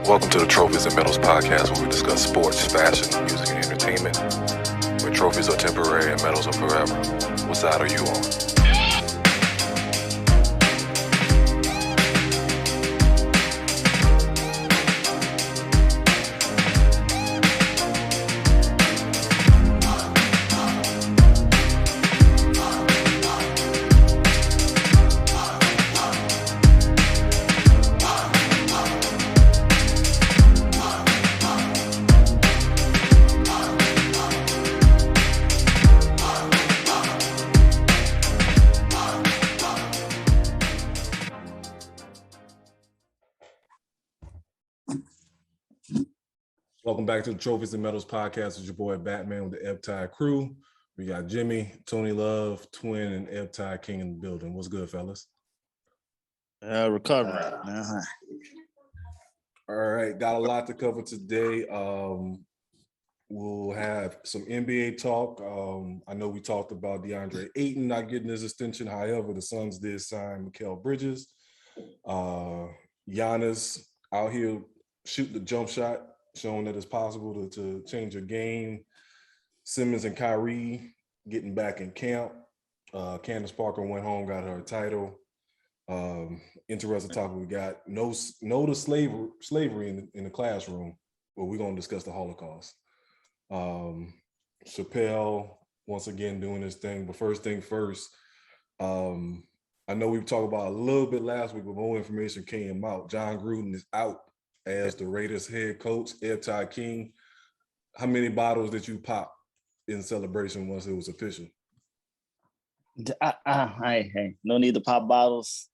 Welcome to the Trophyz and Medalz podcast, where we discuss sports, fashion, music, and entertainment. Where trophies are temporary and medals are forever. What side are you on? Welcome back to the Trophyz and Medalz podcast with your boy Batman with the Ebb-Tide crew. We got Jimmy, Tony Love, Twin, and Ebb-Tide King in the building. What's good, fellas? Recovery. All right, got a lot to cover today. We'll have some NBA talk. I know we talked about DeAndre Ayton not getting his extension. However, the Suns did sign Mikal Bridges. Giannis out here shooting the jump shot, showing that it's possible to change your game. Simmons and Kyrie getting back in camp. Candace Parker went home, got her title. Interesting topic we got. No to slavery in the classroom, but we're going to discuss the Holocaust. Chappelle, once again, doing his thing. But first thing first, I know we talked about a little bit last week, but more information came out. Jon Gruden is out as the Raiders head coach. Ebb-Tide King, how many bottles did you pop in celebration once it was official? Hey, no need to pop bottles.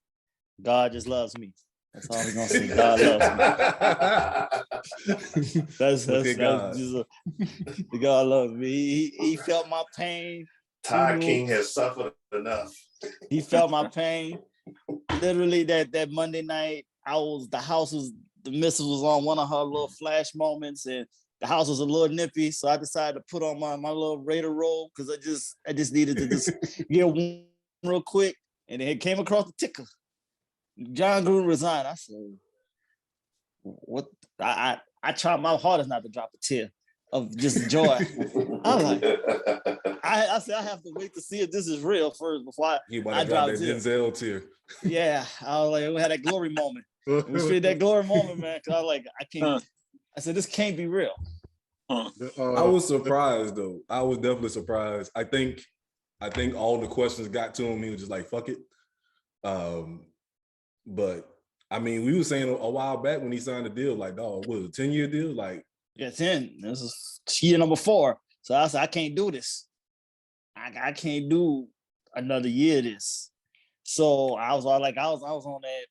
God just loves me. That's all we're gonna say. God loves me. That's God. just God loves me. He felt my pain. Ty King has suffered enough. He felt my pain. Literally, that Monday night, the missus was on one of her little flash moments, and the house was a little nippy, so I decided to put on my little Raider robe because I just needed to just get one real quick, and it came across the ticker. Jon Gruden resigned. I said, "What?" I tried my hardest not to drop a tear of just joy. I'm like, I said I have to wait to see if this is real first before I drop that Denzel tear. Yeah, I was like, we had that glory moment. It was really that glory moment, man. Cause I was like, I can't. I said, this can't be real. I was surprised though. I was definitely surprised. I think all the questions got to him. He was just like, "Fuck it." But I mean, we were saying a while back when he signed the deal, like, "Dog, what was it, a 10-year deal?" Like, yeah, 10. This is year number 4. So I said, I can't do this. I can't do another year of this. So I was all like, I was on that.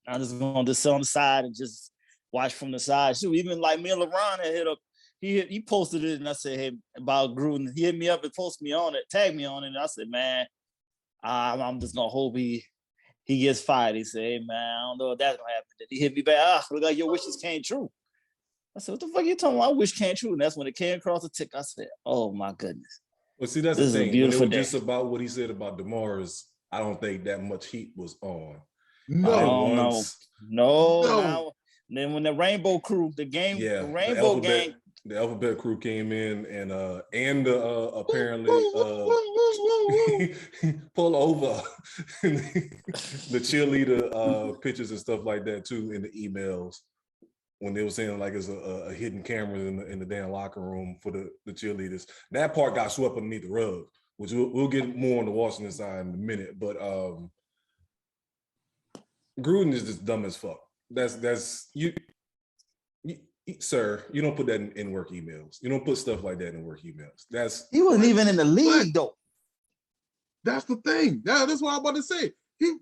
I'm just gonna just sit on the side and just watch from the side. Shoot, even like me and LeBron had hit up. He posted it, and I said, "Hey, about Gruden." He hit me up and posted me on it, tagged me on it, and I said, "Man, I'm just gonna hope he gets fired." He said, "Hey, man, I don't know if that's gonna happen." Then he hit me back. Look like your wishes came true. I said, "What the fuck are you talking about? My wish came true." And that's when it came across the tick. I said, "Oh my goodness." well, see, that's This the is a thing. beautiful When it was day. just about what he said about DeMar's, I don't think that much heat was on. No. Now, then when the Rainbow Crew, the Rainbow Gang, the Alphabet Crew came in and apparently pull over the cheerleader pictures and stuff like that too in the emails when they were saying like it's a hidden camera in the damn locker room for the cheerleaders. That part got swept underneath the rug, which we'll get more on the Washington side in a minute, but Gruden is just dumb as fuck. That's you, sir. You don't put that in work emails. You don't put stuff like that in work emails. he wasn't even in the league though. That's the thing. That's what I'm about to say.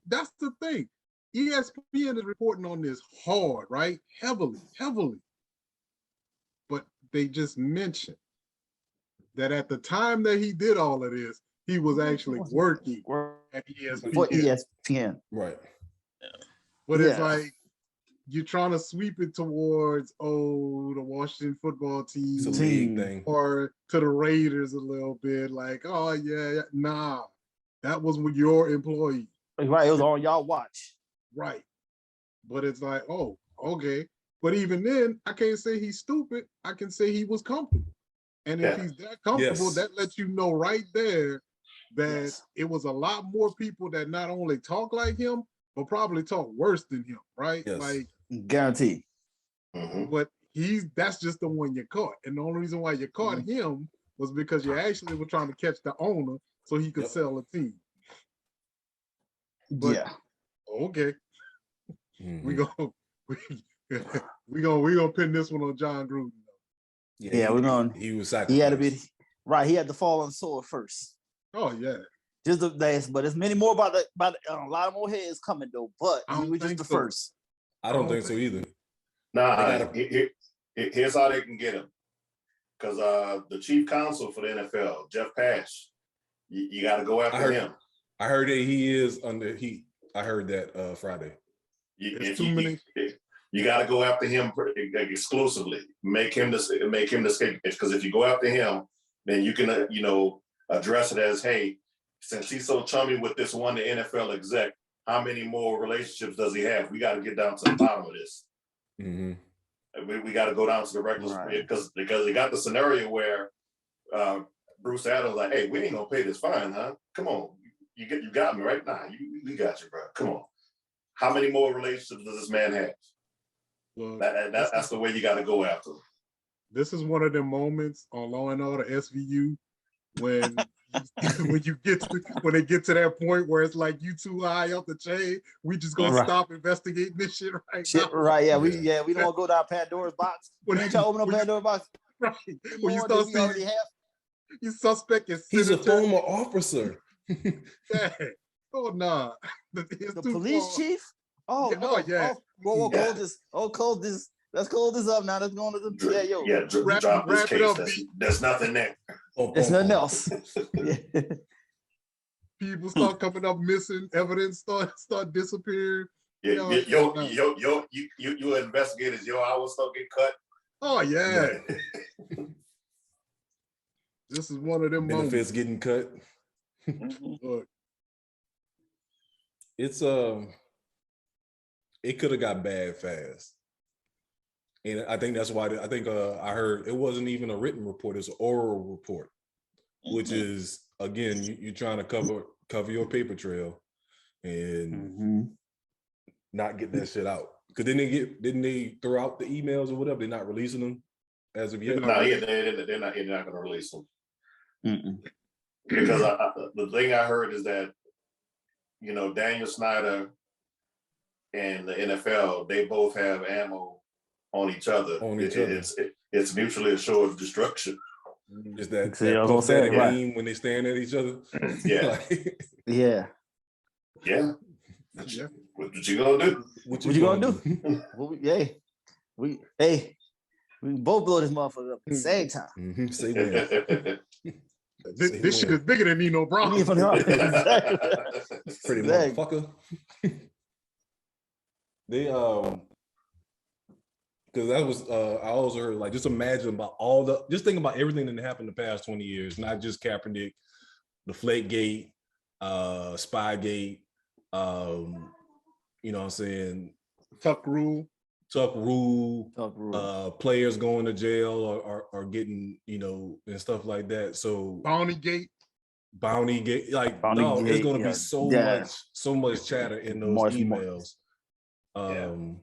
That's the thing. ESPN is reporting on this hard, right? Heavily. But they just mentioned that at the time that he did all of this, he was actually working at ESPN. For ESPN. Right. But it's like you're trying to sweep it towards the Washington football team, It's a league thing, or to the Raiders a little bit. Like, oh yeah, nah, that was with your employee. Right, it was on y'all watch. Right. But it's like, oh, okay. But even then, I can't say he's stupid. I can say he was comfortable. And if he's that comfortable, Yes. that lets you know right there that Yes. it was a lot more people that not only talk like him, but probably talk worse than him, right? Yes. Like, Guaranteed. but that's just the one you caught. And the only reason why you caught him was because you actually were trying to catch the owner so he could sell a team. But, Yeah. okay. Mhm. we gonna pin this one on John Gruden. Yeah, we're going. He was He had sacrificed. to be right. He had to fall on the sword first. Oh yeah. Just the days, but there's many more about a lot more heads coming though. But I he don't was just think the so. first. I don't think so either. Nah, They here's how they can get him. Because the chief counsel for the NFL, Jeff Pash, you got to go after him. I heard that he is under heat. I heard that Friday. You got to go after him exclusively. Make him the scapegoat. Because if you go after him, then you can address it as, hey, since he's so chummy with this one, the NFL exec, how many more relationships does he have? We got to get down to the bottom of this. Mm-hmm. We got to go down to the regular because they got the scenario where Bruce Adams like, hey, we ain't gonna pay this fine, huh? Come on, you got me right now. We got you, bro. Come on. How many more relationships does this man have? Well, that's the way you got to go after him. This is one of them moments on Law and Order SVU when when they get to that point where it's like you too high up the chain, we just gonna stop investigating this shit now. Right? Yeah, we don't want to go down Pandora's box. When We ain't trying to open up Pandora's box. Right. When you start seeing your suspect is He's a former officer. Yeah. Oh nah. The police chief. Oh Yeah, no! oh, yeah. Whoa! Close this! Oh, close this! Let's close this up now. Let's go on to the Drop this wrap it up, case. There's nothing there. There's nothing else. People start coming up missing. Evidence start disappearing. Yeah, you investigators. Your hours start get cut. Oh yeah. This is one of them Benefits moments. getting cut. Look, It's it could have got bad fast, and I think that's why I heard it wasn't even a written report; it's an oral report, which is again you're trying to cover your paper trail and not get that shit out. Because didn't they throw out the emails or whatever? They're not releasing them as of yet. No, they're not going to release them. Because the thing I heard is that Daniel Snyder and the NFL, they both have ammo on each other. It's mutually assured destruction. Is that right. when they stand at each other? Yeah. Yeah. Yeah. What you gonna do? What you gonna do? We can both blow this motherfucker up at the same time. Mm-hmm. Say when. this shit is bigger than Nino Brown. Pretty motherfucker. They because that was I also heard like just imagine about just think about everything that happened the past 20 years, not just Kaepernick, the Flakegate, Spygate, you know what I'm saying, Tuck rule, players going to jail or getting, and stuff like that. So Bounty Gate, like there's going to be so much chatter in those emails. And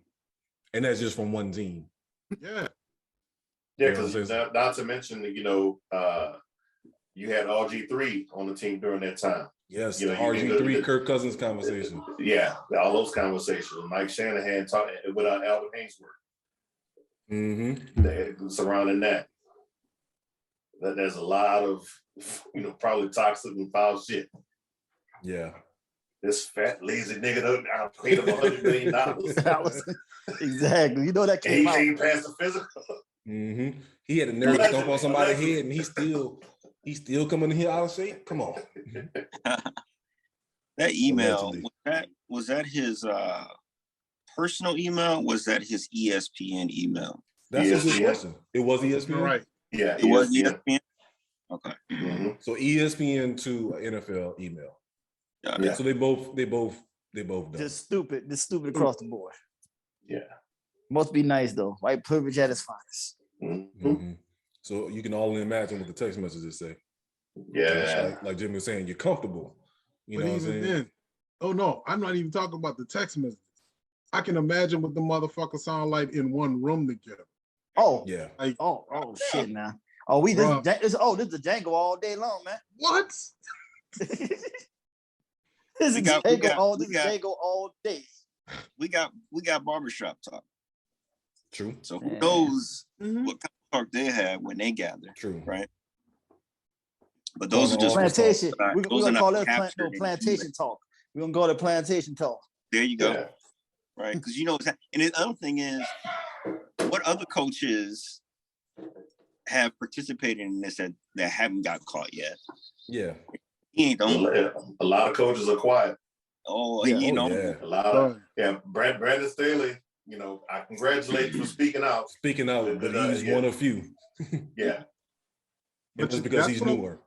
that's just from one team. Yeah, because not to mention you had RG3 on the team during that time. Yes, the RG3 Kirk Cousins conversation. Yeah, all those conversations. Mike Shanahan talking without Albert Hainsworth. Surrounding that. There's a lot of probably toxic and foul shit. Yeah. This fat lazy nigga, I paid him $100 million. Exactly. You know that came out. He came past the physical. He had a nerve to stomp on somebody's head, and he's still coming in here out of shape. Come on. That email, was that his personal email? Was that his ESPN email? That's a good question. It was ESPN, right? Yeah, it was ESPN. Okay. So ESPN to NFL email. Yeah. So they both done. Just stupid across the board. Yeah. Must be nice though. White privilege at its finest. So you can only imagine what the text messages say. Yeah. Like Jimmy was saying, you're comfortable. You know what I'm saying? Then, oh no, I'm not even talking about the text messages. I can imagine what the motherfuckers sound like in one room together. Oh yeah. Like, shit now. Oh, this is the Django all day long, man. What? This is Django all day. We got barbershop talk. True. So who knows what kind of talk they have when they gather. True. Right. But those are just plantation. We're gonna call that plantation talk. We're gonna go to plantation talk. There you go. Yeah. Right. Because you know, and the other thing is, what other coaches have participated in this that haven't got caught yet? Yeah. He ain't the only. A lot of coaches are quiet. Oh, yeah. A lot of Brandon Staley, you know, I congratulate you for speaking out. But he's one of few. Yeah. But just because he's newer.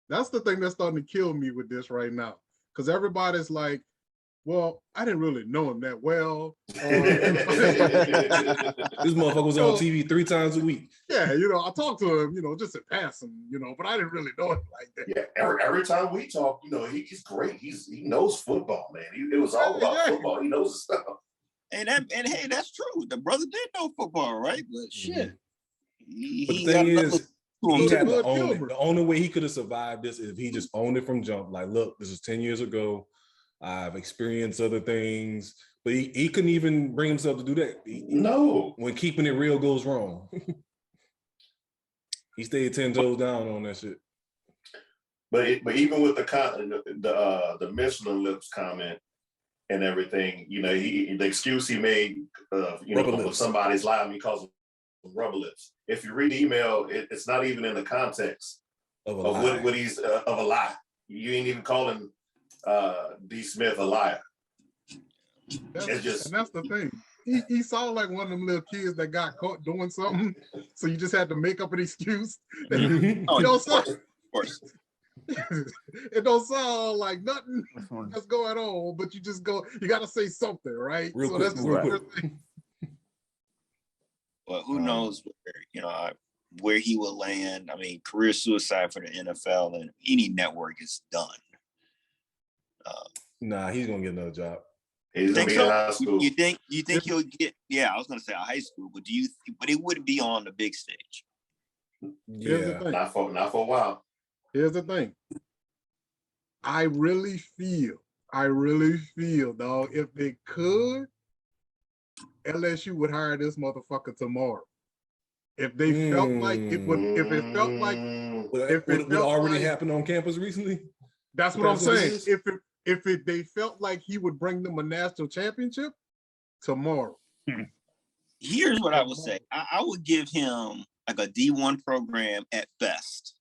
That's the thing that's starting to kill me with this right now. Because everybody's like, well, I didn't really know him that well. This motherfucker was on TV 3 times a week. Yeah, you know, I talked to him, you know, just in passing, you know, but I didn't really know him like that. Yeah, every time we talk, you know, he's great. He knows football, man. It was all about football. He knows the stuff. And hey, that's true. The brother did know football, right? But shit. But the thing is, he had to own it. The only way he could have survived this is if he just owned it from jump. Like, look, this is 10 years ago. I've experienced other things, but he couldn't even bring himself to do that. No. When keeping it real goes wrong. He stayed 10 toes down on that shit. But even with the Michelin lips comment and everything, you know, the excuse he made, of somebody's lying because of rubber lips. If you read the email, it's not even in the context of what he's of a lie. You ain't even calling D. Smith a liar. And that's the thing. He sounded like one of them little kids that got caught doing something, so you just had to make up an excuse. It don't sound like nothing that's going on, but you just go. You got to say something, right? Real quick. Well, who knows where he will land? I mean, career suicide for the NFL and any network is done. Nah, he's gonna get another job. He's gonna be in high school. You think he'll get? Yeah, I was gonna say a high school, but but it wouldn't be on the big stage. Yeah, not for a while. Here's the thing. I really feel, dog, if they could, LSU would hire this motherfucker tomorrow. If they felt like it would, if it felt like it already happened on campus recently. That's what I'm saying. If they felt like he would bring them a national championship tomorrow. Here's what I would say. I would give him like a D1 program at best,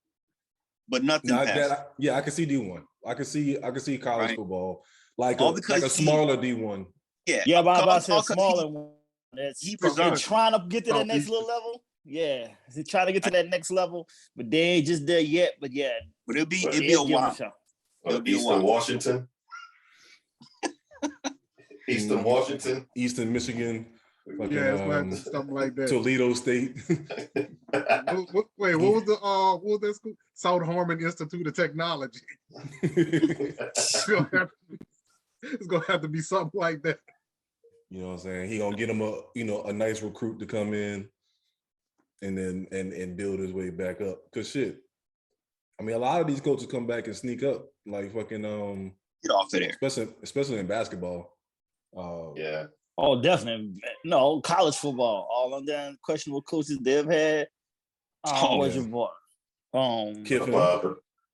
but nothing past. I can see D1. I can see college football like a smaller D1. Yeah, but I said smaller one. He's trying to get to that next little level. Yeah, he's trying to get to that next level, but they ain't just there yet. But yeah, but it'll be a while. Eastern Washington. Eastern Washington. Eastern Michigan. Something like that. Toledo State. Wait, what was that school? South Harmon Institute of Technology. It's gonna have to be something like that. You know what I'm saying? He gonna get him a nice recruit to come in and then and build his way back up. Cause shit, I mean, a lot of these coaches come back and sneak up, like fucking get off of there. Especially in basketball. Yeah. Oh, definitely. No, college football. All of them questionable coaches they've had. What's your boy? Kiffin.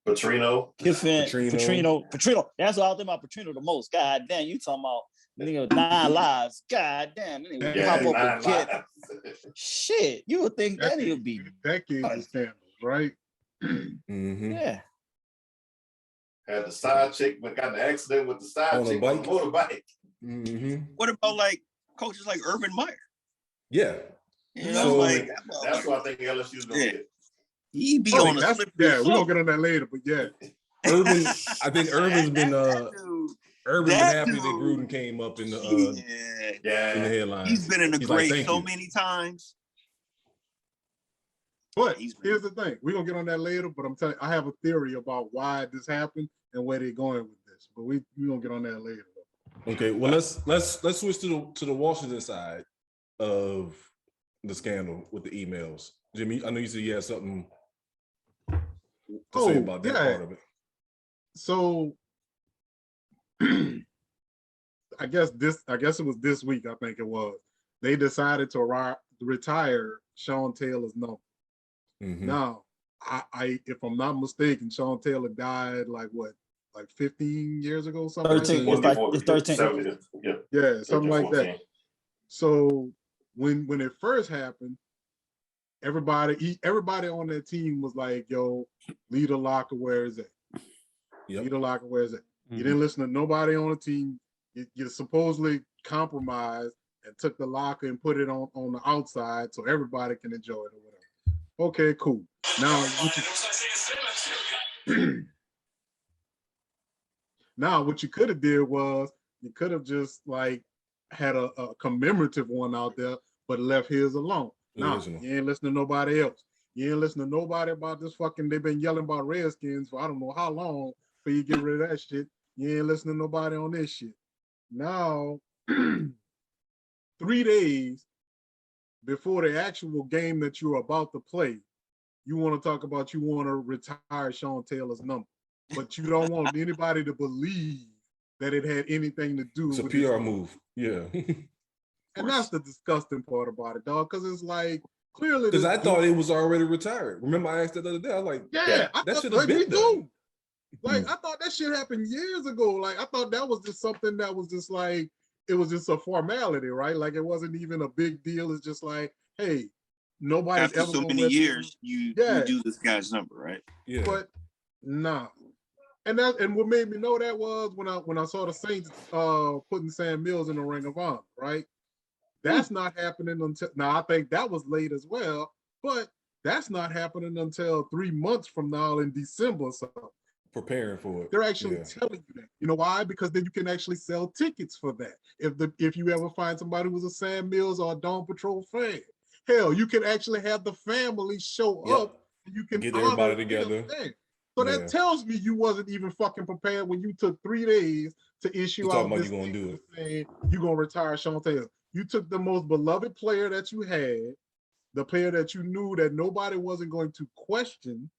Petrino. Petrino. That's what I think about Petrino the most. God damn, you talking about 9 lives. God damn. Pop up again. Shit, you would think that he'll be decades of scandals, right? Mm-hmm. Yeah. Had the side chick, but got in an accident with the side chick on the motorbike. Mm-hmm. What about like coaches like Urban Meyer? Yeah. You know, that's what I think LSU's gonna get. He be on the slippery we're gonna get on that later, but yeah. I think Urban's been Urban been happy that Gruden came up in the in the headlines. He's been in the grave so many times. But here's the thing: we're gonna get on that later. But I'm telling you, I have a theory about why this happened and where they're going with this. But we're gonna get on that later. Okay, well let's switch to the Washington side of the scandal with the emails. Jimmy, I know you said you had something to say about that part of it. So I guess it was this week, I think it was. They decided to retire Sean Taylor's number. Mm-hmm. Now, I if I'm not mistaken, Sean Taylor died like 15 years ago, something 13. like that. It's 13. 7, Yeah, something 13, like 14. that. So when it first happened, everybody on that team was like, "Yo, leave the locker. Where is it? Yep. Leave the locker. Where is it?" Mm-hmm. You didn't listen to nobody on the team. You supposedly compromised and took the locker and put it on the outside so everybody can enjoy it or whatever. Okay, cool. Now, what you could have did was you could have just like had a commemorative one out there, but left his alone. Now, you ain't listening to nobody else. You ain't listening to nobody about this fucking, they've been yelling about Redskins for I don't know how long for you get rid of that shit. You ain't listening to nobody on this shit. Now, 3 days before the actual game that you're about to play, you want to talk about you want to retire Sean Taylor's number, but you don't want anybody to believe that it had anything to do with it. It's a PR move. Yeah. And that's the disgusting part about it, dog, because it's like, clearly. Because I thought it was already retired. Remember I asked that the other day? I was like, that should have been done. Like, I thought that shit happened years ago. Like, I thought that was just something that was just like, it was just a formality, right? Like, it wasn't even a big deal. It's just like, hey, nobody's after ever so many years, you do this guy's number, right? Yeah. But nah. And what made me know that was when I saw the Saints putting Sam Mills in the Ring of Honor, right? That's not happening until now. I think that was late as well, but that's not happening until 3 months from now in December. So preparing for it. They're actually telling you that. You know why? Because then you can actually sell tickets for that. If you ever find somebody who's a Sam Mills or a Dawn Patrol fan, hell, you can actually have the family show up and you can get everybody together. So that tells me you wasn't even fucking prepared when you took 3 days to issue out this thing saying you're gonna retire Sean Taylor. You took the most beloved player that you had, the player that you knew that nobody wasn't going to question,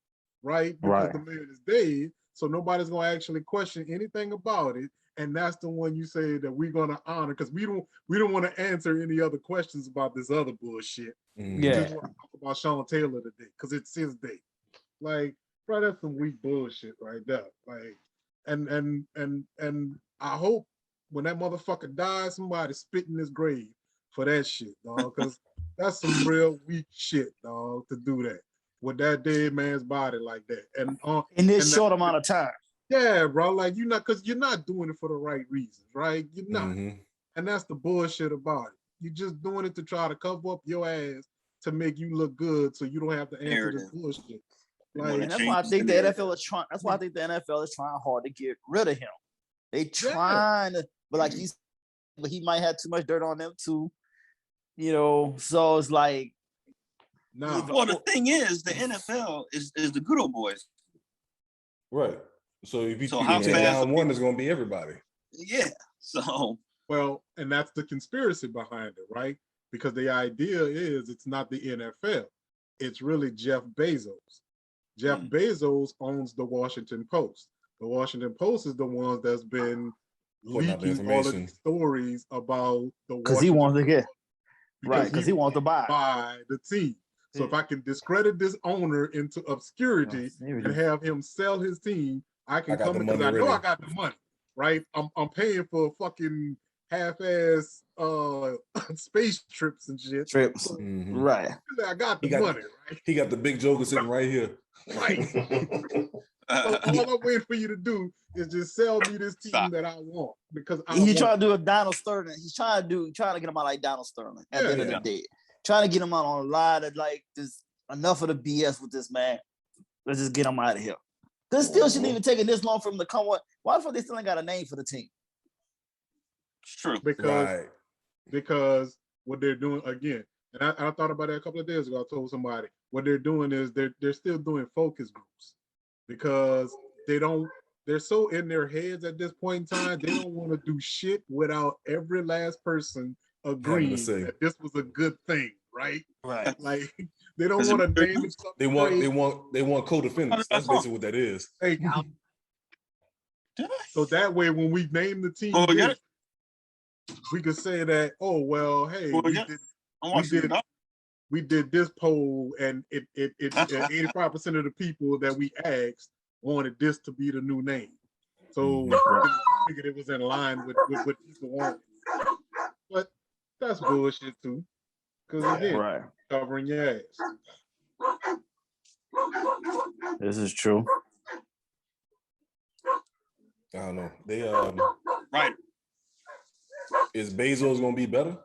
right? Because the man is dead, so nobody's going to actually question anything about it. And that's the one you say that we're going to honor because we don't want to answer any other questions about this other bullshit. We just want to talk about Sean Taylor today because it's his day. Like, bro, that's some weak bullshit right there. Like, and I hope when that motherfucker dies, somebody spit in his grave for that shit, dog. Because that's some real weak shit, dog, to do that with that dead man's body like that. And in this short amount of time. Yeah, bro. Like because you're not doing it for the right reasons, right? You're not. Mm-hmm. And that's the bullshit about it. You're just doing it to try to cover up your ass to make you look good so you don't have to answer this bullshit. Like, and that's why I think the NFL is trying. That's why I think the NFL is trying hard to get rid of him. They trying to, but like but he might have too much dirt on them too, you know. So it's like, well, the thing is, the NFL is the good old boys, right? So if you take down one, it's going to be everybody. Yeah. So and that's the conspiracy behind it, right? Because the idea is it's not the NFL, it's really Jeff Bezos. Jeff Bezos owns the Washington Post. The Washington Post is the one that's been leaking all of these stories about the because he wants to get because he wants to buy the team. So if I can discredit this owner into obscurity and have him sell his team, I can come in because I know I got the money, right? I'm paying for fucking half-ass space trips and shit. So, right. I got the money, right? He got the big joker sitting right here. Right. So all I'm waiting for you to do is just sell me this team that I want because he's trying to do a Donald Sterling. He's trying to get him out like Donald Sterling at the end of the day. Trying to get him out on a lot of like this enough of the BS with this man. Let's just get him out of here. This still shouldn't even taking this long for him to come. Why the fuck they still ain't got a name for the team? It's true. Because what they're doing again, and I thought about that a couple of days ago. I told somebody what they're doing is they're still doing focus groups because they're so in their heads at this point in time, they don't want to do shit without every last person agreeing that this was a good thing, right? Right. Like they don't want to name it something. They want co-defendants. That's basically what that is. So that way, when we name the team, we could say that, oh well, hey, we did this poll, and it 85% of the people that we asked wanted this to be the new name. So I figured it was in line with what people wanted. But that's bullshit too. Because again, covering your ass. This is true. I don't know. They right. Is Bezos gonna be better?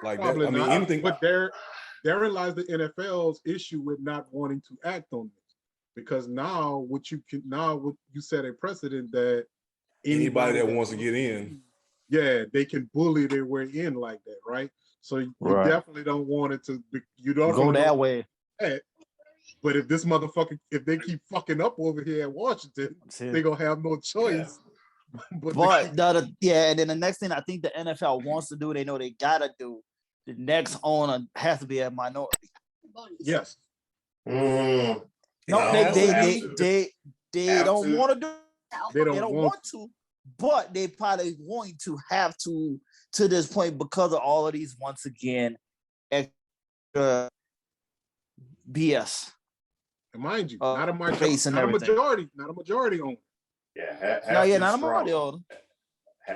Like that? I mean, anything. But therein lies the NFL's issue with not wanting to act on this, because now what you set a precedent that anybody that wants to get in, they can bully their way in like that, right? So you definitely don't want it to. You don't go that way. But if this motherfucker, if they keep fucking up over here at Washington, they're gonna have no choice. But and then the next thing I think the NFL wants to do, they know they gotta do. The next owner has to be a minority. Yes. No, they don't want to do. They don't want to, but they probably going to have to this point because of all of these once again extra BS. And mind you, not a majority owner. Yeah, not a majority owner.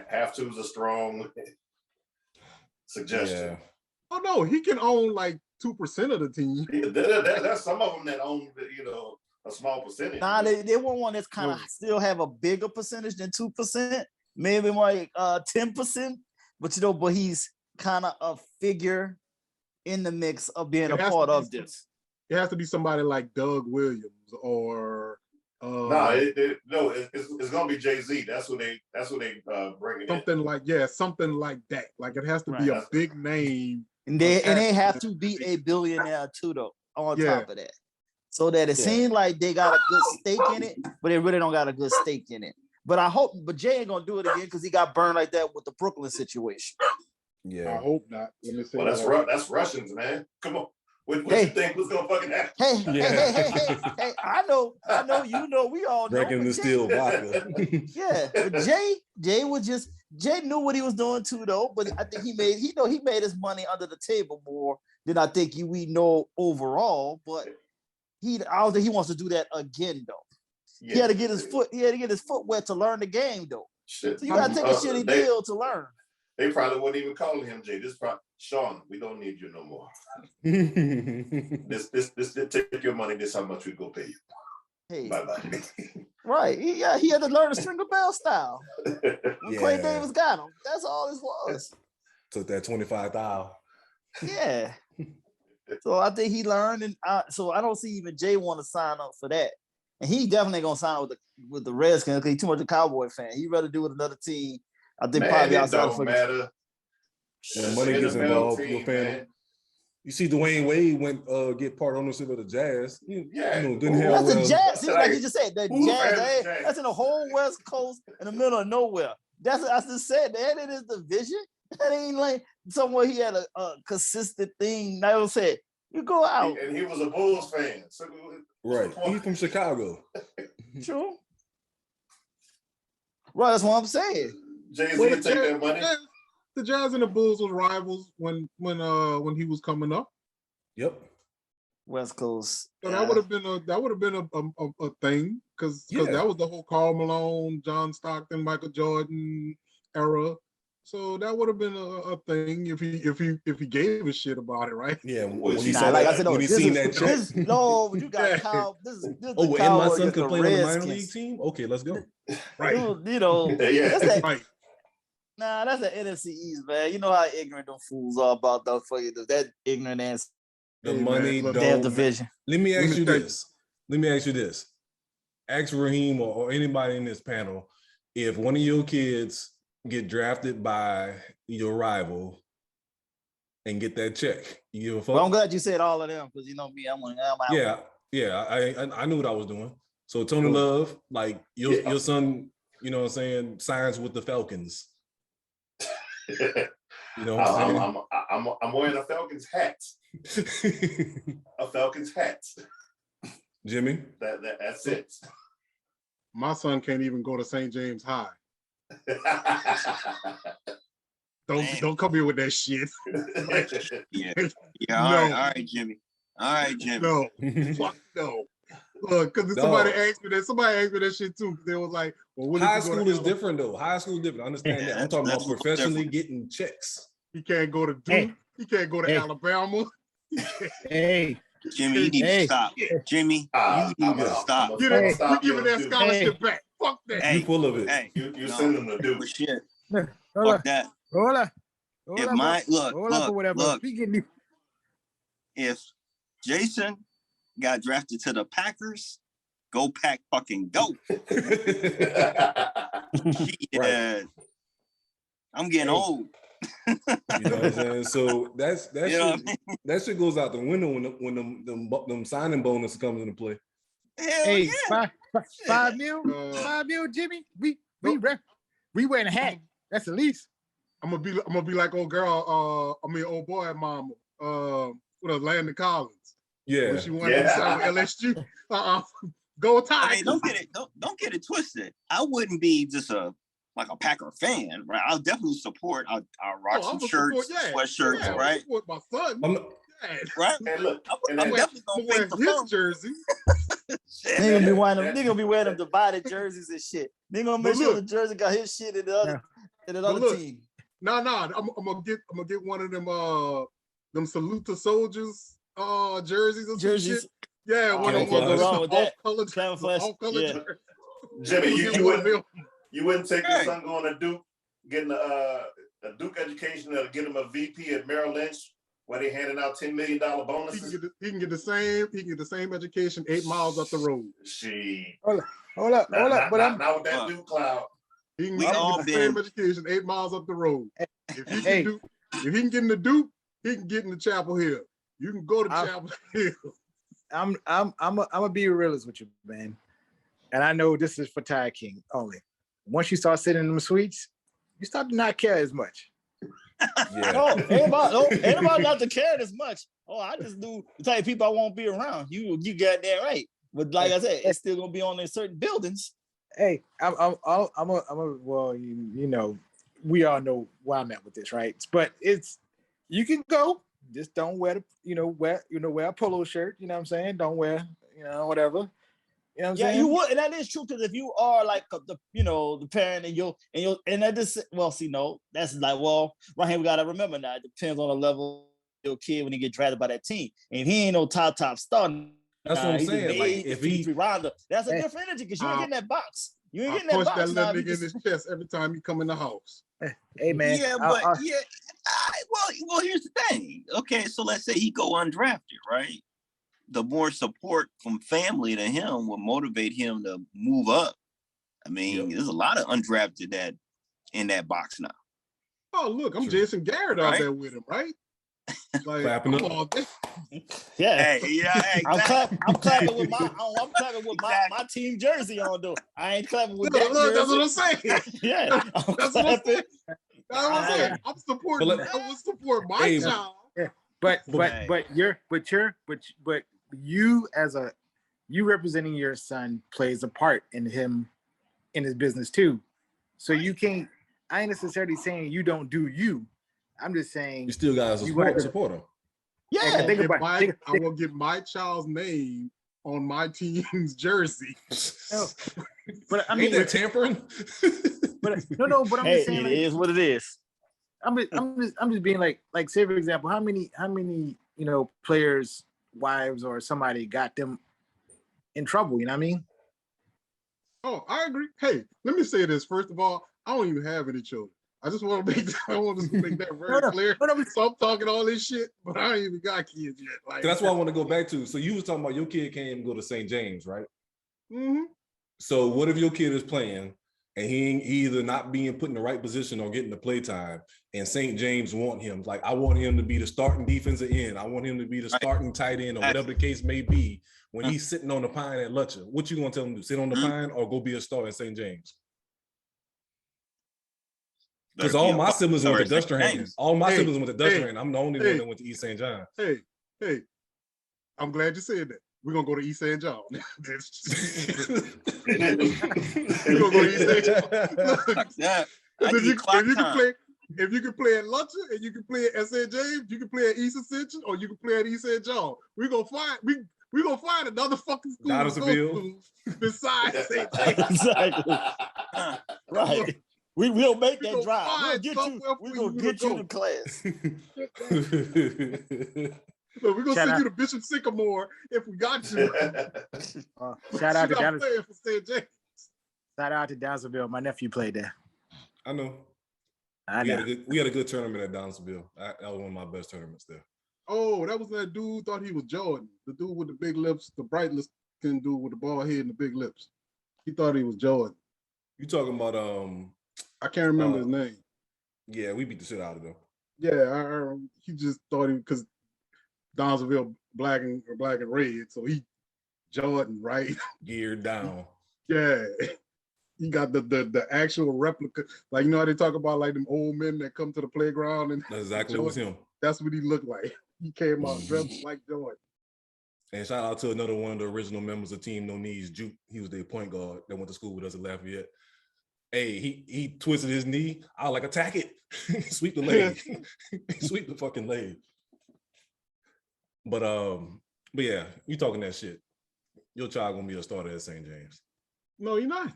Have to is a strong suggestion. Yeah. Oh no, he can own like 2% of the team. There's some of them that own, a small percentage. Nah, they want one that's kind of still have a bigger percentage than 2%, maybe like 10%. But but he's kind of a figure in the mix of being a part of this. It has to be somebody like Doug Williams or it's gonna be Jay-Z. That's what they bring it something in. Something like that. Like it has to be a big name. And they have to be a billionaire too, though, on top of that. So that it seems like they got a good stake in it, but they really don't got a good stake in it. But Jay ain't gonna do it again because he got burned like that with the Brooklyn situation. Yeah, I hope not. Let me say that's Russians, man. Come on. What you think was gonna fucking happen? Hey, I know, you know, we all know. Drinking the steel vodka. But Jay knew what he was doing too, though. But I think he made his money under the table more than I think we know overall. But I don't think he wants to do that again, though. Yeah. He had to get his foot wet to learn the game, though. Shit. So you gotta take a shitty deal to learn. They probably wouldn't even call him Jay. Sean, we don't need you no more. this take your money. This how much we go pay you. Hey, bye. Right? He had to learn the Stringer Bell style. When Clay Davis got him, that's all this was. Took that 25,000. Yeah. So I think he learned, and so I don't see even Jay want to sign up for that. And he definitely gonna sign with the Redskins because he's too much a Cowboy fan. He'd rather do with another team. I think probably outside of matter. When money gets involved, you're a fan. You see, Dwayne Wade went get part ownership of the Jazz. Didn't have. That's the Jazz. See, like you just said, the Jazz. That's in the whole West Coast, in the middle of nowhere. That's what I just said. That in his division. That ain't like somewhere he had a consistent thing. I said, you go out. And he was a Bulls fan. So right. He's from Chicago. True. Right. That's what I'm saying. Jay-Z take that money. The Jazz and the Bulls was rivals when he was coming up. Yep. West Coast. So that would have been a thing because that was the whole Karl Malone, John Stockton, Michael Jordan era. So that would have been a thing if he gave a shit about it, right? Yeah. When he saw that, when he seen that check. No, you got Kyle. This is and my son can play on the minor league team. Okay, let's go. Right. Right. Nah, that's an NFC East, man. You know how ignorant them fools are about that ignorant ass. The money, damn division. Let me ask you this. Ask Raheem or anybody in this panel, if one of your kids get drafted by your rival and get that check. You give a fuck? Well, I'm glad you said all of them because you know me, I'm out. I knew what I was doing. So Tony Love, like your son, you know what I'm saying, signs with the Falcons. You know what I'm saying? I'm wearing a Falcons hat. A Falcons hat. Jimmy? That's it. My son can't even go to St. James High. Don't come here with that shit. Yeah. No. All right, Jimmy. No, fuck no. Look, because somebody asked me that shit too. They was like, "Well, high school is different though. High school is different. I understand that. I'm talking about professionally getting checks. He can't go to Duke. He can't go to Alabama. Hey, Jimmy, you need to stop. Jimmy, you need to stop. We giving that scholarship back. Fuck that. You full of it. Hey, you send them to Duke. Shit. Fuck that. Hold on. Look. If Jason got drafted to the Packers, go Pack fucking go. Right. I'm getting old. You know what I'm saying? So that shit goes out the window when them signing bonus comes into play. Hell yeah. 5 mil, Jimmy. We wearing a hat. That's the least. I'm gonna be like old boy mama. With Landon Collins. Yeah. When she wanted to sign with LSU. Go Tigers. I mean, don't get it twisted. I wouldn't be just a Packer fan, right? I'll definitely support. I'll rock some shirts, sweatshirts, right? Support my son. Right? And look, I'm definitely gonna wear his jersey. They gonna be wearing them divided jerseys and shit. They gonna make sure the jersey got his shit in the other team. No, I'm gonna get one of them salute to soldiers jerseys or some shit. Yeah, one of them off-color. Jimmy, you wouldn't take your son going to Duke, getting a Duke education that'll get him a VP at Merrill Lynch, where they handing out $10 million bonuses. He can get the same education 8 miles up the road. Hold up. But not with that Duke cloud. He can get the same education 8 miles up the road. If he can get in the Duke, he can get in the Chapel Hill. You can go to Chapel Hill. I'm gonna be a realist with you, man. And I know this is for Ty King only. Once you start sitting in them suites, you start to not care as much. Yeah. Anybody not to care as much. I just do the type of people I won't be around. You got that right. But like I said, it's still gonna be on in certain buildings. Hey, well, you know, we all know where I'm at with this, right? But you can go, just don't wear wear a polo shirt, you know what I'm saying? Don't wear, whatever. You know what I'm saying? You would, and that is true, because if you are like the parent and that just that's like, well, right here we gotta remember now, it depends on the level of your kid when he get drafted by that team. And if he ain't no top star, that's what I'm saying. Like if he rounder, that's a different energy, because you ain't getting that box. You ain't getting that box. Punch that little nigga in his chest every time you come in the house. Hey man. Yeah, well, here's the thing. Okay, so let's say he go undrafted, right? The more support from family to him will motivate him to move up. I mean, there's a lot of undrafted that in that box now. Oh, look, I'm Jason Garrett out there with him, right? Like, clapping up. Yeah. Hey, I'm clapping with my team jersey on, though. I ain't clapping with that jersey. That's what I'm saying. Yeah, that's what I'm saying. That's what I'm saying. I'm supporting. I will support my child. Yeah. But you representing your son plays a part in his business too. So you can't. I ain't necessarily saying you don't do you. I'm just saying you still got to support him. Yeah, I will get my child's name on my team's jersey. But I mean, ain't that tampering? But no. But I'm just saying, it is what it is. I'm just being like say for example, how many players' wives or somebody got them in trouble? You know what I mean? Oh, I agree. Hey, let me say this. First of all, I don't even have any children. I just want to make that very clear. So I'm talking all this shit, but I ain't even got kids yet. Like, that's what I want to go back to. So you was talking about your kid can't even go to St. James, right? Mm-hmm. So what if your kid is playing and he either not being put in the right position or getting the play time. And St. James want him. Like, I want him to be the starting defensive end. I want him to be the starting tight end or whatever the case may be when he's sitting on the pine at Lutcher. What you gonna tell him to do? Sit on the pine or go be a star in St. James? Because all my siblings went to Dusturhan. All my siblings went to Dusturhan. I'm the only one that went to East St. John. Hey, I'm glad you said that. We're gonna go to East St. John. We're gonna go to East St. John. If you can play at Lutcher and you can play at St. James, you can play at East Ascension or you can play at East St. John. We're gonna find another fucking school besides St. James. Exactly. Right. We'll make that drive. We're gonna get you to class. So we're gonna send you to Bishop Sycamore if we got you. Shout out to Dallas. For St. James. Shout out to Dallasville. My nephew played there. I know. We had a good tournament at Donaldsonville. That was one of my best tournaments there. Oh, that was that dude thought he was Jordan. The dude with the big lips, the bright looking dude with the bald head and the big lips. He thought he was Jordan. You talking about I can't remember his name. Yeah, we beat the shit out of him. Yeah, he just thought because Donaldsonville black and red, so he Jordan, right? Geared down. Yeah. He got the actual replica. Like, you know how they talk about like them old men that come to the playground and that's exactly what was him. That's what he looked like. He came out dressed like Jordan. And shout out to another one of the original members of Team No Knees, Juke. He was their point guard that went to school with us at Lafayette. Hey, he twisted his knee. I was like, attack it. Sweep the leg. Sweep the fucking leg. But yeah, you talking that shit. Your child gonna be a starter at St. James. No, you're not.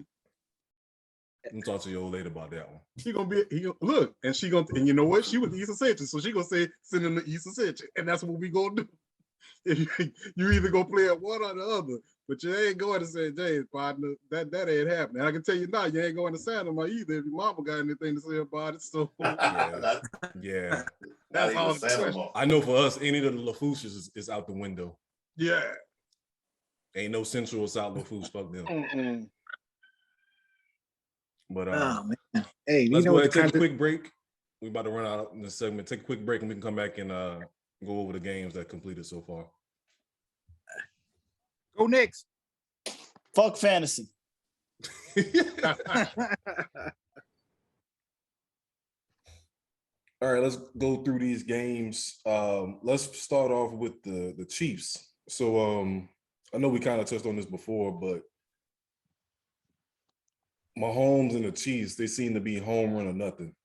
I'm talking to your old lady about that one. Look, and and you know what? She was East Ascension, so she gonna say send him to East Ascension, and that's what we gonna do. If you either gonna play at one or the other, but you ain't going to St. James, partner. That ain't happening. And I can tell you now, you ain't going to Santa Mar either if your mama got anything to say about it. So yeah, that's all. I know for us, any of the Lafourches is out the window. Yeah, ain't no Central or South Lafourche. Fuck them. Mm-mm. But oh man, hey, let's go ahead and take a quick break. We're about to run out in this segment. Take a quick break and we can come back and go over the games that completed so far. Go Knicks. Fuck fantasy. All right, let's go through these games. Let's start off with the Chiefs. So I know we kind of touched on this before, but Mahomes and the Chiefs, they seem to be home run or nothing.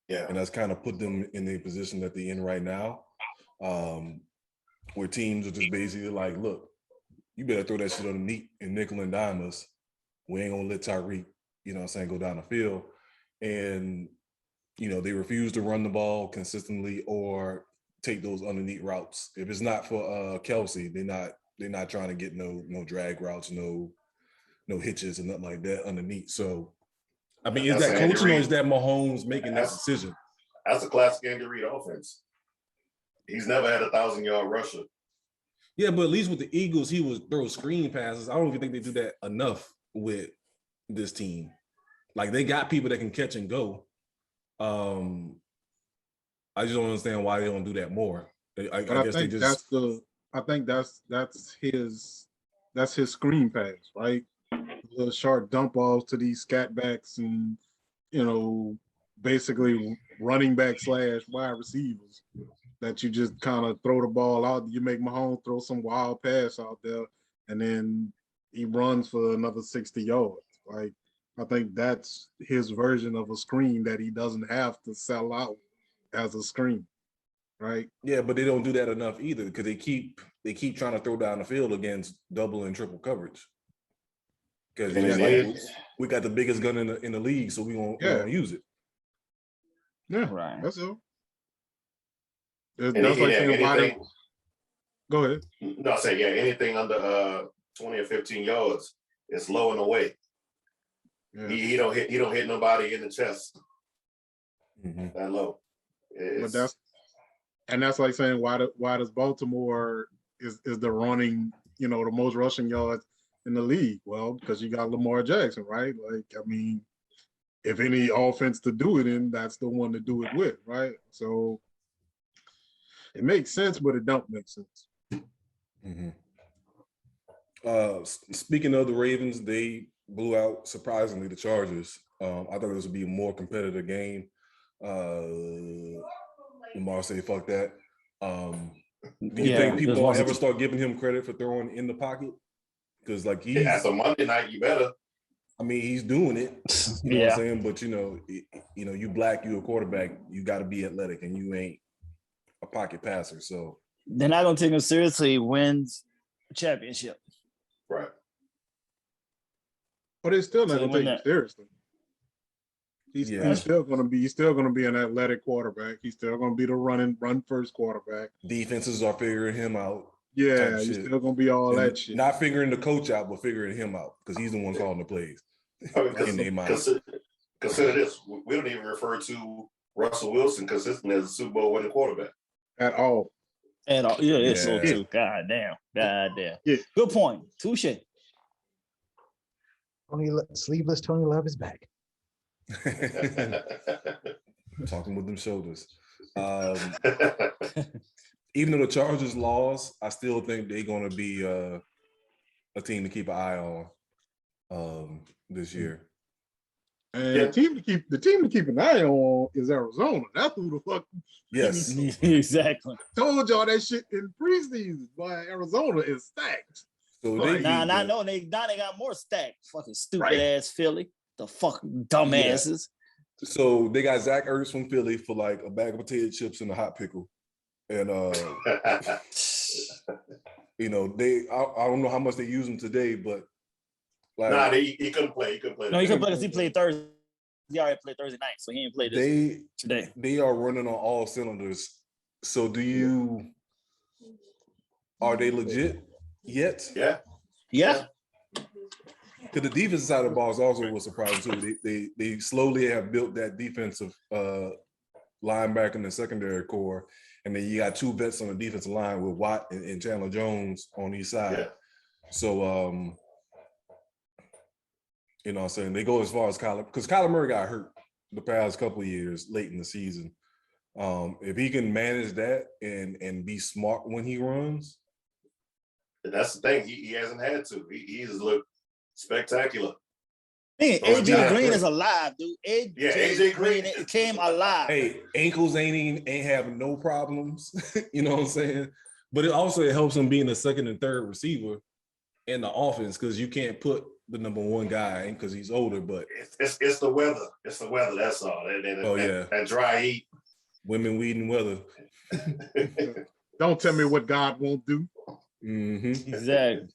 Yeah. And that's kind of put them in the position that they're in right now, where teams are just basically like, look, you better throw that shit underneath and nickel and dime us. We ain't going to let Tyreek, go down the field. And, they refuse to run the ball consistently or take those underneath routes. If it's not for Kelsey, they're not trying to get no drag routes, no hitches and nothing like that underneath. So, I mean, is that coaching or is that Mahomes making that decision? That's a classic Andy Reid offense. He's never had a 1,000-yard rusher. Yeah, but at least with the Eagles, he would throw screen passes. I don't even think they do that enough with this team. Like, they got people that can catch and go. I just don't understand why they don't do that more. I think that's his screen pass, right? The short dump offs to these scat backs and basically running back / wide receivers that you just kind of throw the ball out. You make Mahomes throw some wild pass out there, and then he runs for another 60 yards. Like, I think that's his version of a screen that he doesn't have to sell out as a screen, right? Yeah, but they don't do that enough either because they keep trying to throw down the field against double and triple coverage. Because we got the biggest gun in the league, so we're gonna use it. Yeah, right. That's all. Go ahead. No, I say anything under 20 or 15 yards, it's low and away. Yeah. He don't hit nobody in the chest. Mm-hmm. That low. But that's like saying why does Baltimore is the running, the most rushing yards in the league? Well, because you got Lamar Jackson, right? Like, I mean, if any offense to do it in, that's the one to do it with, right? So it makes sense, but it don't make sense. Mm-hmm. Speaking of the Ravens, they blew out, surprisingly, the Chargers. I thought this would be a more competitive game. Lamar said, fuck that. Do you think people ever start giving him credit for throwing in the pocket? Because like as a Monday night, you better. I mean, he's doing it. You know what I'm saying? But you black, you a quarterback, you got to be athletic, and you ain't a pocket passer. So they're not gonna take him seriously. Wins a championship, right? But it's still not gonna take him seriously. He's still gonna be an athletic quarterback. He's still gonna be the run first quarterback. Defenses are figuring him out. Yeah, he's still gonna be all that shit. Not figuring the coach out, but figuring him out because he's the one calling the plays. Consider this: we don't even refer to Russell Wilson consistently as a Super Bowl winning quarterback at all. At all, yeah, it's so too. God damn. Yeah. Good point. Touche. Sleeveless Tony Love is back. Talking with them shoulders. Even though the Chargers lost, I still think they're going to be a team to keep an eye on this year. And the team to keep an eye on is Arizona. That's who the fuck. Yes, exactly. Told y'all that shit in preseason. Why Arizona is stacked. So they got more stacked. Fucking stupid ass Philly. The fucking dumbasses. Yeah. So they got Zach Ertz from Philly for like a bag of potato chips and a hot pickle. And I don't know how much they use him today, but like he couldn't play. He couldn't play. No, he couldn't play because he played Thursday. He already played Thursday night, so he didn't play today. They are running on all cylinders. So are they legit yet? Yeah. Because the defensive side of the ball is also was surprising too. They slowly have built that defensive linebacker in the secondary core, and then you got two vets on the defensive line with Watt and Chandler Jones on each side. Yeah. So you know what I'm saying? They go as far as Kyler Murray got hurt the past couple of years late in the season. If he can manage that and be smart when he runs. That's the thing. He hasn't had to. He's looked spectacular. Man, AJ Green is alive, dude. AJ Green came alive. Hey, ankles ain't having no problems. You know what I'm saying? But it helps him being the second and third receiver in the offense because you can't put the number one guy in because he's older. But it's the weather. It's the weather. That's all. That dry heat. Women, weed, and weather. Don't tell me what God won't do. Mm-hmm. Exactly.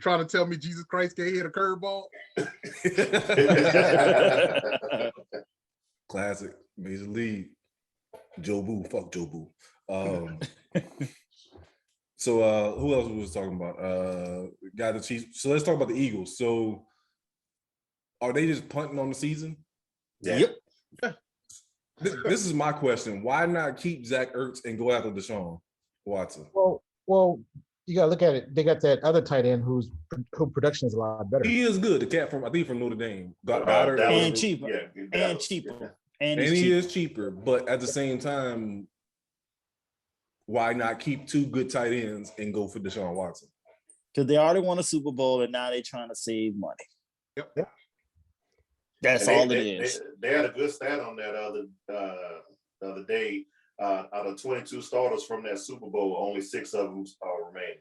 Trying to tell me Jesus Christ can't hit a curveball? Classic. Major League. Joe Boo. Fuck Joe Boo. So who else was talking about? Got the Chiefs. So let's talk about the Eagles. So are they just punting on the season? Yeah. Yep. This is my question. Why not keep Zach Ertz and go after Deshaun Watson? Well, you gotta look at it. They got that other tight end who production is a lot better. He is good. The cat from Notre Dame. Goddard and cheaper. And he is cheaper. But at the same time, why not keep two good tight ends and go for Deshaun Watson? Because they already won a Super Bowl and now they're trying to save money. Yep. That's all it is. They had a good stat on that the other day. Out of 22 starters from that Super Bowl, only 6 of them remain.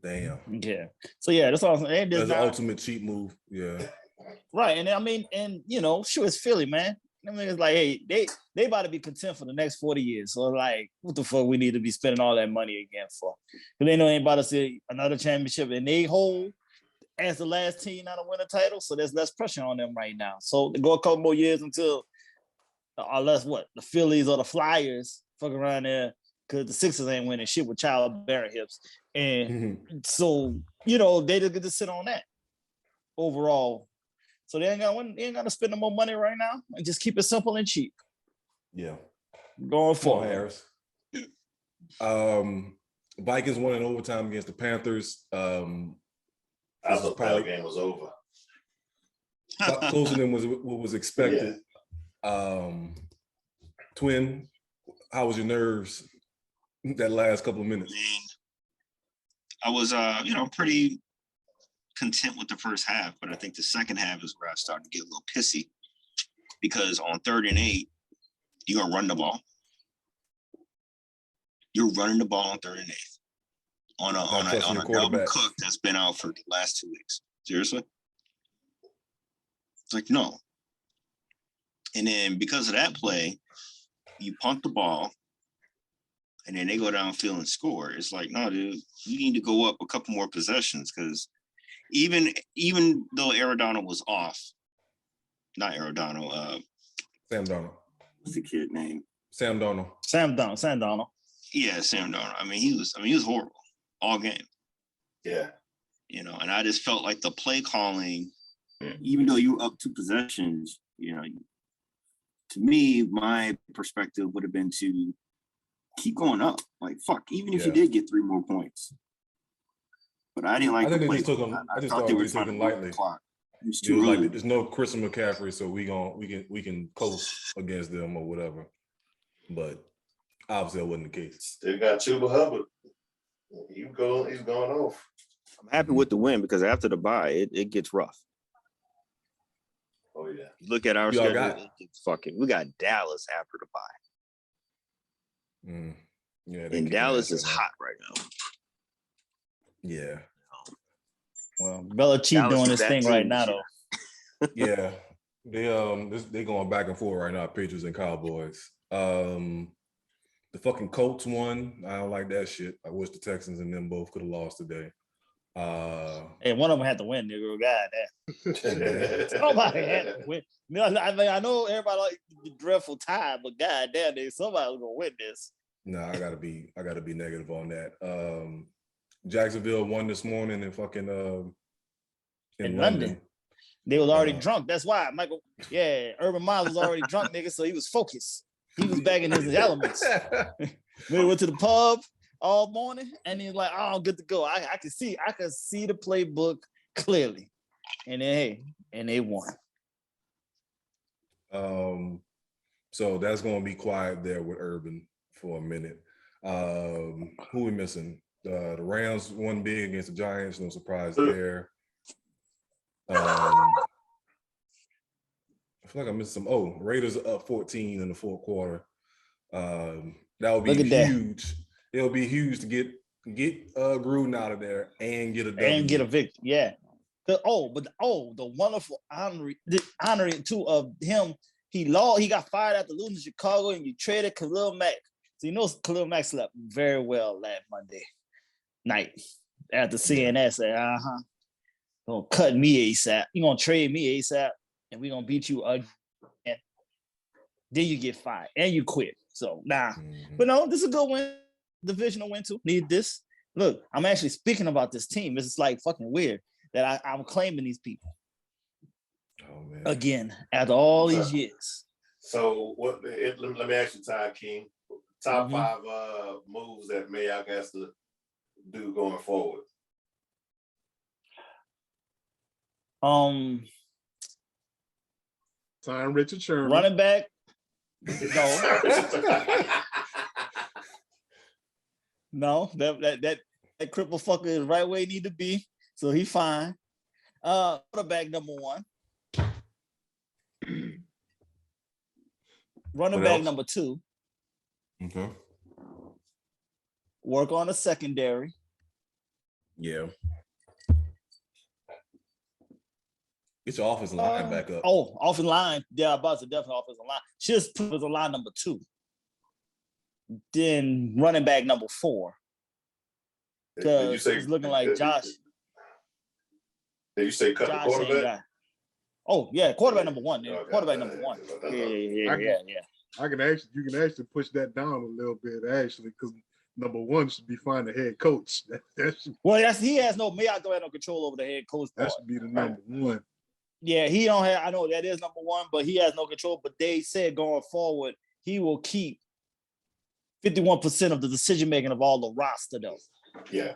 Damn. Yeah. So yeah, that's awesome. That's an ultimate cheap move. Yeah. Right. And I mean, sure, it's Philly, man. I mean, it's like, hey, they about to be content for the next 40 years. So like, what the fuck we need to be spending all that money again for? Because they know ain't about to see another championship, and they hold as the last team not to win a title. So there's less pressure on them right now. So they go a couple more years until. Unless the Phillies or the Flyers fuck around there because the Sixers ain't winning shit with childbearing hips. And so, they just get to sit on that overall. So they ain't got to spend no more money right now and just keep it simple and cheap. Yeah. Going forward. Harris. Vikings won in overtime against the Panthers. I thought that game was over. Closer than what was expected. Yeah. Twin, how was your nerves that last couple of minutes? I was, pretty content with the first half, but I think the second half is where I started to get a little pissy because on 3rd and 8, you're gonna run the ball. You're running the ball on 3rd and 8 on a Dalvin Cook that's been out for the last 2 weeks. Seriously, it's like no. And then because of that play, you punt the ball, and then they go downfield and score. It's like, no, dude, you need to go up a couple more possessions because even though Arizona was off, not Arizona, Sam Darnold. What's the kid name? Sam Darnold. Sam Darnold. Yeah, Sam Darnold. I mean, he was horrible all game. Yeah. And I just felt like the play calling, even though you were up 2 possessions, to me, my perspective would have been to keep going up. Like, fuck, even if you did get 3 more points. But I didn't like I think the they play. just took them. I just thought they were taking lightly. It was too early. Like, there's no Christian McCaffrey, so we can coast against them or whatever. But obviously, that wasn't the case. Still got Chuba Hubbard. He's going off. I'm happy with the win because after the bye, it gets rough. Oh yeah. You look at our schedule. We got Dallas after the bye. Yeah. And Dallas is hot right now. Yeah. Well, Belichick doing his thing right now, though. Yeah. They going back and forth right now, Patriots and Cowboys. The fucking Colts won. I don't like that shit. I wish the Texans and them both could have lost today. Hey, one of them had to win, nigga. God damn. Somebody had to win. I know everybody like the dreadful tie, but god damn, nigga, somebody was gonna win this. No, I gotta be negative on that. Jacksonville won this morning in fucking in London. They was already drunk. That's why Urban Miles was already drunk, nigga. So he was focused. He was back in his elements. We went to the pub all morning, and he's like, "Oh, I'm good to go. I can see the playbook clearly." And then they won. So that's gonna be quiet there with Urban for a minute. Who we missing? The Rams won big against the Giants. No surprise there. I feel like I missed some. Raiders are up 14 in the 4th quarter. That would be huge. It'll be huge to get Gruden out of there and get a W. And get a victory. Yeah. The wonderful honoring too of him. He got fired after losing to Chicago, and you traded Khalil Mack. So Khalil Mack slept very well last Monday night after CNS said, gonna cut me ASAP. You're gonna trade me ASAP, and we're gonna beat you again. Then you get fired and you quit. So but no, this is a good win. Divisional win too. Need this. Look, I'm actually speaking about this team. This is like fucking weird that I'm claiming these people. Oh man. Again, after all these years. So let me ask you, Ty King, top 5 moves that Mayock has to do going forward. Sign Richard Sherman. Running back. No. No, that cripple fucker is right where he need to be. So he fine. Quarterback number 1. Running back number 2. Okay. Work on the secondary. Yeah. Get your offensive line back up. Offensive line. Yeah, about to definitely offensive line. Just put as a line number 2. Then running back number 4. Because it's looking like Josh. Did you say cut the quarterback? Quarterback number 1. Yeah. Quarterback number 1. Yeah. You can actually push that down a little bit, actually, because number 1 should be finding the head coach. He has no control over the head coach part. That should be the number 1. Yeah, he don't have. I know that is number 1, but he has no control. But they said going forward, he will keep 51% of the decision making of all the roster, though. Yeah.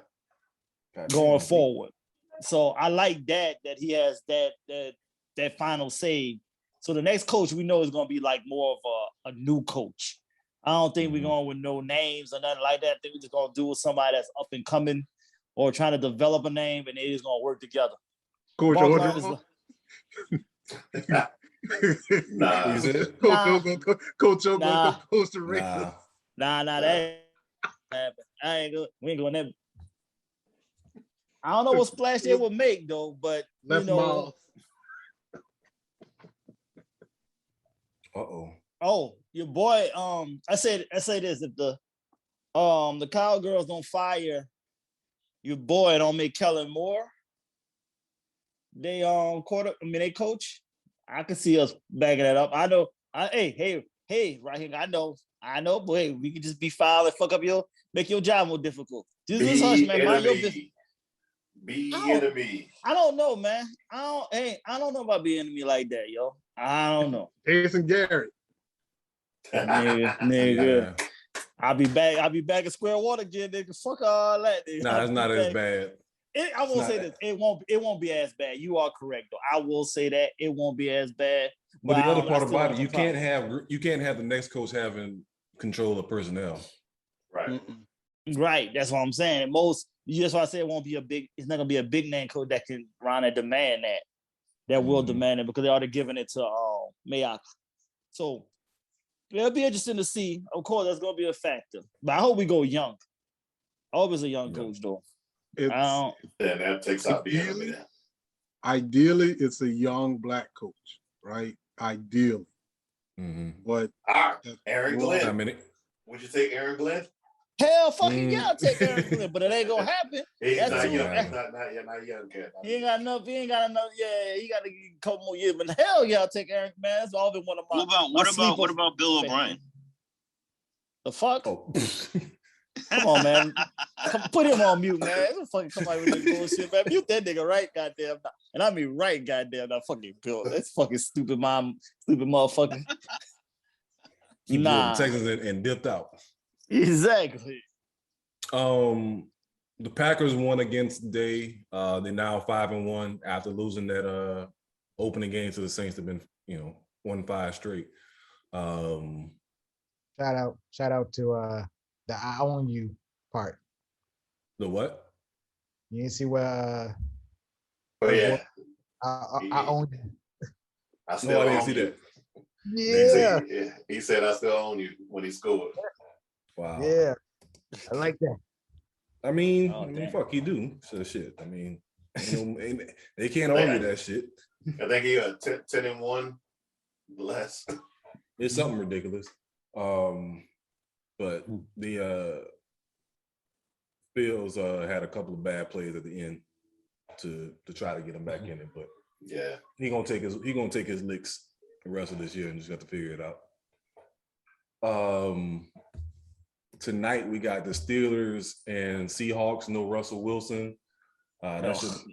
Going forward, So I like that he has that final say. So the next coach we know is going to be like more of a new coach. I don't think we're going with no names or nothing like that. I think we're just going to do with somebody that's up and coming or trying to develop a name, and they just going to work together. Coach Nah. Coach O going to Costa Rica. Nah, that we ain't going there. I don't know what splash they will make though, but you know. Oh, your boy. I say this: if the Cowgirls don't fire your boy, don't make Kellen Moore, they they coach. I can see us backing that up. I know. Hey, right here. I know, boy. We can just be foul and fuck up make your job more difficult. Just hush, man. Mind your business. Be enemy. I don't know, man. I don't know about being enemy like that, yo. I don't know. Jason Garrett. Nigga. I'll be back at square one again, nigga. Fuck all that, nigga. Nah, it's not as bad. I will say this. It won't be as bad. You are correct, though. I will say that it won't be as bad. But the other part about it, you can't have the next coach having control of personnel. Right. Right. That's what I'm saying. That's why I say it's not gonna be a big name coach that can run and demand that will demand it, because they already given it to Mayock. So it'll be interesting to see. Of course, that's gonna be a factor. But I hope we go young. I hope it's a young coach though. That takes out the enemy. Ideally, it's a young black coach, right? Ideally. But Aaron Glenn. Would you take Aaron Glenn? Hell fucking yeah, I'll take Aaron Glenn, but it ain't gonna happen. He's not young. Not young, kid. He ain't got enough. Yeah, he got a couple more years. But hell yeah, I'll take Aaron. Man, that's all been one of my. What about Bill O'Brien? The fuck? Oh. Come on, man. Put him on mute, man. Don't fucking come out with that bullshit, man. Mute that nigga right, goddamn. And I mean right, goddamn. Not fucking Bill. That's fucking stupid motherfucker. He blew up Texas and dipped out. Exactly. The Packers won against Day. They're now 5-1 after losing that opening game to the Saints. They've been 1-5 straight. Shout out to the I own you part. The what? You see where yeah. I own you. I didn't see that. Yeah. He said I still own you when he scored. Wow. Yeah. I like that. I mean, fuck, he do. So shit. I mean, they can't argue that shit. I think he got 10-1 less. It's something ridiculous. But the Bills had a couple of bad plays at the end to try to get him back in it. But yeah, he gonna take his licks the rest of this year and just got to figure it out. Tonight we got the Steelers and Seahawks. No Russell Wilson. That should, should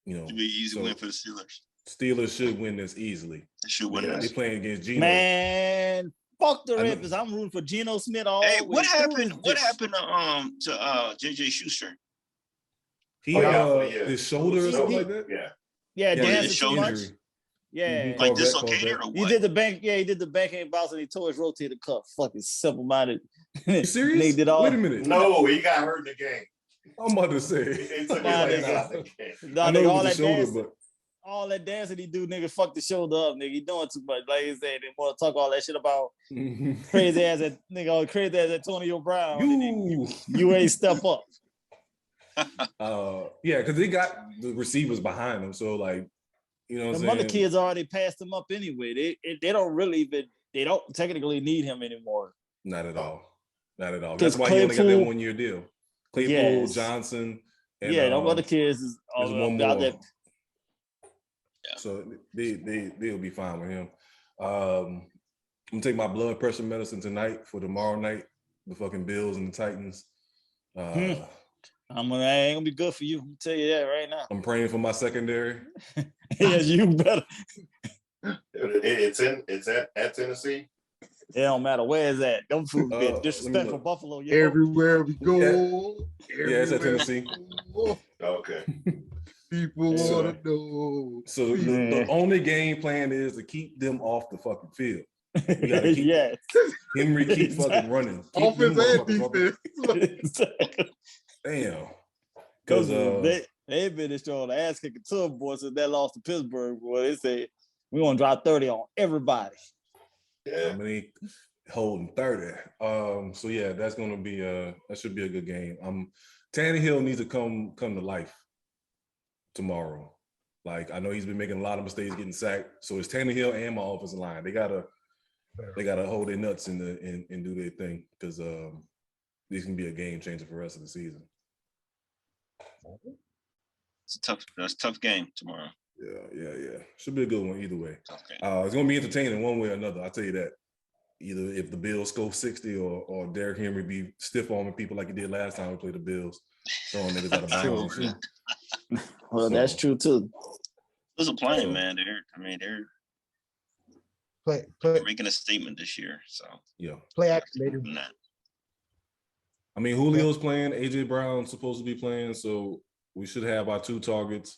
be an easy win for the Steelers. Steelers should win this easily. They should win this. They're playing against Geno. Man, fuck the Ravens. I'm rooting for Geno Smith all Hey, the way. what happened to JJ Schuster? He his shoulder or something like that? Yeah, his shoulder. Yeah, like dislocated or what? He did the backhand bounce and he tore his rotator cuff. Fucking simple-minded. You serious? They did all. Wait a minute. No, he got hurt in the game. I'm about to say. He took his legs out the game. I know it was the shoulder, but all that dancing he do, nigga, fuck the shoulder up, nigga. He doing too much. Like he said, they want to talk all that shit about crazy ass Antonio Brown. You ain't step up. Yeah, because they got the receivers behind them, so like, you know what I'm saying? Other kids already passed him up anyway. They don't really they don't technically need him anymore. Not at all. That's why he only got that 1 year deal. Claypool, Johnson, and them other kids is one out more. there. So they'll be fine with him. I'm gonna take my blood pressure medicine tonight for tomorrow night. The fucking Bills and the Titans. It ain't gonna be good for you. I'll tell you that right now. I'm praying for my secondary. Yes, you better. It's at Tennessee. It don't matter where it's at. Them fools being disrespectful look. Buffalo. Everywhere we go. Yeah, it's at Tennessee. Okay. People So- want to know. So the only game plan is to keep them off the fucking field. We gotta keep Yes. Henry keep fucking running. Keep them Offense and motherfuckers off the- defense. Damn. Because they've been destroying the ass kicking to them, boy, since they lost to Pittsburgh. Boy, they say we gonna drop 30 on everybody. Yeah. I mean, holding 30. So yeah, that's gonna be that should be a good game. Tannehill needs to come to life tomorrow. Like, I know he's been making a lot of mistakes getting sacked. So it's Tannehill and my offensive line. They gotta hold their nuts and do their thing, because this can be a game changer for the rest of the season. That's a tough game tomorrow. Yeah. Should be a good one either way. Tough game. It's gonna be entertaining one way or another. I'll tell you that. Either if the Bills score 60 or Derrick Henry be stiff-arming people like he did last time we played the Bills, throwing niggas out of bounds. and shit. Well, that's true too. Those are playing, man. They're Play making a statement this year. So Yeah. play activated. nah. I mean, Julio's playing, AJ Brown's supposed to be playing, so we should have our 2 targets.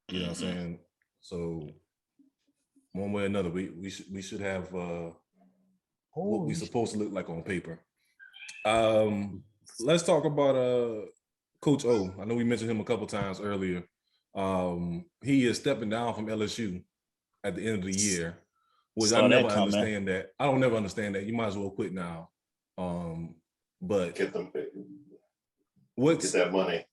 You know what I'm saying? So one way or another, we should have what we supposed to look like on paper. Let's talk about Coach O. I know we mentioned him a couple times earlier. He is stepping down from LSU at the end of the year, which I never understand that. I don't never understand that. You might as well quit now. But Get what's that money.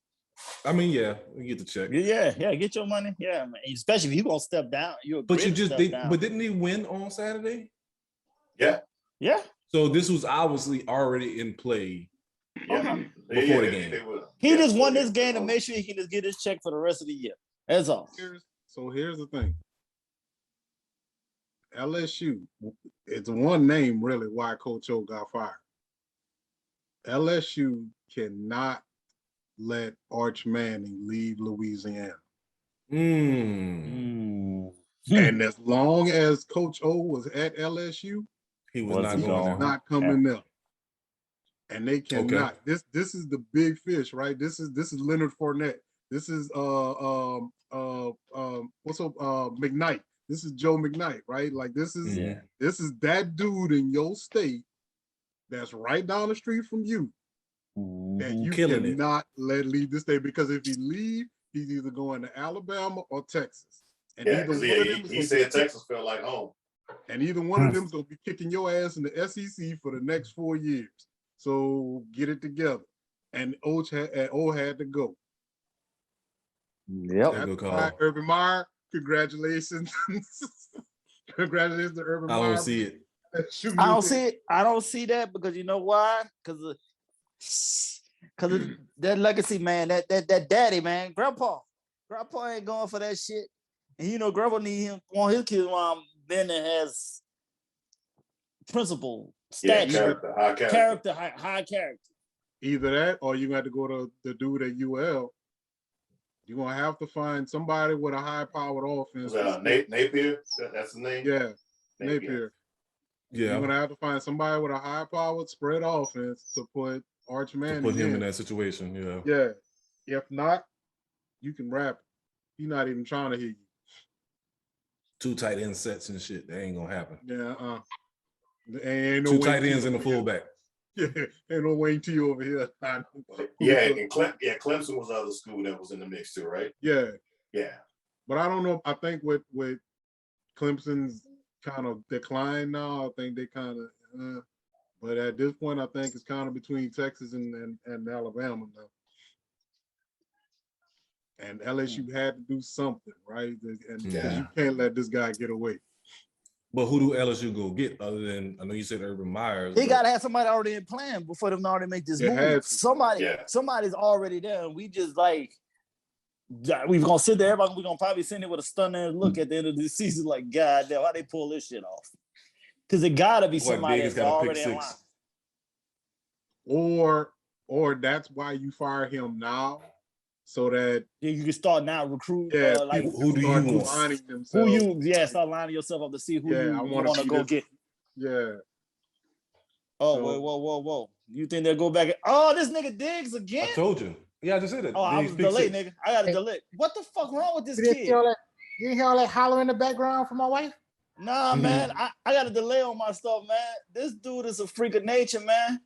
I mean, yeah, we get the check. Yeah, get your money. Yeah, man. Especially if you gonna step down. But didn't he win on Saturday? Yeah. Yeah. So this was obviously already in play. Yeah. Before the game. He just won this game to make sure he can just get his check for the rest of the year. That's all. Here's the thing. LSU, it's one name really why Coach O got fired. LSU cannot let Arch Manning leave Louisiana. Mm. And as long as Coach O was at LSU, he was not coming up. And they cannot. Okay. This is the big fish, right? This is Leonard Fournette. This is McKnight. This is Joe McKnight, right? Like this is that dude in your state that's right down the street from you that you cannot let leave this state, because if he leave, he's either going to Alabama or Texas. And he said Texas felt like home. And either one of them is going to be kicking your ass in the SEC for the next 4 years. So get it together. And O had to go. Yep. That's why Urban Meyer, congratulations. Congratulations to Urban Meyer. I don't see it. I don't see that, because you know why? Because that legacy, man, that daddy, man, grandpa ain't going for that shit. And you know, grandpa want his kids around then that has principle, stature, high character. Either that, or you got to go to the dude at UL. You're gonna have to find somebody with a high-powered offense. Napier, that's his name. Yeah, Napier. Yeah, you're gonna have to find somebody with a high-powered spread offense to put Arch Manning. To put him in that situation. Yeah. If not, you can rap. He's not even trying to hear you. 2 tight end sets and shit. That ain't gonna happen. Yeah. Ain't no 2 tight ends and a fullback. Yeah, ain't no Wayne T over here. Clemson was the other school that was in the mix too, right? Yeah. But I don't know. I think with Clemson's kind of decline now, I think they kind of. But at this point, I think it's kind of between Texas and Alabama now. And LSU had to do something, right? And you can't let this guy get away. But who do LSU go get other than, I know you said Urban Meyer? They got to have somebody already in plan before them already make this move. Somebody's already there. And we just like, we're going to sit there, we're going to probably sit there with a stunning look at the end of the season like, God damn, how they pull this shit off? Because it got to be somebody that's already in line. Or that's why you fire him now, so that you can start now recruit. Like who do you want? Start lining yourself up to see who you want to go get. Yeah, Oh, So- whoa. You think they'll go back? Oh, this nigga Diggs again? I told you. Yeah, I just said it. Oh, I Diggs was pick delayed, six. nigga. I got a delay. What the fuck wrong with this You didn't kid? hear all that? You didn't hear all that holler in the background from my wife? Nah, man. I got a delay on my stuff, man. This dude is a freak of nature, man.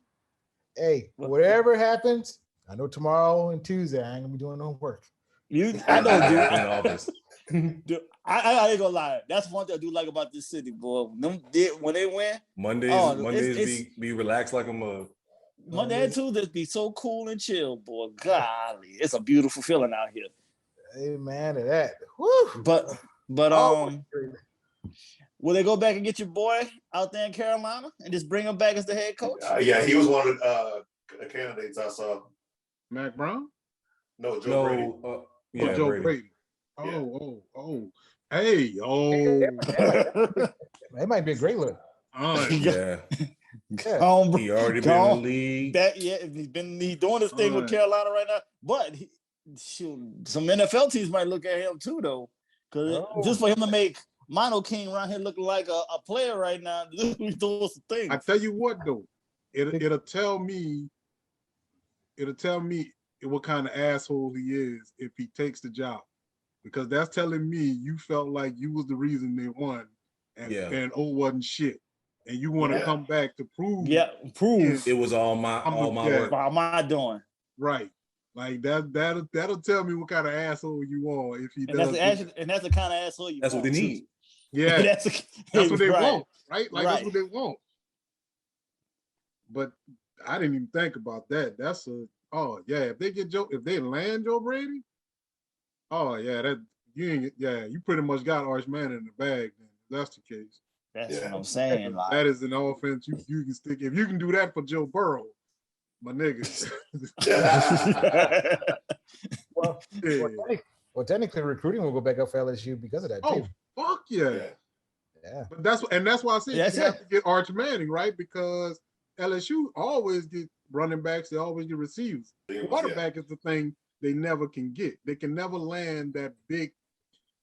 Hey, whatever happens, I know tomorrow and Tuesday I ain't gonna be doing no work. I know, dude. In the office. Dude, I ain't gonna lie. That's one thing I do like about this city, boy. When they win, Mondays be relaxed like a mug. Monday and Tuesday be so cool and chill, boy. Golly, it's a beautiful feeling out here. Amen to that. Woo. But Oh, will they go back and get your boy out there in Carolina and just bring him back as the head coach? Yeah, he was one of the candidates I saw. Mac Brown? No, Joe Brady. Yeah, Joe Brady. Brady. Oh. Hey, it might be a great look. Yeah. Yeah. He already been in the league. He's doing his thing with Carolina right now. But some NFL teams might look at him too, though, because just for him to make Mono King around here looking like a player right now, he's doing some things. I tell you what though, it'll tell me what kind of asshole he is if he takes the job, because that's telling me you felt like you was the reason they won, and wasn't shit, and you want to come back to prove. Yeah, prove it was all my work. All my doing. Right. Like that'll tell me what kind of asshole you are if he does. That's the kind of asshole you. That's what they need. Yeah, that's what they want, right? Like that's right. what they want. But I didn't even think about that. If they land Joe Brady, you pretty much got Arch Manning in the bag. Then if that's the case. That's what I'm saying. Like, that is an offense you can stick. If you can do that for Joe Burrow, my nigga. Well, technically, recruiting will go back up for LSU because of that too. Fuck yeah. But that's why I said you have to get Arch Manning, right? Because LSU always get running backs, they always get receivers. Quarterback is the thing they never can get. They can never land that big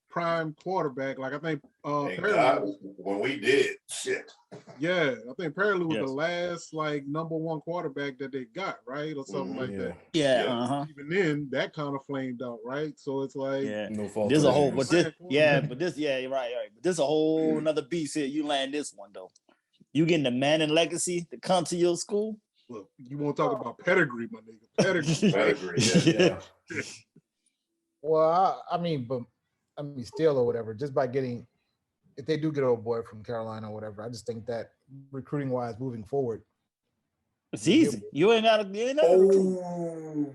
prime quarterback. Like I think when we did shit. Yeah, I think Parallel was the last like number one quarterback that they got, right? Or something like that. Yeah. Even then, that kind of flamed out, right? So it's like no fault. There's a whole, but this, but this, you're right. But this is a whole another beast here. You land this one though. You getting the Manning legacy to come to your school. Look, you want to talk about pedigree, my nigga? Pedigree, yeah. Well, I mean, still or whatever. Just by getting, if they do get old boy from Carolina or whatever, I just think that recruiting wise, moving forward, it's easy. You ain't got to recruit.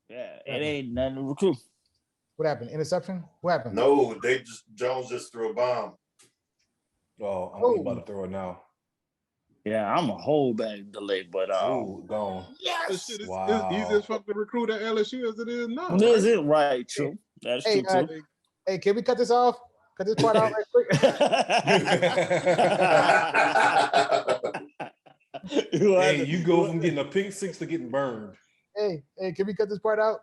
Yeah, it ain't nothing to recruit. What happened? Interception? What happened? No, Jones just threw a bomb. Oh, I'm about to throw it now. Yeah, I'm a whole bag delay, but gone. Yes, it's easy as fuck to recruit at LSU as it is now. Is it right? True. That's true too. Hey, can we cut this off? Cut this part out right quick. Hey, you go from getting a pick six to getting burned. Hey, can we cut this part out?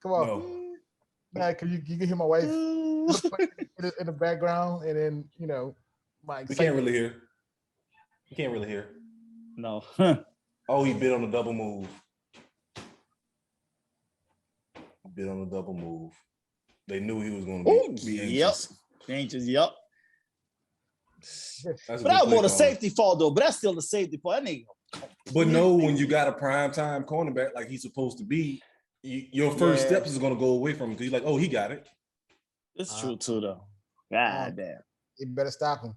Come on. No. Nah, you can hear my wife in the background, and then my We can't really hear. You can't really hear. No. Oh, he bit on the double move. They knew he was going to be anxious. Anxious, yep. But that was more the safety fault, though. But that's still the safety fault. That nigga. But no, when you got a prime time cornerback like he's supposed to be, your first steps is going to go away from him because you're like, oh, he got it. It's true, too, though. God damn. You better stop him.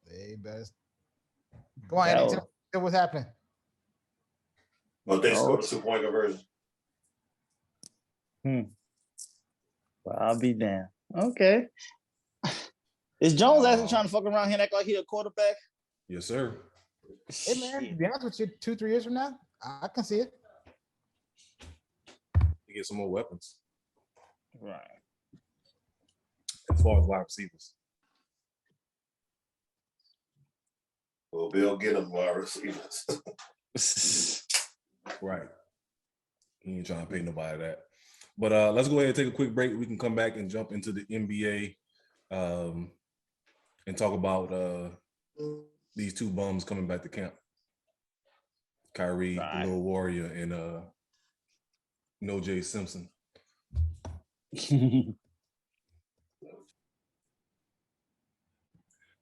They better. Come on, Andy. Tell what's happening. But they scored a 2-point conversion. Well, I'll be damned. Okay. Is Jones actually trying to fuck around here and act like he a quarterback? Yes, sir. Hey, man, to be honest with you, 2-3 years from now, I can see it. You get some more weapons. Right. As far as wide receivers. Well, Bill get them wide receivers. Right. He ain't trying to pay nobody that. But let's go ahead and take a quick break. We can come back and jump into the NBA and talk about these two bums coming back to camp. Kyrie, the little warrior, and no J Simpson.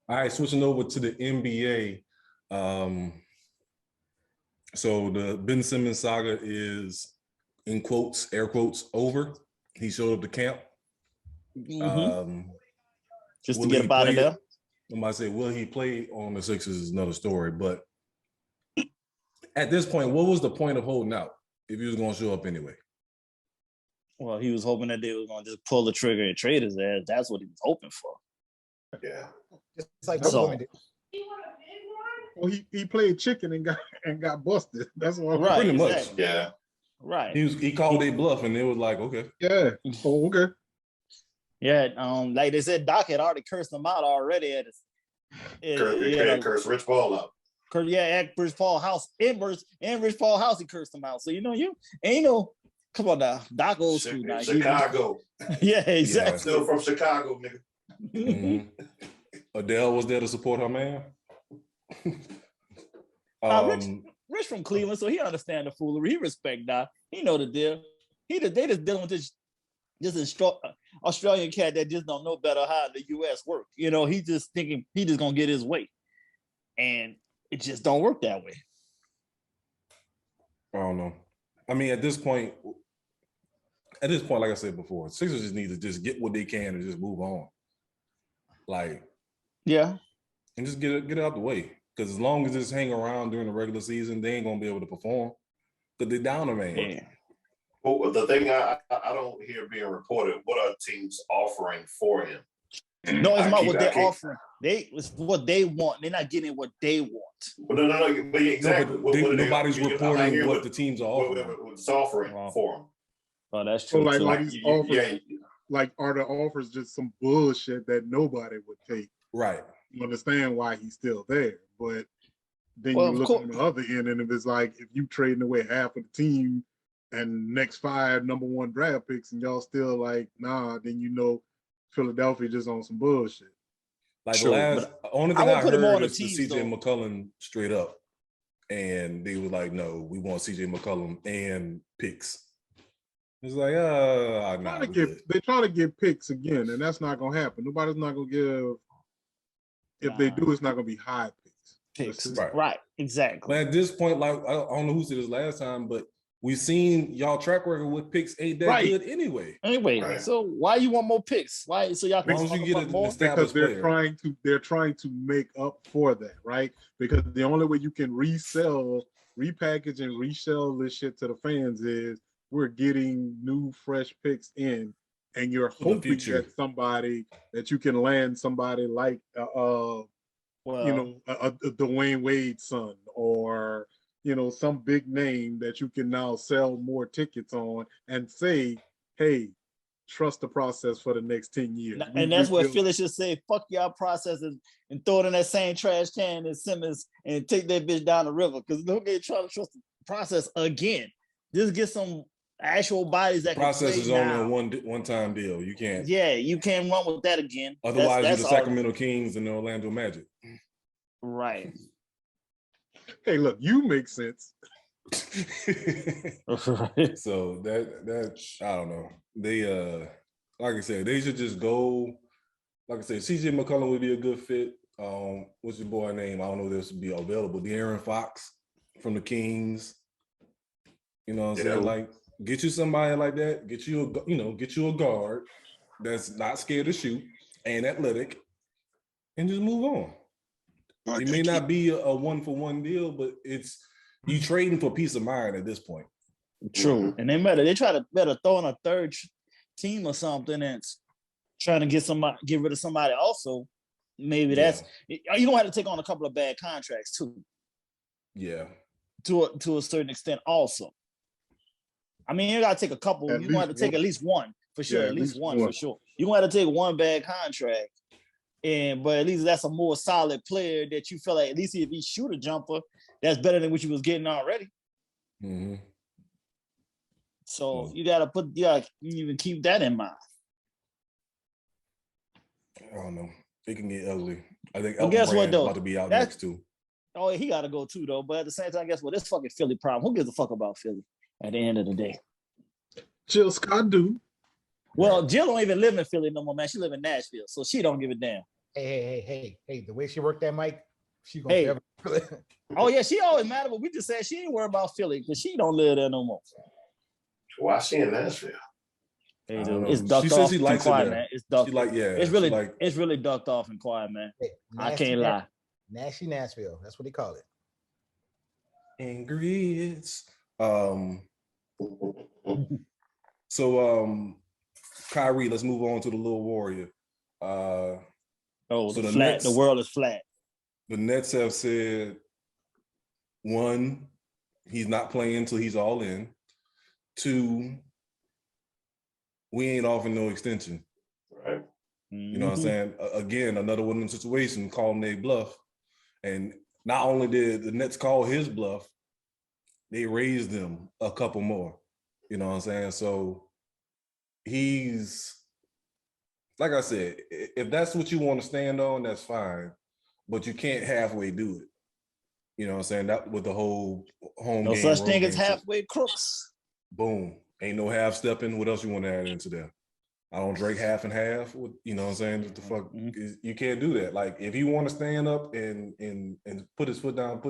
All right, switching over to the NBA. So the Ben Simmons saga is, in quotes, air quotes, over. He showed up to camp. Just to get up out of there. I might say, will he play on the Sixers is another story. But at this point, what was the point of holding out if he was going to show up anyway? Well, he was hoping that they were going to just pull the trigger and trade his ass. That's what he was hoping for. Yeah. Just like So, Well, he played chicken and got busted. That's what. right, Pretty much. exactly. Yeah. Right. He called their bluff, and they was like, okay. Yeah. Oh, okay. Yeah. Like they said, Doc had already cursed him out already at his. Curse Rich Paul out. At Rich Paul house. In Rich Paul house, he cursed him out. So come on now, Doc old school now. Chicago. Yeah, exactly. Still from Chicago, nigga. Mm-hmm. Adele was there to support her man. Rich from Cleveland, so he understand the foolery. He respect Doc. He know the deal. They just dealing with this Australian cat that just don't know better how the U.S. work. He just thinking he just gonna get his way, and it just don't work that way. I don't know. I mean, at this point, like I said before, Sixers just need to just get what they can and just move on. Like, yeah, and just get it out the way. Because as long as it's hang around during the regular season, they ain't gonna be able to perform. Because they're down a man. Yeah. Well, the thing I don't hear being reported, what are teams offering for him? No, it's not what they're offering. It's what they want. They're not getting what they want. Well, no. But exactly. Nobody's reporting what the teams are offering. What's offering for them? Oh, that's true. So like these offers, like are the offers just some bullshit that nobody would take? Right. You understand why he's still there, but then you look on the other end, and if it's like if you trading away half of the team and next 5 number 1 draft picks, and y'all still like nah, then Philadelphia just on some bullshit. Like the only thing I heard is the CJ McCollum straight up, and they were like, "No, we want CJ McCollum and picks." It's like, they try to get picks again, and that's not gonna happen. Nobody's not gonna give. If they do, it's not gonna be high picks. Right, exactly. But at this point, like I don't know who said this last time, but we've seen y'all track record with picks ain't that good anyway. Right. So why you want more picks? Why? So y'all can get more? Because they're trying to make up for that, right? Because the only way you can repackage and resell this shit to the fans is we're getting new fresh picks in, and you're hoping that you can land somebody like a Dwayne Wade's son, or some big name that you can now sell more tickets on and say, hey, trust the process for the next 10 years. And that's what Philly should say, fuck y'all processes and throw it in that same trash can as Simmons and take that bitch down the river. Because don't get trying to trust the process again. Just get some actual bodies that process is only a one-time deal. You can't. Yeah, you can't run with that again. Otherwise, you're the Sacramento Kings and the Orlando Magic. Right. Hey, look, you make sense. So that I don't know. They like I said, they should just go. Like I said, CJ McCollum would be a good fit. What's your boy name? I don't know if this would be available. De'Aaron Fox from the Kings. You know what I'm saying? Like, get you somebody like that. Get you a guard that's not scared to shoot and athletic, and just move on. It may not be a 1-for-1 deal, but it's you trading for peace of mind at this point. True, and they try to throw in a third team or something and trying to get rid of somebody. Also, maybe that's you don't have to take on a couple of bad contracts too. Yeah, to a certain extent. Also, I mean, you gotta take a couple. You gonna have to take at least one for sure. At least one for sure. You gonna have to take one bad contract. But at least that's a more solid player that you feel like at least if he shoot a jumper, that's better than what you was getting already. Mm-hmm. So you gotta even keep that in mind. I don't know. It can get ugly. I think Well, Elton guess what, Brand's though? about to be out That's- next too. Oh, he got to go too, though. But at the same time, guess what? This fucking Philly problem. Who gives a fuck about Philly at the end of the day? Jill Scott do. Well, Jill don't even live in Philly no more, man. She live in Nashville, so she don't give a damn. Hey, the way she worked that mic, she gonna Hey. forever. Oh yeah, she always mad, but we just said she ain't worried about Philly because she don't live there no more. Why she in Nashville? Hey, I don't dude, it's know. ducked She says off she and likes it quiet, there. man. It's ducked. She like, yeah. It's she really, like, it's really ducked off and quiet, man. Hey, I nasty can't lie. Nasty Nashville. That's what they call it. angry. So Kyrie, let's move on to the little warrior. Oh, So the the flat. Nets- The world is flat. The Nets have said, one, he's not playing until he's all in. Two, we ain't offering no extension. Right. You know what I'm saying? Again, another one in the situation, calling their bluff. And not only did the Nets call his bluff, they raised him a couple more. You know what I'm saying? So he's, like I said, if that's what you want to stand on, that's fine. But you can't halfway do it. You know what I'm saying? That with the whole home No game. such road thing as game shit. halfway crooks. Boom. Ain't no half stepping. What else you want to add into there? I don't drink half and half. You know what I'm saying? What the fuck? You can't do that. Like if you want to stand up and put his foot down,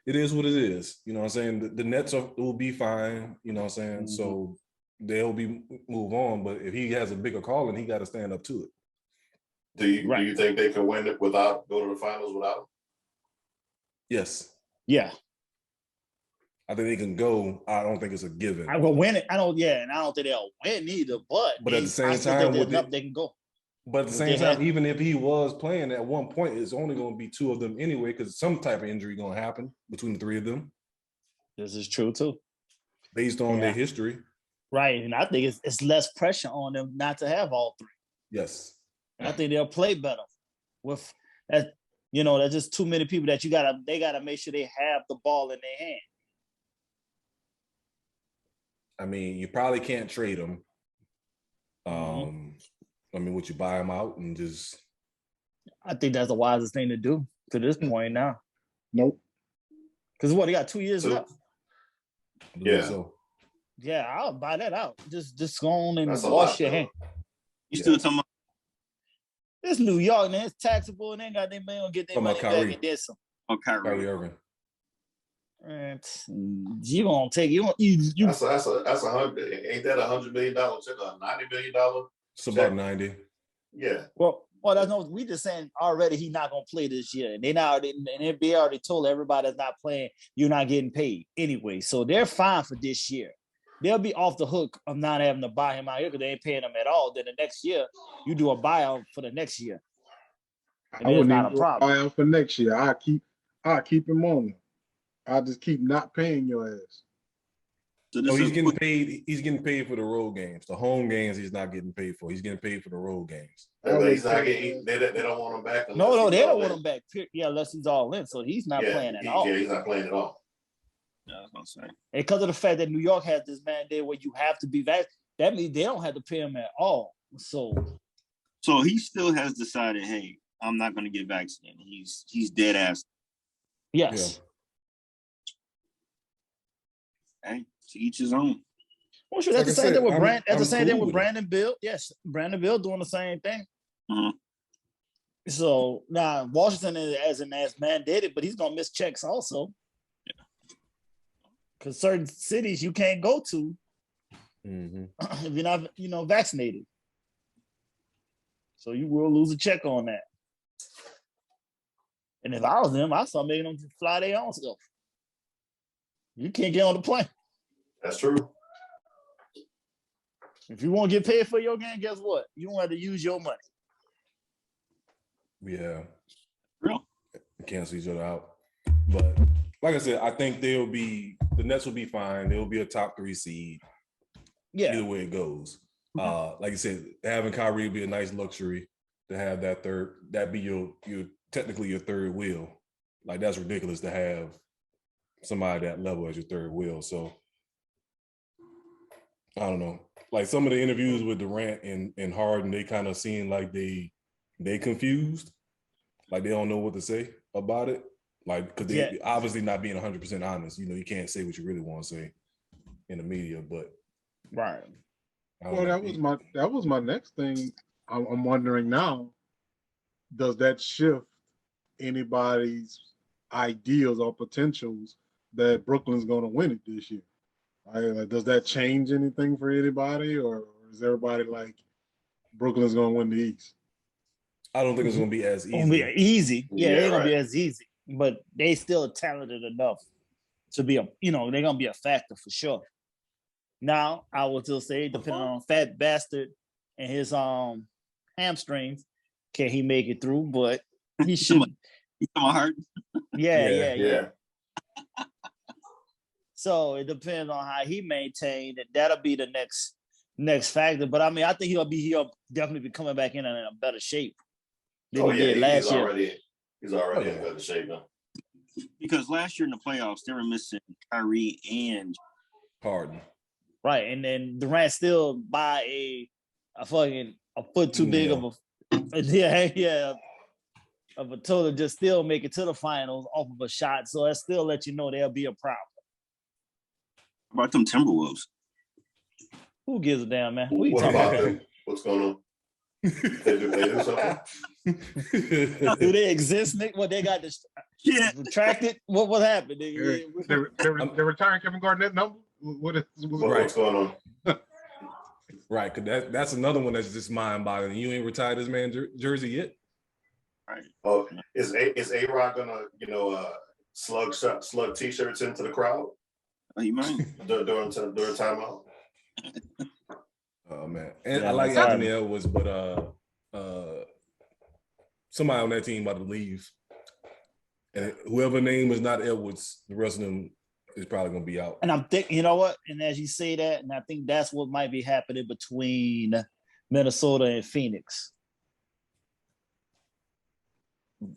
it is what it is. You know what I'm saying? The Nets will be fine. You know what I'm saying? So they'll move on. But if he has a bigger calling, he got to stand up to it. Do you think they can win it without go to the finals without him? Yes. Yeah, I think they can go. I don't think it's a given. I will win it. I don't. Yeah, and I don't think they'll win either. But At the same I still time, think there's enough they can go. But at the same time, even if he was playing at one point, it's only going to be two of them anyway, because some type of injury going to happen between the three of them. This is true too, based on their history. Right, and I think it's less pressure on them not to have all three. Yes, I think they'll play better with that. You know, there's just too many people that they gotta make sure they have the ball in their hand. I mean, you probably can't trade them. I mean, would you buy them out and just? I think that's the wisest thing to do to this point now. Nope. Because what, he got 2 years left. Yeah. So. Yeah, I'll buy that out. Just go on and That's wash your hand. You still talking about? It's New York, man. It's taxable, and they got their money gonna get their money back and then some. Oh, Kyrie Irving. And you gonna take you? That's a $100. Ain't that $100 million check? $90 million? It's about 90. Yeah. Well, that's no. We just saying already he's not gonna play this year, and they now and NBA already told everybody that's not playing you're not getting paid anyway, so they're fine for this year. They'll be off the hook of not having to buy him out here because they ain't paying him at all. Then the next year you do a buyout for the next year. And I wouldn't not even a problem. buyout for next year. I keep him on. I just keep not paying your ass. So he's getting paid. He's getting paid for the road games. The home games, he's not getting paid for. He's getting paid for the road games. He's not getting. They don't want him back. No, they don't want him back. Yeah, unless he's all in. So he's not playing at all. Yeah, he's not playing at all. Yeah, I was gonna say. And because of the fact that New York has this mandate where you have to be vaccinated, that means they don't have to pay him at all. So he still has decided, hey, I'm not going to get vaccinated. He's dead ass. yes. Hey, to each his own. Well, sure, that's the same thing with Brand. That's the same thing with it. Brandon Bill. Yes, Brandon Bill doing the same thing. Mhm. So now Washington is mandated, but he's gonna miss checks also. Because certain cities you can't go to if you're not, vaccinated. So you will lose a check on that. And if I was them, I'd start making them fly their own stuff. You can't get on the plane. That's true. If you want to get paid for your game, guess what? You don't have to use your money. Yeah. Real. Cancel each other out. But like I said, I think the Nets will be fine. They'll be a top 3 seed. Yeah. Either way it goes. Like I said, having Kyrie be a nice luxury to have that be your technically your third wheel. Like that's ridiculous to have somebody that level as your third wheel. So I don't know. Like some of the interviews with Durant and Harden, they kind of seem like they they confused, like they don't know what to say about it, like because they obviously not being 100% honest. You know, you can't say what you really want to say in the media, but right. Well, that was my next thing. I'm wondering now, does that shift anybody's ideals or potentials that Brooklyn's going to win it this year? Like, does that change anything for anybody, or is everybody like Brooklyn's going to win the East? I don't think it's going to be as It's gonna be easy. easy. Yeah, it ain't gonna right. be as easy, but they still talented enough to be they're gonna be a factor for sure. Now, I will still say, depending on Fat Bastard and his hamstrings, can he make it through? But he should. He's my heart. Yeah. So it depends on how he maintained it. That'll be the next factor. But I mean, I think he'll definitely be coming back in a better shape than he did last year. He's already in better shape now. Because last year in the playoffs, they were missing Kyrie and Harden. Right, and then Durant still by a foot too big of a total, just still make it to the finals off of a shot. So that still let you know there'll be a problem. How about them Timberwolves? Who gives a damn, man? What about them? What's going on? They do something? Do they exist, Nick? What they got retracted? What happened? They retiring Kevin Garnett number? What's going on? Right, because that's another one that's just mind-boggling. You ain't retired this man jersey yet. Right. Oh, is A-Rod gonna slug T-shirts into the crowd? Oh, you mind? during timeout? Oh man, and I like Anthony Edwards, but somebody on that team about to leave, and whoever name is not Edwards, the rest of them is probably gonna be out. And I'm thinking, you know what? And as you say that, and I think that's what might be happening between Minnesota and Phoenix.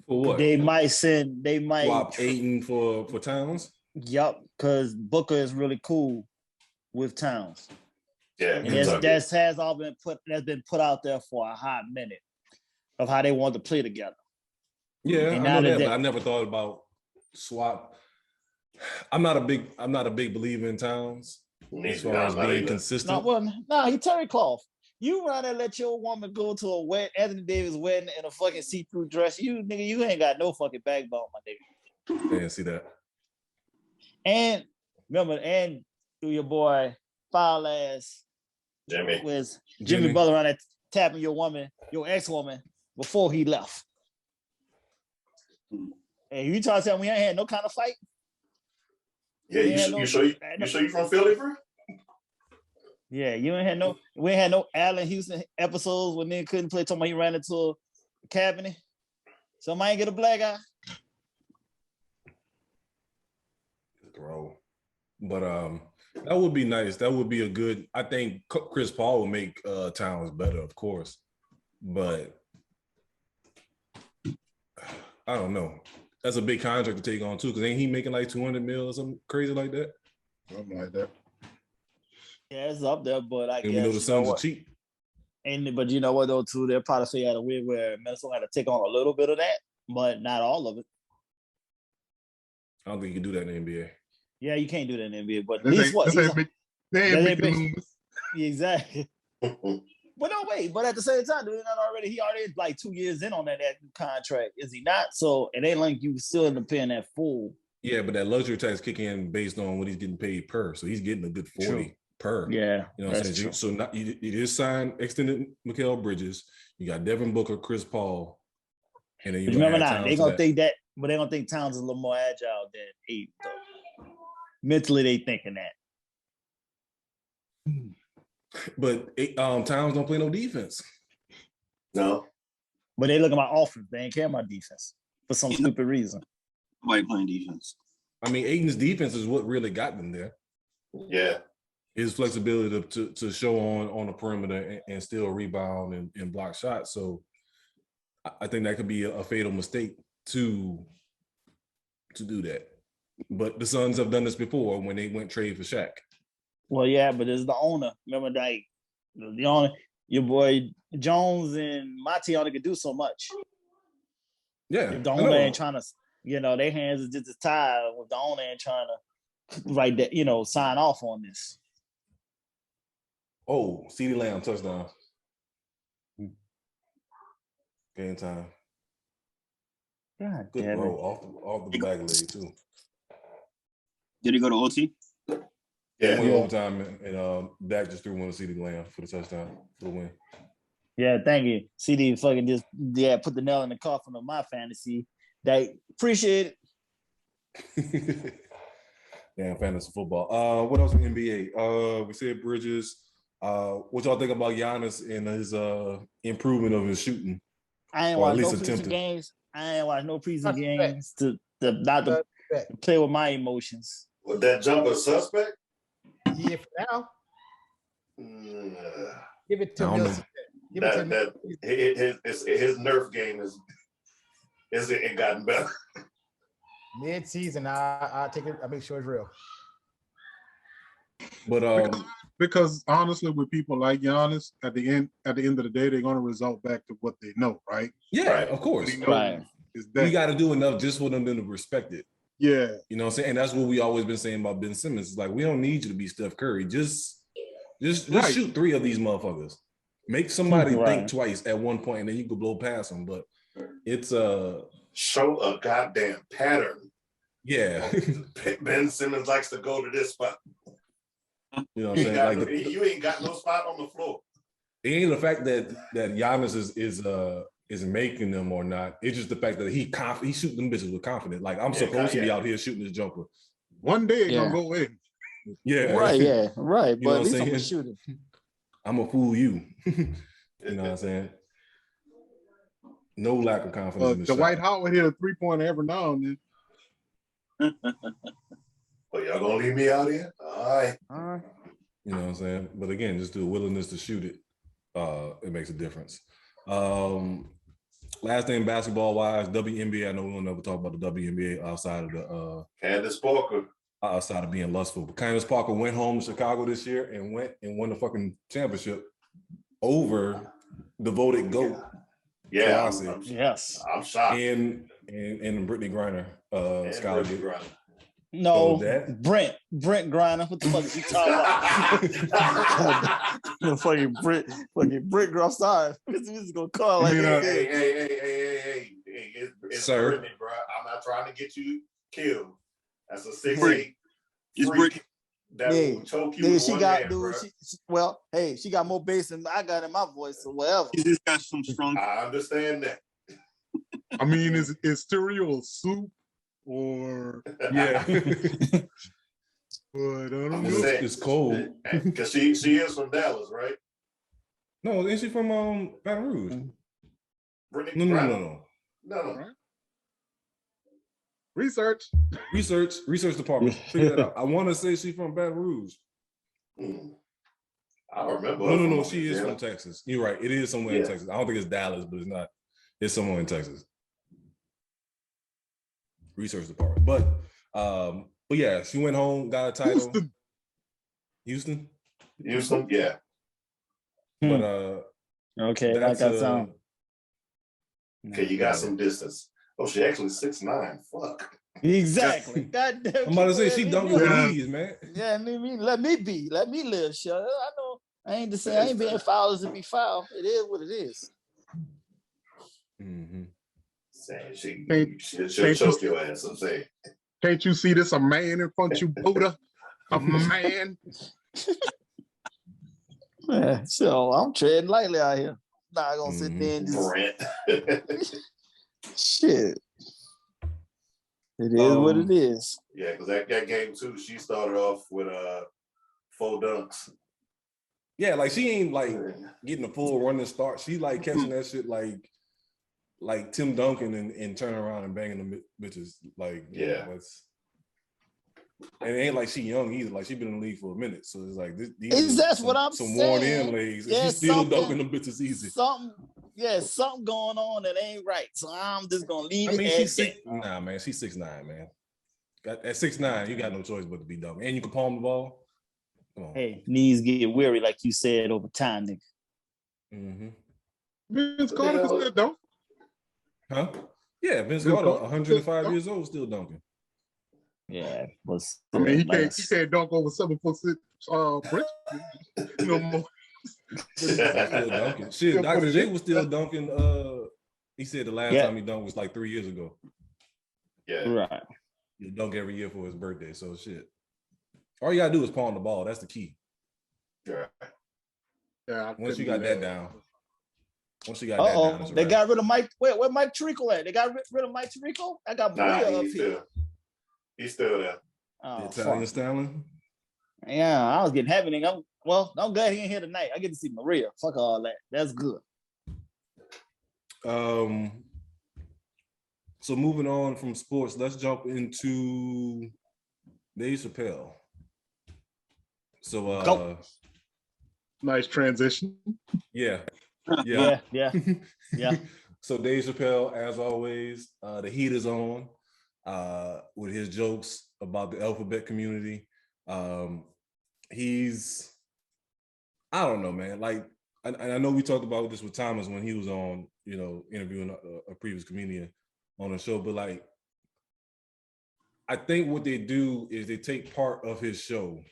For what? They might swap Ayton for Towns. Yup, because Booker is really cool with Towns. Yeah, and that's been put out there for a hot minute of how they want to play together. Yeah, I know that, but I never thought about swap. I'm not a big believer in Towns as far as being consistent. He Terry Cloth. You run and let your woman go to a Anthony Davis wedding in a fucking see-through dress. You ain't got no fucking backbone, my nigga. I didn't see that. And remember, your boy foul ass Jimmy was Jimmy Butler around there tapping your ex-woman before he left. And you trying to tell me I ain't had no kind of fight? Yeah, you sure you from Philly, bro? Yeah, we ain't had no Allen Houston episodes when nigga couldn't play, talking about he ran into a cabinet. Somebody ain't get a black eye. Bro. But that would be nice. That would be a good. I think Chris Paul will make Towns better, of course. But I don't know. That's a big contract to take on too, because ain't he making like $200 million or something crazy like that? Something like that. Yeah, it's up there, but I guess we know the Suns are cheap. But you know what though, too, they'll probably say out of weird where Minnesota had to take on a little bit of that, but not all of it. I don't think you can do that in the NBA. Yeah, you can't do that in the NBA, but at They least ain't exactly. But no, wait. But at the same time, he already like 2 years in on that contract, is he not? So it ain't like you still end up paying that full. Yeah, but that luxury tax kick in based on what he's getting paid per. So he's getting a good 40 per. Yeah, you know what I'm saying. So now you just signed extended Mikal Bridges. You got Devin Booker, Chris Paul, and then you remember now they're gonna think that, but they're gonna think Towns is a little more agile than Ayton. Though. Mentally, they thinking that. But Towns don't play no defense. No. But they look at my offense. They ain't care about defense for some stupid reason. Nobody playing defense. I mean, Ayton's defense is what really got them there. Yeah. His flexibility to show on the perimeter and still rebound and block shots. So I think that could be a fatal mistake to do that. But the Suns have done this before when they went trade for Shaq. Well, yeah, but it's the owner. Remember, like the owner, your boy Jones and Mate only could do so much. Yeah, If the I owner know. ain't trying to, their hands is just as tied. If the owner ain't trying to write that, sign off on this. Oh, CeeDee Lamb touchdown. Game time. God Good damn throw it. off the back leg too. Did he go to OT? Yeah, went Yeah. overtime and Dak just threw one to CeeDee Lamb for the touchdown for the win. Yeah, thank you. CD fucking just put the nail in the coffin of my fantasy. They appreciate it. Damn, fantasy football. What else in NBA? We said Bridges. What y'all think about Giannis and his improvement of his shooting? I ain't Or at watched no least preseason attempted. games. I ain't watched no preseason Suspect. games to not to play with my emotions. Was that jumper suspect? Yeah, for now. Give it to I don't Mills. know. Give it to Mills. His Nerf game is it gotten better. Mid-season, I take it. I make sure it's real. But Because honestly, with people like Giannis, at the end of the day, they're going to result back to what they know, right? yeah, Right. of course. They know Right. is We that got to do enough just for them to respect it. yeah. You know what I'm saying? And that's what we always been saying about Ben Simmons. It's like, we don't need you to be Steph Curry. Just Right. shoot 3 of these motherfuckers. Make somebody Right. think twice at one point, and then you can blow past them. But it's Show a goddamn pattern. yeah. Ben Simmons likes to go to this spot. You know what I'm saying? Like You ain't got no spot on the floor. it ain't the fact that Giannis is making them or not. It's just the fact that he shooting them bitches with confidence. Like, I'm supposed to be out here shooting this jumper. One day it's Yeah. gonna go in. Yeah. Right, yeah, right. You know But at what least I'm I'm saying? shooting. I'm gonna fool you. You know what I'm saying? No lack of confidence in the shot. Dwight Howard hit a 3-pointer every now and then. But y'all gonna leave me out here? All right. You know what I'm saying? But again, just the willingness to shoot it, it makes a difference. Last thing basketball wise, WNBA. I know we don't ever talk about the WNBA outside of the Candace Parker. outside of being lustful. But Candace Parker went home to Chicago this year and went and won the fucking championship over the voted GOAT. Yeah, Trophyz. Yes. I'm shocked. And Brittany Griner, And scholarship. Brittany Griner. No, that? Brent Griner. What the fuck is you talking about? The fucking Brent Griner. I'm sorry. This is gonna call like that. Hey, it's Sir. Brittany, bro. I'm not trying to get you killed. That's a 6'8" It's freak Brittany. that Yeah. will choke you Nigga, with she one got hand, dude. bro. She got more bass than I got in my voice or whatever. He just got some strong. I understand that. I mean, is cereal soup or Yeah. but I don't I'm know. just saying. It's cold. Because she is from Dallas, right? No, ain't she from Baton Rouge? Brittany No. Griner? No. Research. Research department. Figure that out. I want to say she's from Baton Rouge. I remember. her No. from She is Louisiana. from Texas. You're right. It is somewhere in Yeah. Texas. I don't think it's Dallas, but it's not. It's somewhere in Texas. Research department. But yeah, she went home, got a title. Houston. Houston. Yeah. But Okay, that's like I sound. Okay, you got some distance. Oh, she actually 6'9". Fuck. Exactly. God damn. I'm about to say she dunking Yeah. with ease, man. Yeah, let me live. Shut. I know. I ain't to say I ain't being foul as to be foul. It is what it is. Mm-hmm. Saying she'll Can't choke your ass. I'm saying. Can't you see this a man in front of you, Buddha? A man. Man, so I'm treading lightly out here. Not gonna sit there and just Brent. shit. It is what it is. Yeah, because that game too, she started off with 4 dunks. Yeah, like she ain't like getting a full running start. She like catching that shit like Tim Duncan and turning around and banging them bitches. Like, Yeah. And it ain't like she young either. Like she been in the league for a minute. So it's like That's what I'm some saying. worn in legs. Yeah, And she's still something- dunking them bitches easy. Something going on that ain't right. So I'm just gonna leave it. she's 6'9", man. She's 6'9", man. At 6'9", you got no choice but to be dunking. And you can palm the ball. Come on. Hey, knees get weary, like you said, over time, nigga. Mm-hmm. Vince Carter can still dunk. Huh? Yeah, Vince Vince Carter, Carter 105 years old, still dunking. Yeah, but I mean, he like, can't dunk over 7'6" French no more. But he He's still dunking. Shit, Dr. J was still dunking. He said the last time he dunked was like 3 years ago. Yeah. Right. He'll dunk every year for his birthday. So shit. All you gotta do is pawn the ball. That's the key. Yeah. Yeah. Once you got that down. Once you got that down, it's a they wrap. got rid of Mike. Where Mike Tirico at? They got rid of Mike Tirico? I got Maria up here. He's still there. Oh, Italian Stalin. Yeah, I was getting happy. I'm glad he ain't here tonight. I get to see Maria. Fuck all that. That's good. So moving on from sports, let's jump into Dave Chappelle. So nice transition. Yeah. So Dave Chappelle, as always, the heat is on with his jokes about the alphabet community. He's, I don't know, man. Like, I know we talked about this with Thomas when he was on, interviewing a previous comedian on the show, but like, I think what they do is they take part of his show,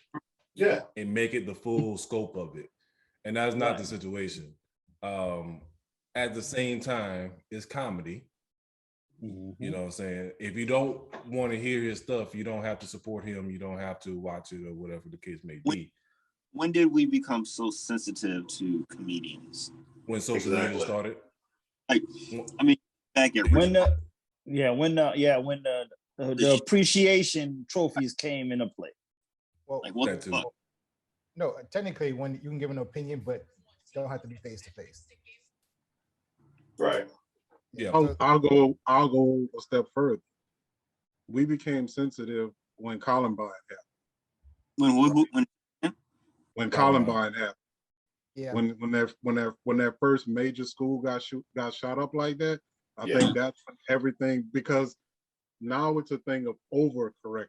and make it the full scope of it, and that's not the situation. At the same time, it's comedy. You know what I'm saying? If you don't want to hear his stuff, you don't have to support him. You don't have to watch it or whatever the case may be. When did we become so sensitive to comedians? When social media started. Like, I mean, back at when the appreciation trophies came into play. Well, like what the fuck? No, technically, when you can give an opinion, but don't have to be face to face. Right. Yeah. I'll go a step further. We became sensitive when Columbine happened. When Columbine happened. Yeah. When that first major school got shot up like that, I think that's when everything, because now it's a thing of overcorrecting,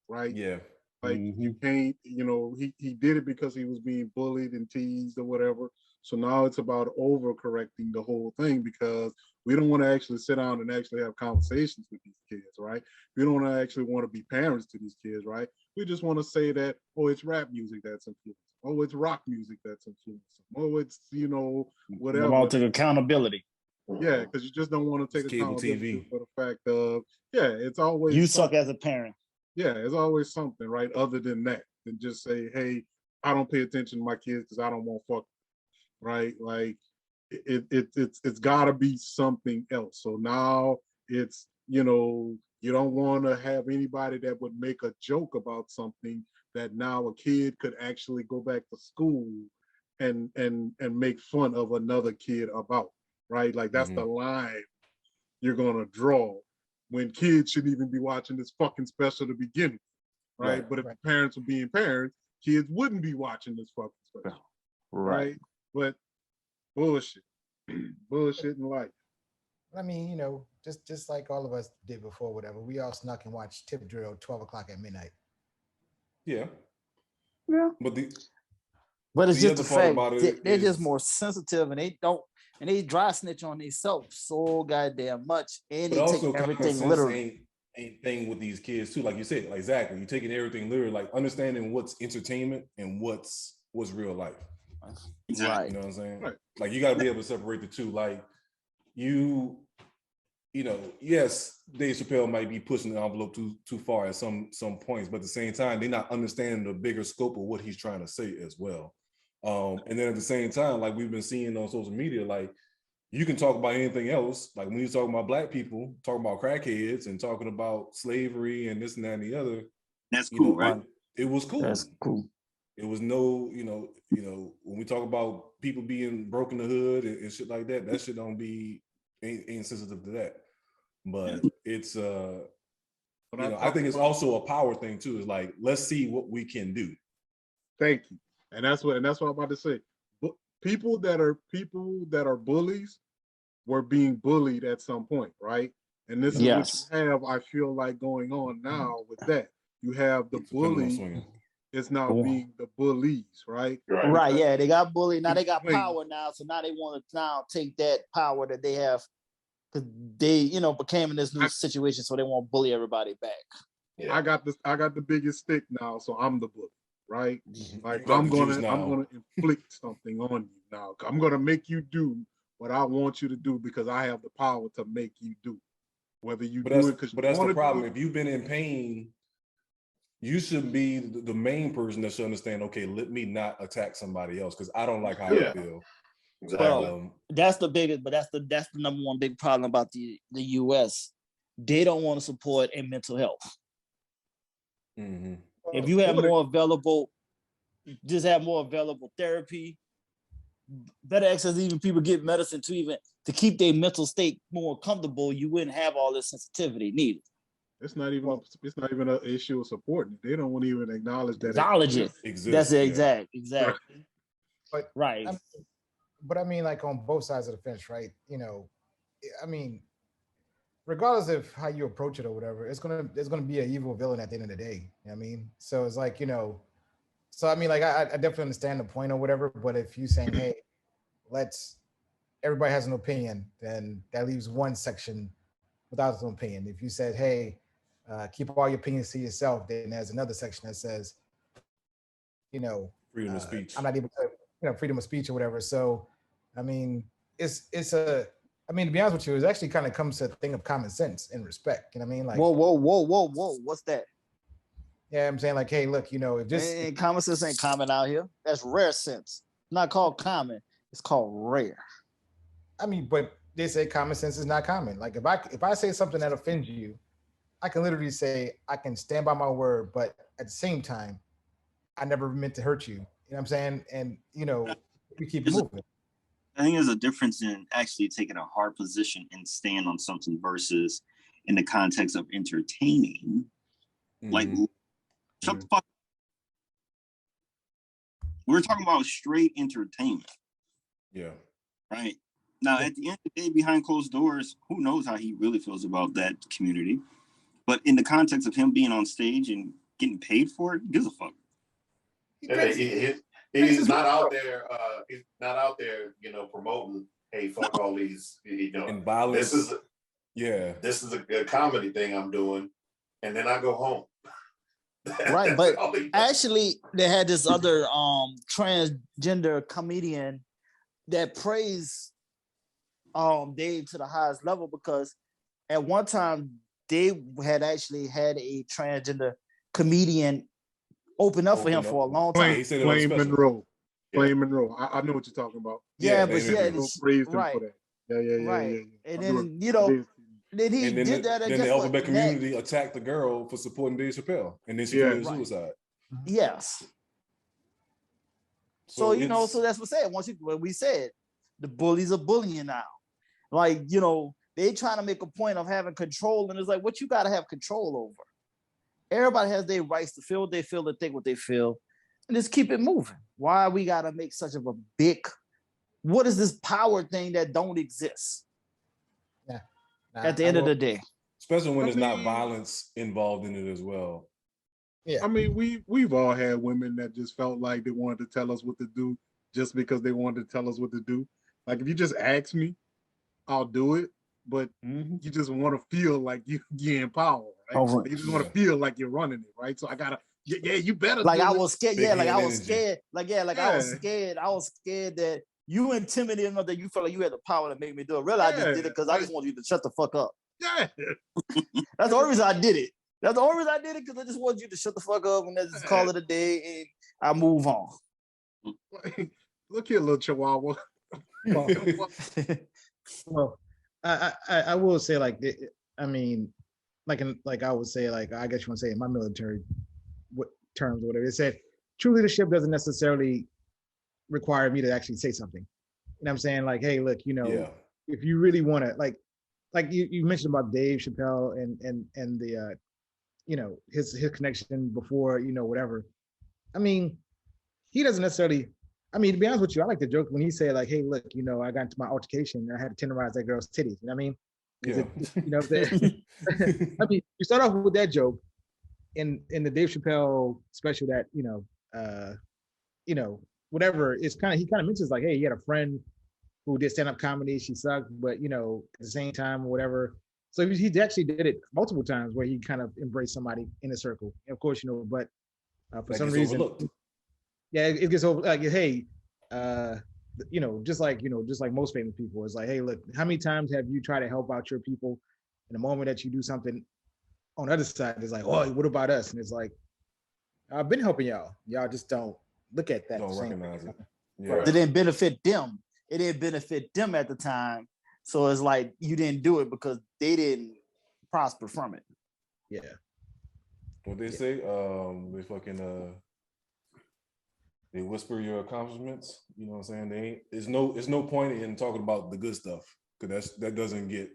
right? Yeah. Like you can't, he did it because he was being bullied and teased or whatever. So now it's about overcorrecting the whole thing because we don't want to actually sit down and actually have conversations with these kids, right? We don't actually want to be parents to these kids, right? We just want to say that, oh, it's rap music that's influencing. Oh, it's rock music that's influencing. Oh, it's, whatever. About to accountability. Yeah, because you just don't want to take accountability for the fact of, it's always you suck as a parent. Yeah, it's always something, right? Other than that, than just say, hey, I don't pay attention to my kids because I don't want fuck, right? Like it's got to be something else. So now it's, you don't want to have anybody that would make a joke about something that now a kid could actually go back to school and make fun of another kid about, right? Like that's the line you're gonna draw when kids shouldn't even be watching this fucking special to begin with, right? But if the parents were being parents, kids wouldn't be watching this fucking special, right? But bullshit in life. I mean, just like all of us did before, whatever. We all snuck and watched Tip Drill 12 o'clock at midnight. Yeah. But it's just the fact they're just more sensitive and they dry snitch on themselves so goddamn much, and they take everything literally. Ain't thing with these kids too, like you said, like exactly. You're taking everything literally, like understanding what's entertainment and what's real life. Right. You know what I'm saying? Right. Like you got to be able to separate the two. Like yes, Dave Chappelle might be pushing the envelope too far at some points, but at the same time, they're not understanding the bigger scope of what he's trying to say as well. And then at the same time, like we've been seeing on social media, like you can talk about anything else. Like when you're talking about black people, talking about crackheads and talking about slavery and this and that and the other. That's cool, right? It was cool. That's cool. It was no, when we talk about people being broke in the hood and shit like that, that shit don't be ain't sensitive to that. But it's I think it's also a power thing too. It's like, let's see what we can do. Thank you. And that's what I'm about to say. People that are bullies were being bullied at some point, right? And this is what you have, I feel like, going on now with that. You have the bully It's now being the bullies, right? Right. Yeah, they got bullied. Now they got Wait. power now, so now they want to now take that power that they have because they, became in this new situation, so they want to bully everybody back. Yeah. I got the biggest stick now, so I'm the bully, right? Like I'm gonna inflict something on you now. I'm gonna make you do what I want you to do because I have the power to make you do. Whether you do it because but that's the problem. If you've been in pain, you should be the main person that should understand, okay, let me not attack somebody else because I don't like how I feel. Exactly. Well, that's the biggest, but that's the number one big problem about the US. They don't want to support a mental health. Mm-hmm. If you have more available, just have more available therapy, better access, even people get medicine to keep their mental state more comfortable, you wouldn't have all this sensitivity needed. It's not even an issue of supporting it. They don't want to even acknowledge that it exists. That's exactly. But right. But I mean, like on both sides of the fence, right? I mean, regardless of how you approach it or whatever, there's gonna be an evil villain at the end of the day. You know what I mean? So it's like, so I mean, like I definitely understand the point or whatever, but if you saying, hey, everybody has an opinion, then that leaves one section without an opinion. If you said, hey, keep all your opinions to yourself, then there's another section that says, freedom of speech. I'm not able to, freedom of speech or whatever. So, I mean, to be honest with you, it actually kind of comes to a thing of common sense and respect. You know what I mean? Like, whoa, what's that? Yeah, I'm saying like, hey, look, if just common sense ain't common out here. That's rare sense. Not called common. It's called rare. I mean, but they say common sense is not common. Like if I say something that offends you, I can literally say I can stand by my word, but at the same time, I never meant to hurt you. You know what I'm saying? And we keep moving. I think there's a difference in actually taking a hard position and stand on something versus in the context of entertaining. Mm-hmm. Like, shut the fuck. We're talking about straight entertainment. Yeah. Right. Now, at the end of the day, behind closed doors, who knows how he really feels about that community? But in the context of him being on stage and getting paid for it, gives a fuck. He's not out there. He's not out there, promoting. Hey, fuck all these. And violence. This is a comedy thing I'm doing, and then I go home. Right, but actually, they had this other transgender comedian that praised Dave to the highest level because at one time Dave had actually had a transgender comedian open up for him for a long time. Flame Monroe. Flame Monroe. I know what you're talking about. Yeah, but praised him for that. Yeah. And then then he did that. Then the alphabet community attacked the girl for supporting Dave Chappelle, and then she committed suicide. Yes. So so that's what I said. What we said, the bullies are bullying now. Like they trying to make a point of having control, and it's like what you got to have control over. Everybody has their rights to feel what they feel, to think what they feel, and just keep it moving. Why we got to make such of a big? What is this power thing that don't exist? Yeah. At the end of the day, especially when there's not violence involved in it as well. Yeah. I mean, we've all had women that just felt like they wanted to tell us what to do just because they wanted to tell us what to do. Like if you just ask me, I'll do it. But you just want to feel like you're in power, right? You just want to feel like you're running it, right? So I gotta, you better. Like I was scared, I was scared that you intimidated enough that you felt like you had the power to make me do it. Really, I just did it because I just wanted you to shut the fuck up. Yeah. That's the only reason I did it. That's the only reason I did it because I just wanted you to shut the fuck up and just call it a day and I move on. Look here, little chihuahua. Well, I will say like I mean, like I would say like I guess you want to say in my military terms or whatever. It said true leadership doesn't necessarily require me to actually say something. You know what I'm saying? Like, hey, look, if you really want to like you mentioned about Dave Chappelle and the his connection before, whatever. I mean, he doesn't necessarily. I mean, to be honest with you, I like the joke when he said like, "Hey, look, I got into my altercation and I had to tenderize that girl's titties." You know what I mean? I mean, you start off with that joke, in the Dave Chappelle special that whatever, it's kind of, he kind of mentions like, hey, he had a friend who did stand-up comedy, she sucked, but at the same time or whatever. So he actually did it multiple times where he kind of embraced somebody in a circle. And of course, but for That some gets reason, overlooked. yeah, it gets over. Like, hey, just like most famous people, it's like, hey, look, how many times have you tried to help out your people? In the moment that you do something on the other side, it's like, oh, what about us? And it's like, I've been helping y'all. Y'all just don't look at that. Don't recognize it. Yeah. It didn't benefit them. It didn't benefit them at the time. So it's like you didn't do it because they didn't prosper from it. Yeah. What they say? They fucking they whisper your accomplishments. You know what I'm saying? There's no point in talking about the good stuff because that doesn't get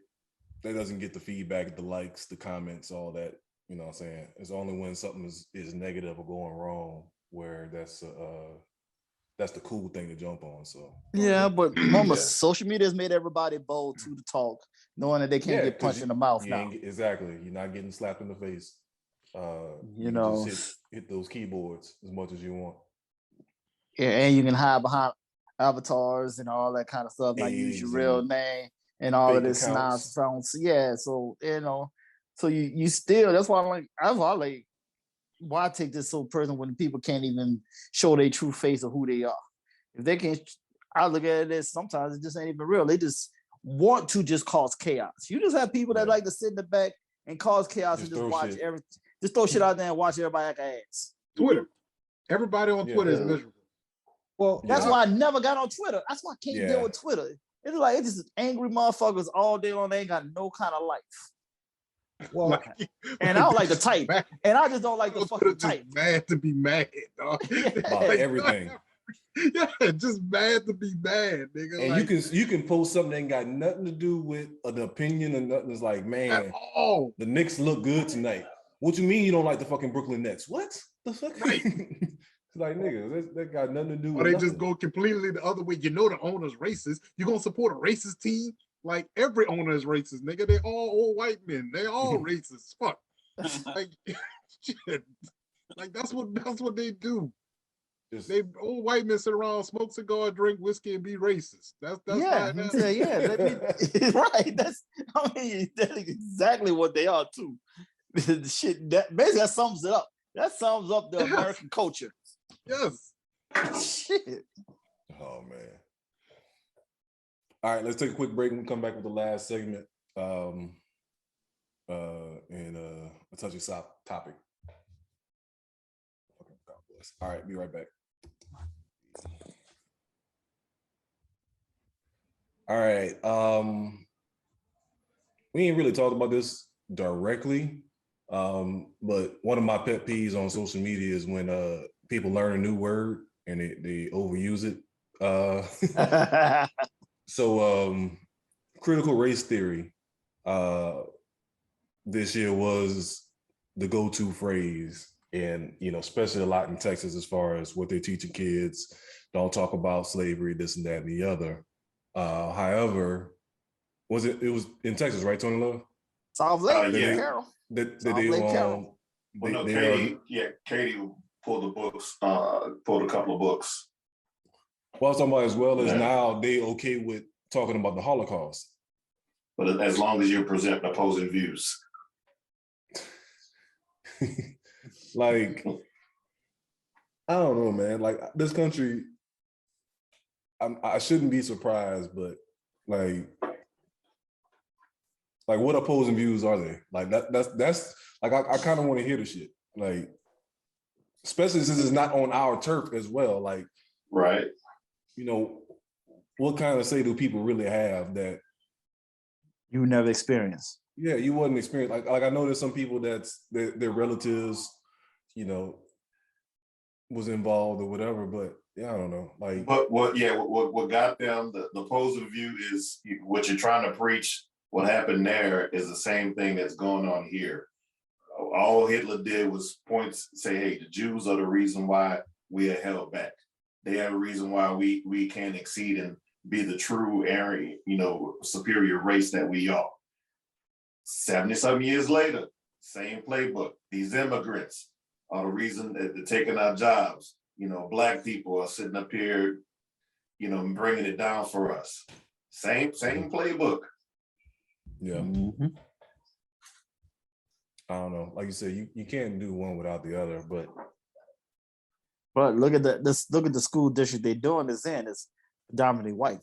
the feedback, the likes, the comments, all that. You know what I'm saying? It's only when something is negative or going wrong where that's the cool thing to jump on. So yeah, but remember, social media has made everybody bold to talk, knowing that they can't get punched in the mouth now. Exactly, you're not getting slapped in the face. You just hit those keyboards as much as you want. Yeah, and you can hide behind avatars and all that kind of stuff. Like use your real name and all of this nonsense. Yeah, so so you still. That's why why I take this so personal when people can't even show their true face of who they are. If they can't, I look at it as sometimes it just ain't even real. They just want to just cause chaos. You just have people that like to sit in the back and cause chaos and just watch everything. Just throw shit out there and watch everybody act ass. Twitter. Everybody on Twitter is miserable. Well, that's why I never got on Twitter. That's why I can't deal with Twitter. It's just angry motherfuckers all day long. They ain't got no kind of life. Well, and I don't like to type, and I just don't like to fucking type. Mad to be mad, dog. About everything. Yeah, just mad to be mad, nigga. And you can post something that ain't got nothing to do with an opinion or nothing. It's like, man, the Knicks look good tonight. What you mean you don't like the fucking Brooklyn Nets? What the fuck? Right. It's like, nigga, that got nothing to do with. Or they just go completely the other way. The owner's racist. You gonna support a racist team? Like every owner is racist, nigga. They all old white men. They all racist. Fuck. Like, shit. Like that's what they do. They old white men sit around, smoke cigar, drink whiskey, and be racist. That's right. Right. That's exactly what they are too. The shit that basically that sums it up. That sums up the American culture. Yes. Shit. Oh man. All right, let's take a quick break and come back with the last segment and a touchy topic. God bless. All right, be right back. All right. We ain't really talked about this directly, but one of my pet peeves on social media is when people learn a new word and they overuse it. So critical race theory this year was the go-to phrase, and especially a lot in Texas as far as what they're teaching kids. Don't talk about slavery, this and that and the other. However, it was in Texas, right, Tony Love? South Lake, Carroll. Katie pulled the books, pulled a couple of books. Well, I was talking about as well as now they okay with talking about the Holocaust. But as long as you present opposing views. Like, I don't know, man. Like this country, I shouldn't be surprised, but like what opposing views are they? Like that's like I kind of want to hear the shit. Like, especially since it's not on our turf as well. Like, right. What kind of say do people really have that you never experienced? Yeah, you wouldn't experience. Like I know there's some people that's their relatives, was involved or whatever, but yeah, I don't know. Like, but what got them the opposing view is what you're trying to preach. What happened there is the same thing that's going on here. All Hitler did was say, hey, the Jews are the reason why we are held back. They have a reason why we can't exceed and be the true Aryan, superior race that we are. 70-some years later, Same playbook. These immigrants are the reason that they're taking our jobs. You know, black people are sitting up here, you know, bringing it down for us. Same playbook. Yeah. Mm-hmm. I don't know. Like you said, you can't do one without the other, but look at look at the school district they're doing this in. It's predominantly white.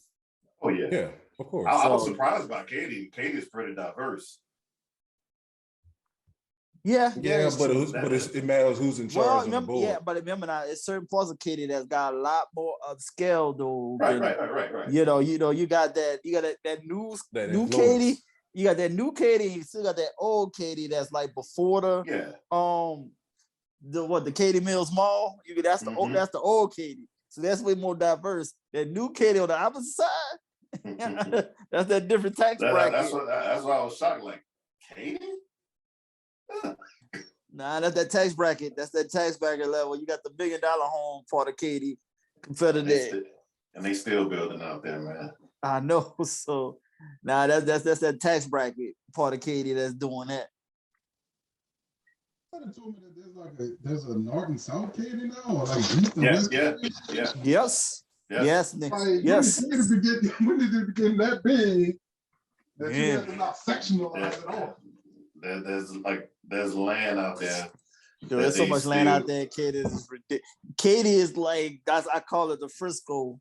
Oh yeah. Yeah, of course. I was surprised by Katie. Katie's pretty diverse. Yeah, but it matters who's in charge of the board. Yeah, but remember now, it's certain parts of Katie that's got a lot more upscale though. Right. You know, you got that new Katie. You got that new Katie. You still got that old Katie that's like before the the Katie Mills Mall. That's the old Katie. So that's way more diverse. That new Katie on the opposite side. That's that different tax bracket. That's why I was shocked. Like Katie. Nah, that's that tax bracket. That's that tax bracket level. You got the $1 million home part of Katie, Confederate, and they still building out there, man. I know. So, nah, that's that tax bracket part of Katie that's doing that. Somebody told me that there's a north and south Katie now, or like east and west. Yes. Like, when did it begin that big that you have to not sectionalize it all? There's land out there. Dude, there's so much land out there. Katie is ridiculous. Katie is like, I call it the Frisco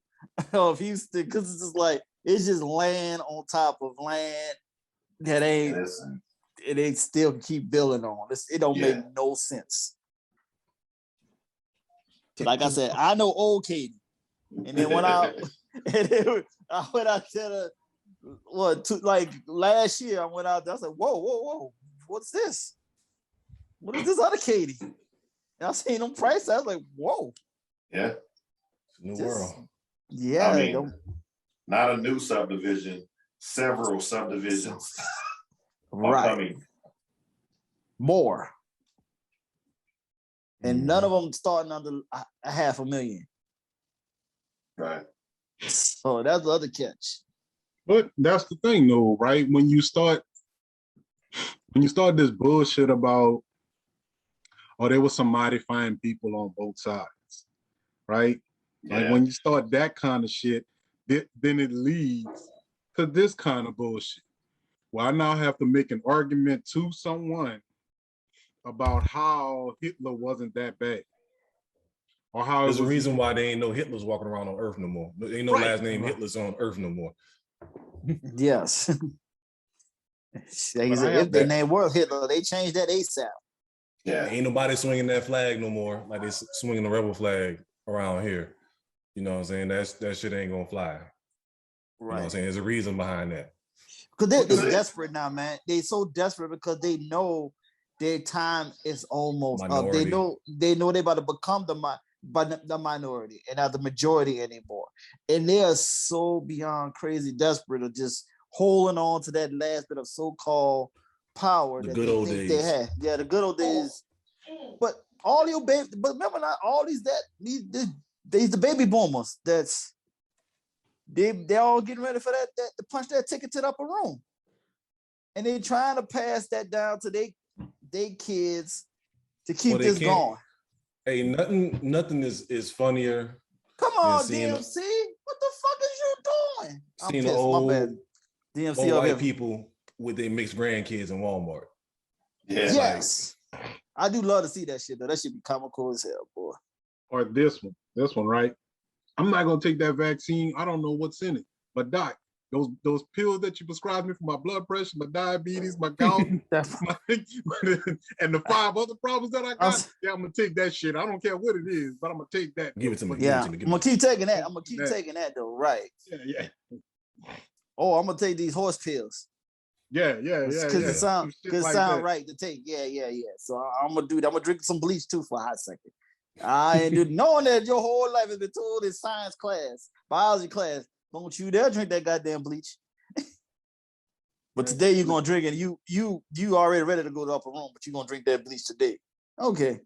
of Houston, because it's just like, it's just land on top of land that they still keep building on. It don't make no sense. Like I said, I know old Katie, and then I went out there like last year. I went out there. I was like, whoa. What's this? What is this other Katie? And I seen them prices. I was like, whoa. Yeah. New world. Yeah. I mean, not a new subdivision, several subdivisions. Right. Coming. More. And none of them starting under $500,000. Right. So that's the other catch. But that's the thing though, right? When you start this bullshit about, there was some mighty fine people on both sides, right? Like when you start that kind of shit, then it leads to this kind of bullshit. Well, I now have to make an argument to someone about how Hitler wasn't that bad. Or how there's a reason why there ain't no Hitlers walking around on Earth no more. There ain't no last name Hitlers on Earth no more. Yes. If their name was Hitler, they changed that ASAP. Yeah, ain't nobody swinging that flag no more. Like they swinging the rebel flag around here. You know what I'm saying? That shit ain't gonna fly. Right. You know what I'm saying? There's a reason behind that. Because they're desperate now, man. They're so desperate because they know their time is almost up. They know they're about to become the minority and not the majority anymore. And they are so beyond crazy desperate of just holding on to that last bit of so-called power the that good they old think days. they had. Yeah, the good old days. But all your baby, but remember not all these the baby boomers they all getting ready for that to punch that ticket to the upper room. And they trying to pass that down to they kids to keep this going. Hey, nothing is funnier. Come on, DMC. What the fuck is you doing? Seeing old white people with their mixed grandkids in Walmart. Yeah. Yes. I do love to see that shit, though. That should be comical as hell, boy. Or this one, right? I'm not gonna take that vaccine. I don't know what's in it. But Doc, those pills that you prescribed me for my blood pressure, my diabetes, my gout, and the 5 other problems that I got, I'm gonna take that shit. I don't care what it is, but I'm gonna take that. Give it to me. Yeah, I'm gonna keep taking that. I'm gonna keep taking that though, right? Yeah. Oh, I'm gonna take these horse pills. Yeah. Because it sound right to take. Yeah. So I'm gonna do that. I'm gonna drink some bleach too for a hot second. I ain't do knowing that your whole life has been told in science class, biology class. Don't you dare drink that goddamn bleach. But today you're gonna drink it. You already ready to go to the upper room, but you're gonna drink that bleach today. Okay.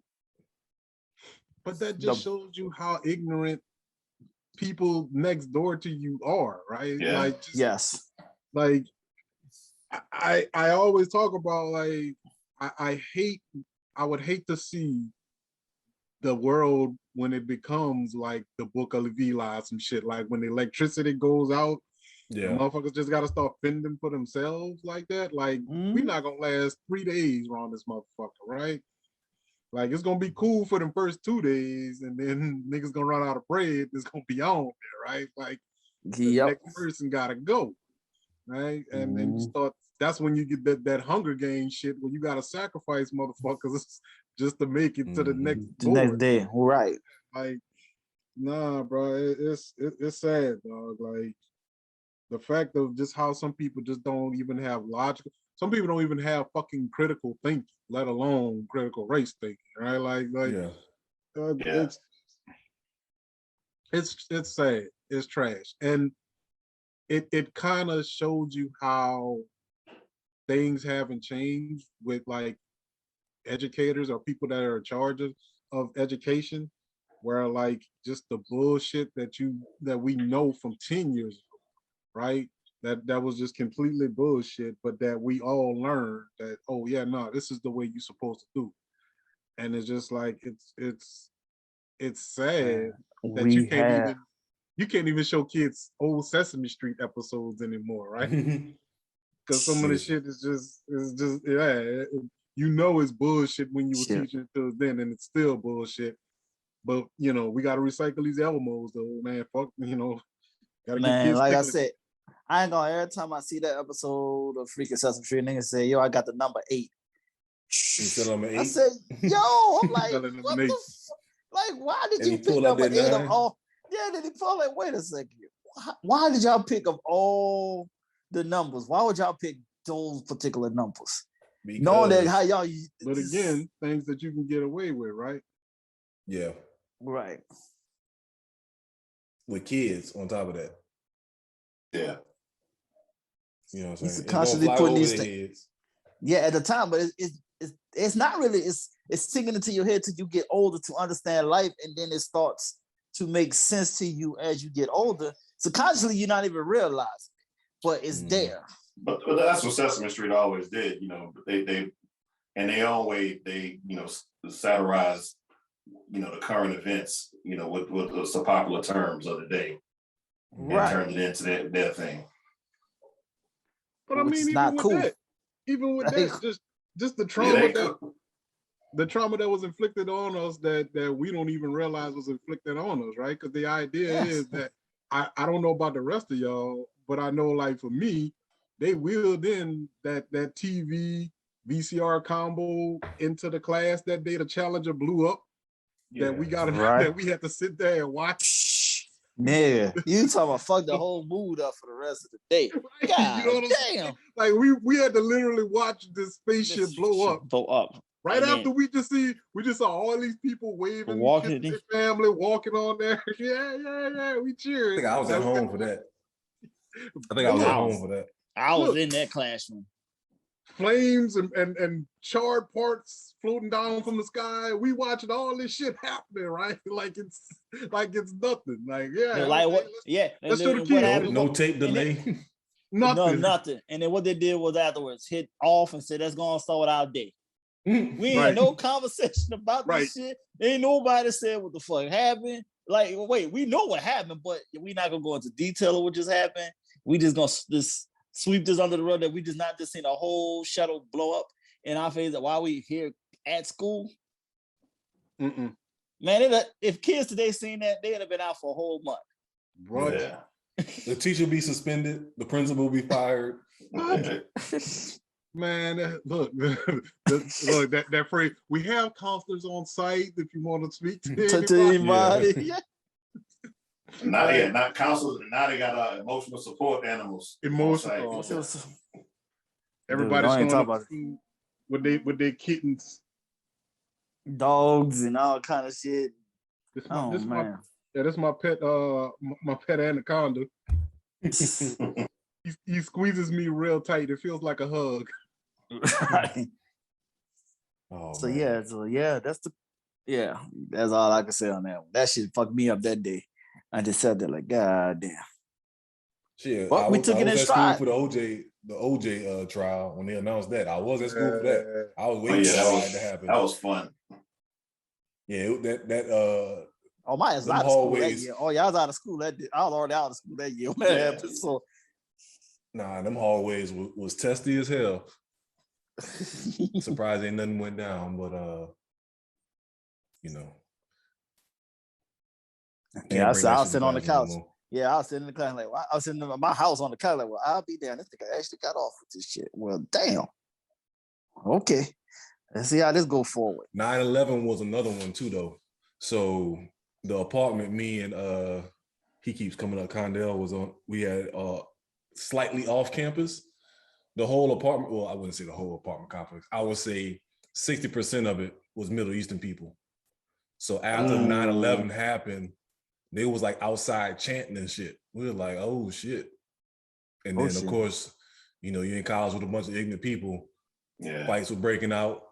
But that just shows you how ignorant people next door to you are, right? Yeah. Yes. Like I always talk about, like, I would hate to see the world when it becomes like the Book of Eli, some shit, like when the electricity goes out, the motherfuckers just gotta start fending for themselves like that. Like we not gonna last 3 days around this motherfucker, right? Like it's gonna be cool for them first 2 days, and then niggas gonna run out of bread. It's gonna be on there, right? Like the next person gotta go, right? And then you start. That's when you get that Hunger Games shit where you gotta sacrifice motherfuckers just to make it to the next day, right? Like, nah, bro, it's sad, dog. Like the fact of just how some people just don't even have logical. Some people don't even have fucking critical thinking, let alone critical race thinking, right? Like, it's sad. It's trash, and it kind of showed you how things haven't changed with like educators or people that are in charge of education, where like just the bullshit that we know from 10 years ago, right? That was just completely bullshit, but that we all learned that, oh yeah, no, this is the way you're supposed to do. And it's just like it's sad that you can't even show kids old Sesame Street episodes anymore, right? Because some of the shit is just you know it's bullshit when you were teaching it to us then, and it's still bullshit. But you know, we gotta recycle these Elmos though, man. Fuck, you know, gotta get kids. Like I said, I ain't gonna every time I see that episode of Freaking Sesame Street, niggas say, yo, I got the number 8. You still on 8? I said, yo, I'm like, what the like, why did you pick number 8 of all? Yeah, then he pulled like, wait a second. Why did y'all pick of all the numbers? Why would y'all pick those particular numbers? Because, knowing that how y'all. But again, things that you can get away with, right? Yeah. Right. With kids on top of that. Yeah. You know what I'm saying? He's constantly putting these things. Yeah, at the time, but it's not really. It's sinking into your head till you get older to understand life, and then it starts to make sense to you as you get older. So consciously, you're not even realizing, but it's there. But that's what Sesame Street always did. You know, they in their own way, they satirize, the current events, with some popular terms of the day, right? And turned it into their thing. But I mean, even with that, just the trauma the trauma that was inflicted on us that we don't even realize was inflicted on us, right? Because the idea is that I don't know about the rest of y'all, but I know, like for me, they wheeled in that TV VCR combo into the class that day. The Challenger blew up. That we got that we had to sit there and watch. Yeah, you talking about fuck the whole mood up for the rest of the day. God, you know damn! Like we had to literally watch this spaceship blow up. Right and after we just saw all these people waving, walking, their family walking on there. Yeah. We cheered. I think I was at home for that. I was in that classroom. Flames and charred parts floating down from the sky. We watching all this shit happening, right? Like it's nothing. Like let's show the kids. No tape delay. Nothing. And then what they did was afterwards hit off and said, "Let's go and start our day." We ain't had no conversation about this shit. Ain't nobody said what the fuck happened. Like, wait, we know what happened, but we not gonna go into detail of what just happened. We just gonna sweep this under the rug that we just not just seen a whole shuttle blow up in our face while we here at school. Man, if kids today seen that, they'd have been out for a whole month. Right. Yeah. The teacher be suspended. The principal be fired. Man, look, that phrase. We have counselors on site if you want to speak to anybody. Yeah. Now they got not counselors. Now they got emotional support animals. Emotional. Everybody's showing up with their kittens, dogs, and all kind of shit. This is my pet. My pet anaconda. He squeezes me real tight. It feels like a hug. Right. That's all I can say on that one. That shit fucked me up that day. I just said that like, God damn. Shit, But we took I it was in at school stride. for the OJ trial when they announced that. I was at school for that. I was Oh waiting yeah, for that to happen. that was fun. Yeah, Oh, my ass was them out of school that hallways. year. Oh, yeah, I was out of school that day. I was already out of school that year when that happened. So Nah, them hallways was testy as hell. Surprised ain't nothing went down, but you know. yeah, I was sitting on the couch. No. Yeah, I was sitting in the class like, I was sitting in my house on the couch like, well, I'll be there. This nigga actually got off with this shit. Well, damn. Okay, let's see how this go forward. 9/11 was another one too, though. So the apartment, me and he keeps coming up. Condell was on. We had slightly off campus. The whole apartment. Well, I wouldn't say the whole apartment complex. I would say 60% of it was Middle Eastern people. So after 9/11 happened, they was like outside chanting and shit. We were like, oh shit. And then of course, you know, you're in college with a bunch of ignorant people. Yeah. Fights were breaking out.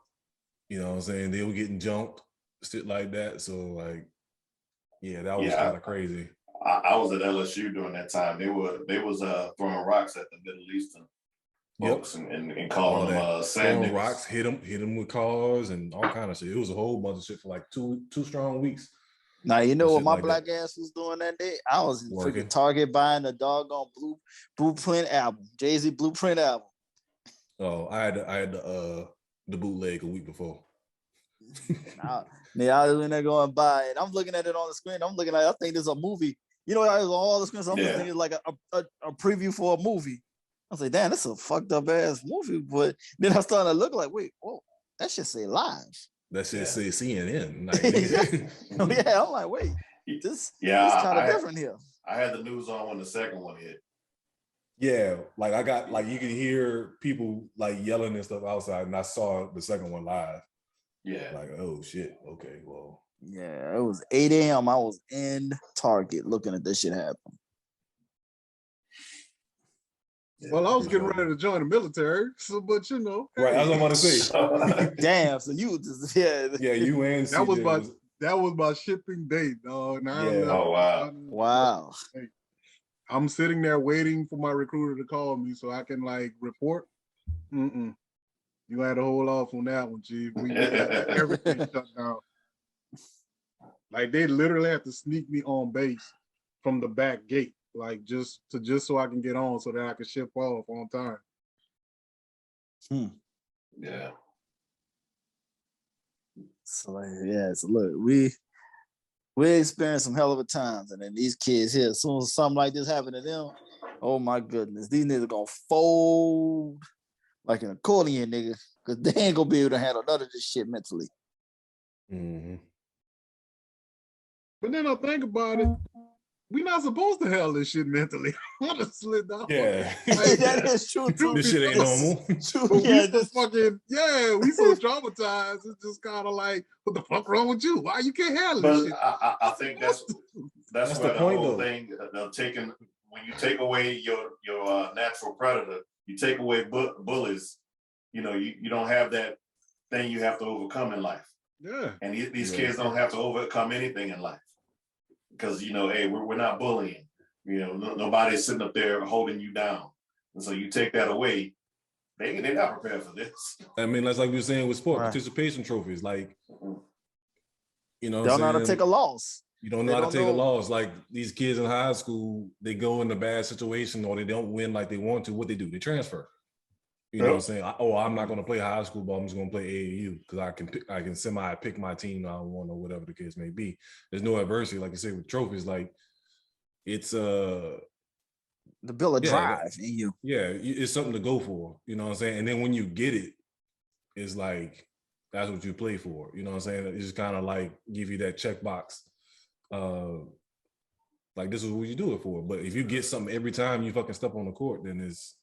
You know what I'm saying? They were getting jumped, shit like that. So like, yeah, that was kind of crazy. I was at LSU during that time. They was throwing rocks at the Middle Eastern folks and calling them sand throwing niggas. rocks, hit them with cars and all kind of shit. It was a whole bunch of shit for like two strong weeks. Now you know what my like black ass was doing that day? I was in Working. freaking Target buying a doggone Blueprint album, Jay-Z Blueprint album. Oh, I had the bootleg a week before. I was in there going buy it. I'm looking at it on the screen. I'm looking at it, I think there's a movie. You know, I was on all the screens. I'm thinking it's like a preview for a movie. I was like, damn, that's a fucked up ass movie. But then I started to look like, wait, whoa, that shit say live. That shit say CNN. Like, yeah, I'm like, wait, this kind of different here. I had the news on when the second one hit. Yeah, like I got like you can hear people like yelling and stuff outside, and I saw the second one live. Yeah. Like, oh shit. Okay, well. Yeah, it was 8 a.m. I was in Target looking at this shit happen. Well, I was getting ready to join the military, so but you know, right? I was about to say. Damn, so you just yeah, you and CJ that was my shipping date, dog. Oh wow, wow. I'm sitting there waiting for my recruiter to call me so I can like report. You had to hold off on that one, Chief. Everything shut down. Like they literally have to sneak me on base from the back gate, like just so I can get on so that I can ship off on time. Yeah. So look, we experienced some hell of a times, and then these kids here, as soon as something like this happened to them, oh my goodness, these niggas gonna fold like an accordion, nigga, because they ain't gonna be able to handle none of this shit mentally. But then I think about it, we're not supposed to handle this shit mentally. Honestly, dog. Yeah, that is true too. This shit ain't normal. We so traumatized. It's just kind of like, what the fuck wrong with you? Why you can't handle this shit? I think that's where the the point, whole though. thing of taking, when you take away your natural predator, you take away bullies. You know, you don't have that thing you have to overcome in life. Yeah. And these kids don't have to overcome anything in life. Because, you know, hey, we're not bullying. You know, nobody's sitting up there holding you down. And so you take that away, they're not prepared for this. I mean, that's like we were saying with sport, participation trophies. Like, you know, don't know how to take a loss. You don't know how to take a loss. Like these kids in high school, they go in a bad situation or they don't win like they want to. What they do? They transfer. You know what I'm saying? I'm not going to play high school ball. I'm just going to play AAU because I can semi-pick my team I want or whatever the case may be. There's no adversity, like you say with trophies. Like it's the bill of drive in you. Yeah, it's something to go for. You know what I'm saying? And then when you get it, it's like that's what you play for. You know what I'm saying? It's just kind of like give you that checkbox. Like this is what you do it for. But if you get something every time you fucking step on the court, then it's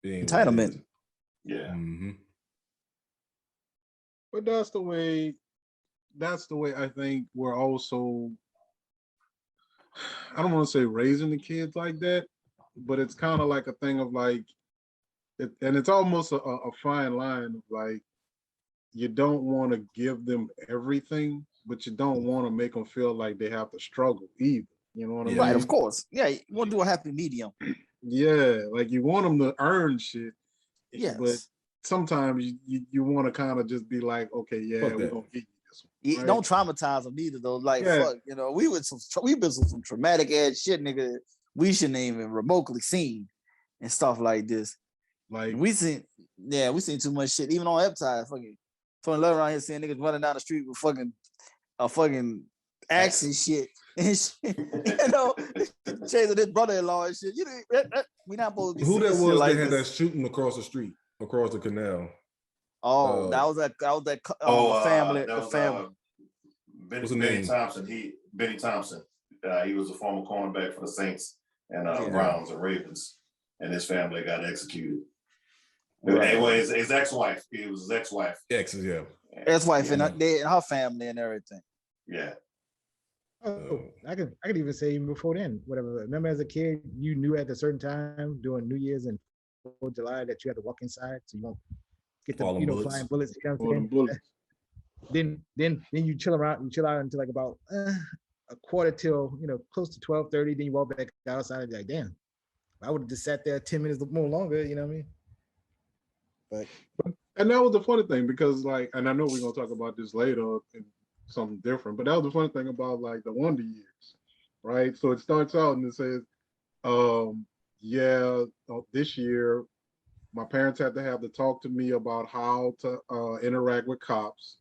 entitlement. Yeah. But that's the way I think we're also, I don't want to say raising the kids like that, but it's kind of like a thing of like, and it's almost a fine line of like, you don't want to give them everything, but you don't want to make them feel like they have to struggle either. You know what I mean? Right, of course. Yeah, you want to do a happy medium. Yeah, like you want them to earn shit. Yes. But sometimes you want to kind of just be like, okay, yeah, we're gonna give you this one. Right? Don't traumatize them either, though. Like, fuck, you know, we've been some traumatic ass shit, nigga. We shouldn't even remotely seen and stuff like this. Like we seen too much shit. Even on Eptide, fucking 2011 around here seeing niggas running down the street with fucking axe and shit. And shit, you know, chasing his brother-in-law and shit. You know, we not supposed to be. Who that was like that had that shooting across the street, across the canal? Oh, that was that family. That was, family. Benny Thompson. Benny Thompson. He was a former cornerback for the Saints and Browns and Ravens, and his family got executed. Right. Well, his ex-wife. It was his ex-wife. Ex-wife and her family and everything. Yeah. Oh, I could even say even before then, whatever. Remember as a kid, you knew at a certain time during New Year's and 4th of July that you had to walk inside so you won't get the flying bullets. You know what I'm saying? Then you chill out until like about a quarter till close to 12:30. Then you walk back outside and be like, damn, I would have just sat there 10 minutes more longer. You know what I mean? But and that was the funny thing because and I know we're gonna talk about this later. Something different, but that was the funny thing about like the Wonder Years, right? So it starts out and it says, this year my parents had to have to talk to me about how to interact with cops.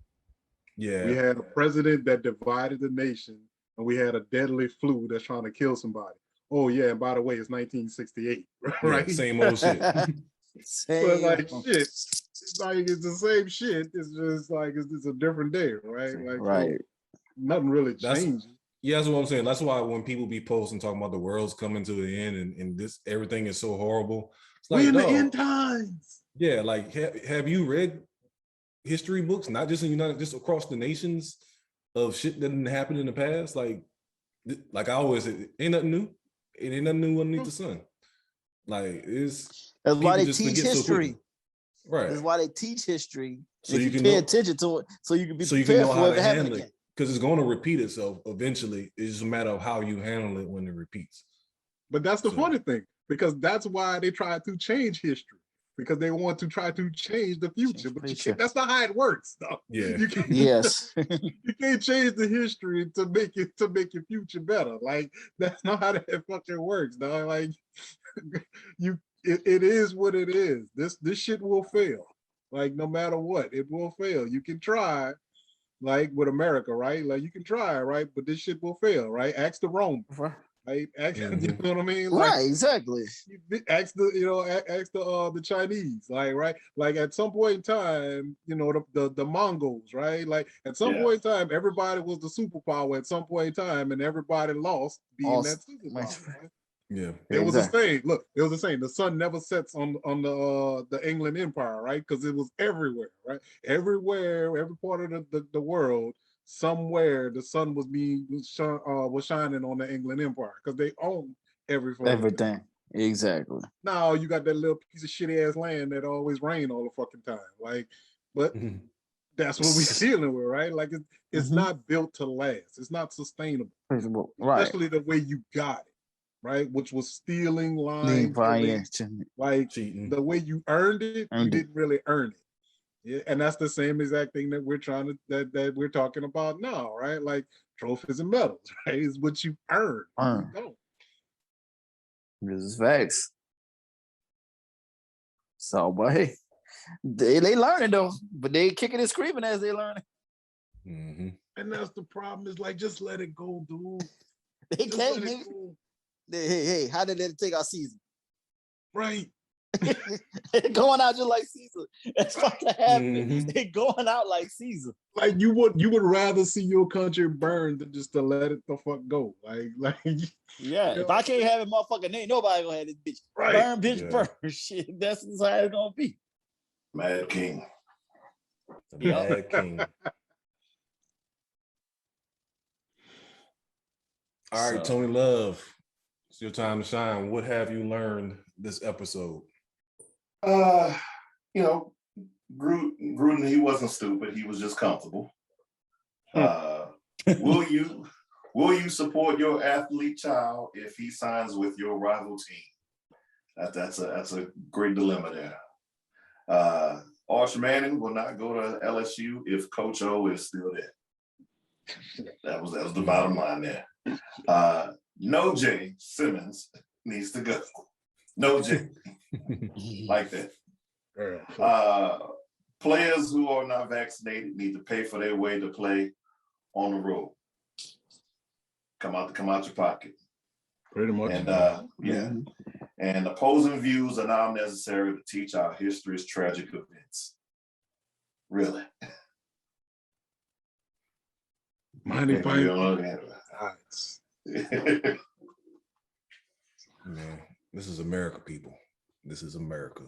Yeah, we had a president that divided the nation, and we had a deadly flu that's trying to kill somebody. Oh yeah, and by the way, it's 1968, right? Yeah, same old shit. But like shit. It's the same shit. It's just like it's a different day, right? Like right. So nothing really changed. That's what I'm saying. That's why when people be posting talking about the world's coming to the end and this everything is so horrible. It's like, we're in the end times. Yeah, like have you read history books, not just in just across the nations of shit that didn't happen in the past? Like I always say, ain't nothing new. It ain't nothing new underneath the sun. Like that's why they teach history. Right. That's why they teach history. So you can pay attention to it, so you can be prepared for it to happen again. Because it's going to repeat itself eventually. It's just a matter of how you handle it when it repeats. But that's the funny thing, because that's why they try to change history, because they want to try to change the future. But that's not how it works, though. Yeah. Yes. You can't change the history to make your future better. Like that's not how that fucking works, dog. Like it is what it is. This shit will fail. Like no matter what, it will fail. You can try, like with America, right? Like you can try, right? But this shit will fail, right? Ask the Romans, right? You know what I mean? Like, right, exactly. Ask the Chinese, right? Like at some point in time, the Mongols, right? Like at some point in time, everybody was the superpower at some point in time, and everybody lost being that superpower. Right? Yeah, it was the same. Look, it was the same. The sun never sets on the England Empire, right? Because it was everywhere, right? Everywhere, every part of the world, somewhere the sun was shining on the England Empire because they own everything. Exactly. Now you got that little piece of shitty ass land that always rain all the fucking time, like. But that's what we're dealing with, right? Like it's not built to last. It's not sustainable, right? Especially the way you got it. Right, which was stealing, lying, like cheating. The way you earned it, you didn't really earn it. Yeah, and that's the same exact thing that we're that we're talking about now, right? Like trophies and medals, right? Is what you earn. You don't. This is facts. So, but hey, they learning though, but they kicking and screaming as they learning. Mm-hmm. And that's the problem. Is like just let it go, dude. They can't. Hey, how did they take our season? Right. Going out just like Caesar. That's what happened. They going out like Caesar. Like you would rather see your country burn than just to let it the fuck go. Like yeah. If I can't have it, motherfucker, ain't nobody gonna have this bitch. Right. Burn, bitch, burn. Shit. That's how it's gonna be. Mad King. Mad King. All right, Tony Love. It's your time to shine. What have you learned this episode? Gruden, he wasn't stupid. He was just comfortable. Will you Will you support your athlete child if he signs with your rival team? That's a great dilemma there. Arch Manning will not go to LSU if Coach O is still there. That was the bottom line there. No J Simmons needs to go. No J. Like that. Players who are not vaccinated need to pay for their way to play on the road. Come out your pocket. Pretty much. And and opposing views are not necessary to teach our history's tragic events. Really. Mighty fight. Man, this is America, people. This is America.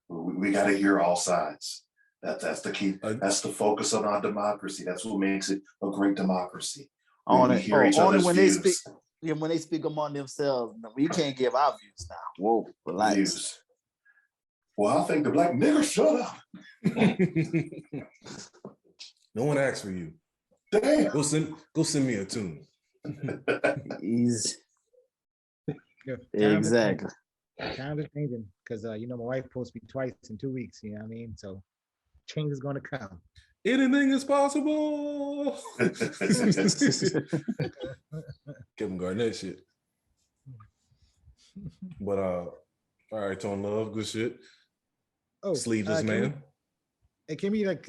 We got to hear all sides. That's the key. That's the focus on our democracy. That's what makes it a great democracy. Only when they speak. Yeah, when they speak among themselves, we can't give our views now. Whoa, relax. Views. Well, I think the black nigger shut up. No one asked for you. Damn. Go send me a tune. Exactly. Time is changing because my wife supposed to be twice in 2 weeks. You know what I mean? So change is going to come. Anything is possible. Kevin Garnett shit. But all right, Tone Love, good shit. Oh, Sleeveless man. Can we have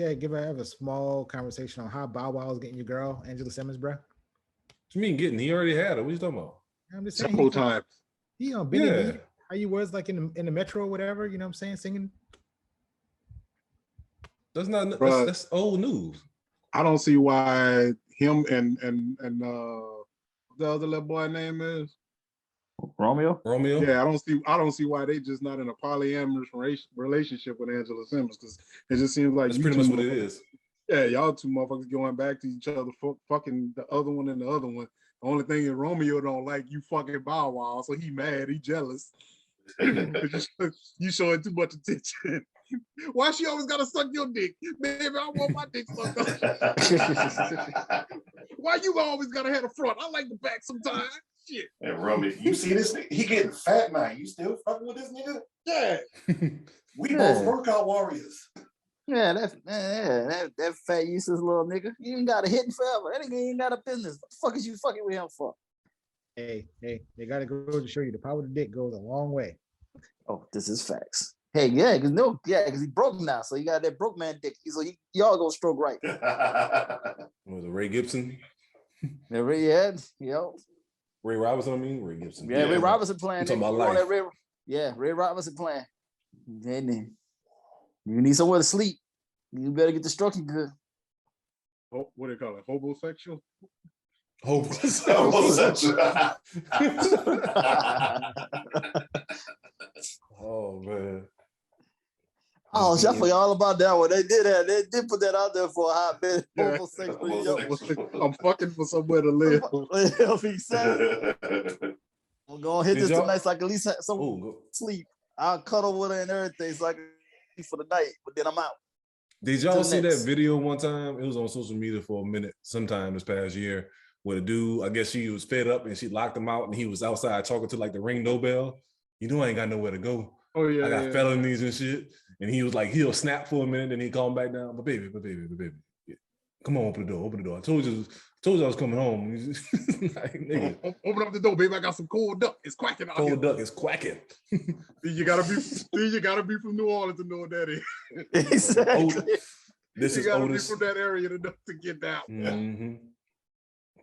a small conversation on how Bow Wow is getting your girl, Angela Simmons, bro? What you mean getting? He already had her. What you talking about? I'm just saying. Several times. He on Benny B, how you was like in the metro or whatever, you know what I'm saying, singing. That's old news. I don't see why him and the other little boy name is Romeo. Yeah, I don't see why they just not in a polyamorous relationship with Angela Simmons, because it just seems like that's pretty much what it is. Yeah, y'all two motherfuckers going back to each other, fucking the other one and the other one. The only thing is Romeo don't like you fucking Bow Wow, so he mad, he jealous. You showing too much attention. Why she always gotta suck your dick? Baby, I want my dick sucked up. Why you always gotta have the front? I like the back sometimes. Shit. And Romeo, you see this nigga? He getting fat now. You still fucking with this nigga? Yeah. We both workout warriors. Yeah, that fat useless little nigga. You ain't got a hitting forever. That nigga ain't got a business. What the fuck is you fucking with him for? Hey, they gotta go to show you the power of the dick goes a long way. Oh, this is facts. Hey, because he broke now, so he got that broke man dick. So y'all go stroke right. Was it Ray Gibson? Yeah, Ray Robinson, I mean Ray Gibson. Yeah, Ray Robinson playing. Talking about life. Ray Robinson playing. And you need somewhere to sleep. You better get the stroking good. What do they call it? Hobosexual? Homosexual. Oh man. Oh, I forgot all about that one. They did put that out there for a hot minute. Homosexual. I'm fucking for somewhere to live. I'm gonna hit this tonight so I can at least have some sleep. I'll cuddle with her and everything so I can sleep for the night, but then I'm out. Did y'all see that video one time? It was on social media for a minute sometime this past year where the dude, I guess she was fed up and she locked him out and he was outside talking to like the ring doorbell. You know I ain't got nowhere to go. Oh yeah. I got felonies and shit. And he was like, he'll snap for a minute and he calm back down. But baby. Come on, open the door. I told you I was coming home. Like, nigga. Open up the door, baby. I got some cold duck. It's quacking out here. Cold duck is quacking. You gotta be from New Orleans to know what that is. Exactly. This is gotta Otis. be from that area to get down. Mm-hmm.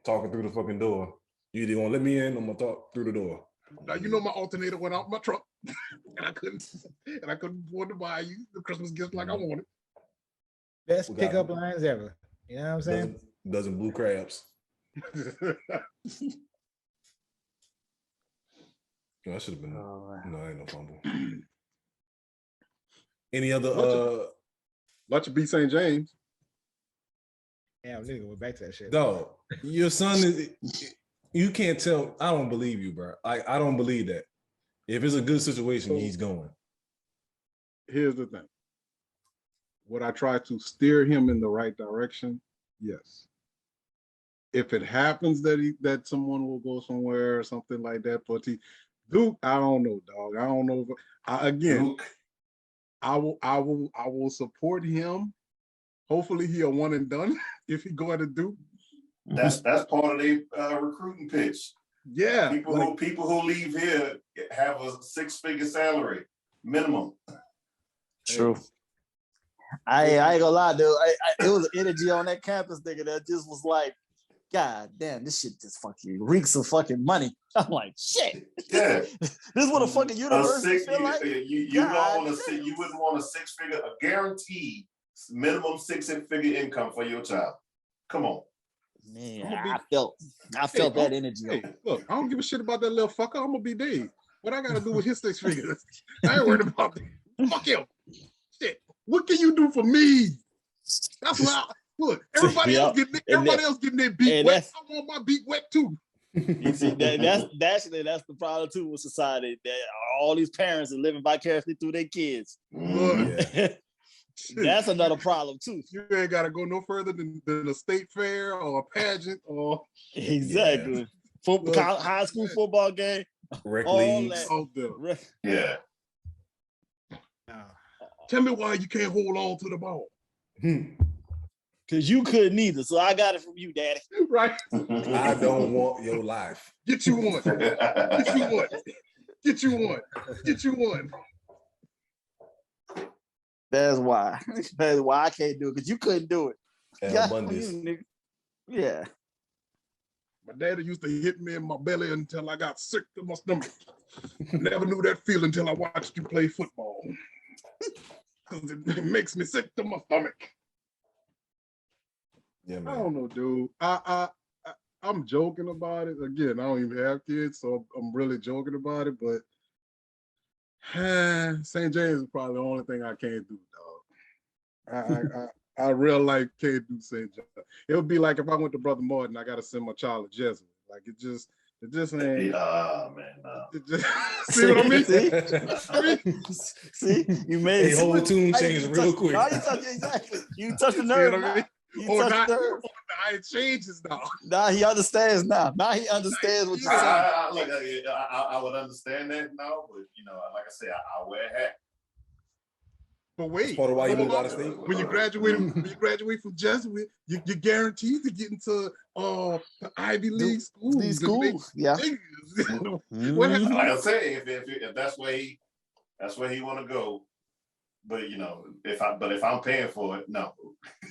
Talking through the fucking door. You either gonna let me in or I'm gonna talk through the door. Now you know my alternator went out my truck, and I couldn't afford to buy you the Christmas gift like I wanted. Best pickup lines ever. You know what I'm saying? Dozen blue crabs. I should have been. No, I ain't no fumble. Any other? Lunch B. St. James. Yeah, I'm gonna go back to that shit. Dog, your son is. You can't tell. I don't believe you, bro. I don't believe that. If it's a good situation, he's going. Here's the thing. Would I try to steer him in the right direction? Yes. if it happens that someone will go somewhere or something like that, but Duke, I don't know, dog. I don't know. Again, I will support him. Hopefully, he a one and done if he go to Duke. That's part of the recruiting pitch. Yeah, people who leave here have a 6-figure salary minimum. True. I ain't gonna lie, dude. It was energy on that campus, nigga, that just was like, God damn, this shit just fucking reeks of fucking money. I'm like, shit. Yeah. This is what a fucking university feel like. You wouldn't want a 6-figure, a guaranteed minimum 6-figure income for your child. Come on. Man, I felt that energy. Hey, look, I don't give a shit about that little fucker. I'm gonna be dead. What I gotta do with his 6 figures? I ain't worried about that. Fuck him. Shit. What can you do for me? That's what I look. Everybody else getting their beat wet. I want my beat wet too. You see, that's the problem too with society. That all these parents are living vicariously through their kids. That's another problem too. You ain't gotta go no further than a state fair or a pageant or exactly high school football game, rec leagues. Yeah. Tell me why you can't hold on to the ball. Because you couldn't either. So I got it from you, Daddy. Right. I don't want your life. Get you one. Get you one. Get you one. Get you one. That's why. That's why I can't do it. Because you couldn't do it. Yeah. My daddy used to hit me in my belly until I got sick to my stomach. I never knew that feeling until I watched you play football. Because it makes me sick to my stomach. Yeah, man. I don't know, dude. I'm joking about it. Again, I don't even have kids, so I'm really joking about it. But St. James is probably the only thing I can't do, dog. I real life can't do St. James. It would be like if I went to Brother Martin, I got to send my child to Jesuit. Like it just ain't. Man. See what I mean? See, you made a whole tune change real quick. You touched the nerve. You know what I mean? I changes now. Now he understands now. Now he understands what you're saying. I would understand that now, but like I said, I wear a hat. But wait, that's part of why you moved out of state. When you graduate from Jesuit, you're guaranteed to get into the Ivy League schools. These schools, yeah. What happened? Like I say, if that's where he want to go, but if I'm paying for it, no.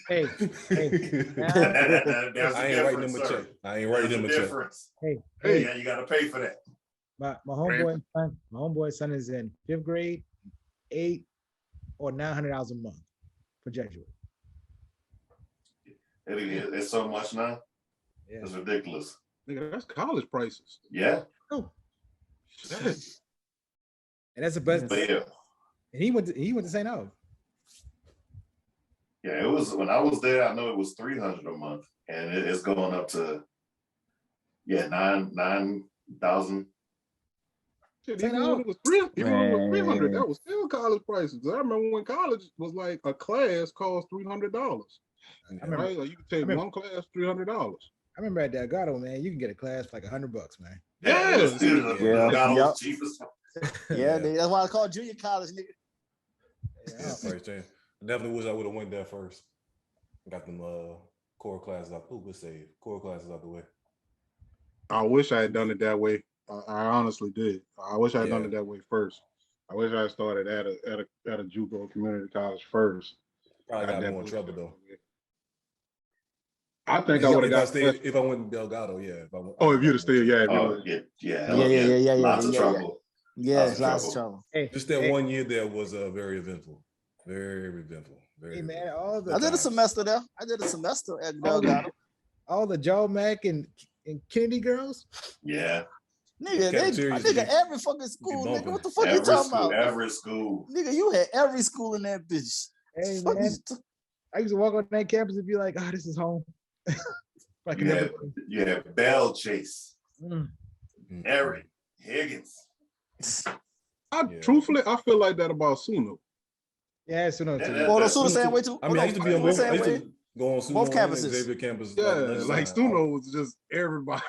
Hey. There's I ain't writing them a check. I ain't writing them a check. Hey, yeah, you got to pay for that. My homeboy's son is in 5th grade, 8 or $900 a month for Jesuit. It's so much now. Yeah. It's ridiculous. Nigga, that's college prices. Yeah. Oh. And that's the best. Yeah. And he went to St. Ave. Yeah, it was when I was there. I know it was $300 a month, and it's going up to $9,000. Shit, even when it was 300, that was still college prices. I remember when college was like a class cost $300. Right? Like you could take one class $300. I remember at Delgado, man, you can get a class for like $100, man. Yes. Delgado's cheapest. Yeah, that's why I call junior college, nigga. Yeah, right, James. Definitely wish I would have went there first. Got them core classes out. Oh, good save. Core classes out the way. I wish I had done it that way. I honestly did. I wish I had done it that way first. I wish I had started at a JUCO community college first. Probably got more in trouble though. I think I would have got stayed if I went to Delgado. Yeah. If you'd have stayed, yeah. Lots of trouble. Yeah, lots of trouble. Just that 1 year there was very eventful. Very eventful. Hey man, I did a semester there. I did a semester at Delgado. All the Joe Mack and Kennedy girls. Yeah. Nigga, every fucking school, nigga. What the fuck you talking about? Every school. Nigga, you had every school in that bitch. Hey man, I used to walk on that campus and be like, this is home. Bell Chase. Eric Higgins. Truthfully, I feel like that about Suno. Yeah, Suno too. Suno the same way too. I mean, I used to be on both. Go on Suno Both and campuses. Xavier campus. Yeah, lunchtime. like Suno was just everybody.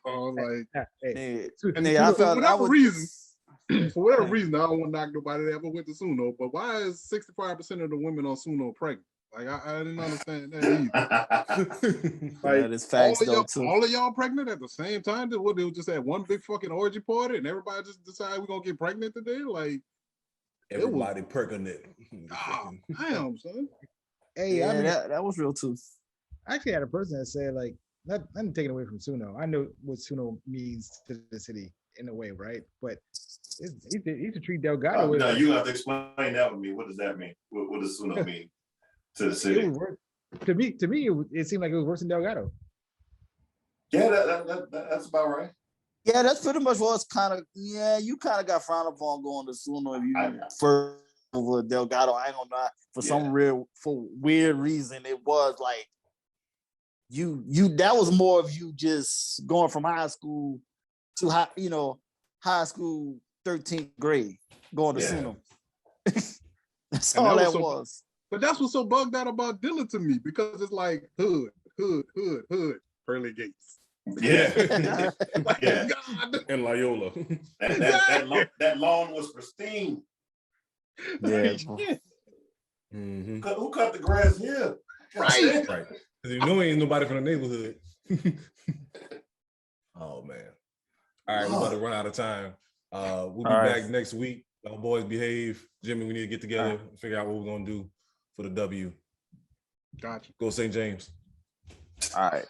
Dog. Like, Yeah, and yeah, I for felt I whatever was reason, for whatever reason, I don't want to knock nobody that ever went to Suno. But why is 65% of the women on Suno pregnant? Like, I didn't understand that either. Like, that is facts though too. all of y'all pregnant at the same time? They was just at one big fucking orgy party, and everybody just decided we're gonna get pregnant today. Like, Everybody pregnant. Damn, son. Hey, Yeah, I mean, that was real too. I actually had a person that said like, nothing taken away from Suno. I know what Suno means to the city in a way, right? But he should treat Delgado. No, you have to explain that with me. What does that mean? What does Suno mean to the city? It was worse. To me, it seemed like it was worse than Delgado. Yeah, that's about right. Yeah, that's pretty much what's kind of. Yeah, you kind of got frowned upon going to Suno if you first over Delgado. I ain't gonna lie. For weird reason, it was like you. That was more of you just going from high school to high school 13th grade going to Suno. That's all that was. But that's what's so bugged out about Dillon to me, because it's like hood, pearly gates. Yeah. Like, Yeah. God. And Loyola. That lawn was pristine. Yeah. Mm-hmm. Who cut the grass here? Right. Right. Because you know ain't nobody from the neighborhood. Oh man. All right, we're about to run out of time. We'll be back next week. Our boys behave. Jimmy, we need to get together and figure out what we're gonna do for the W. Gotcha. Go St. James. All right.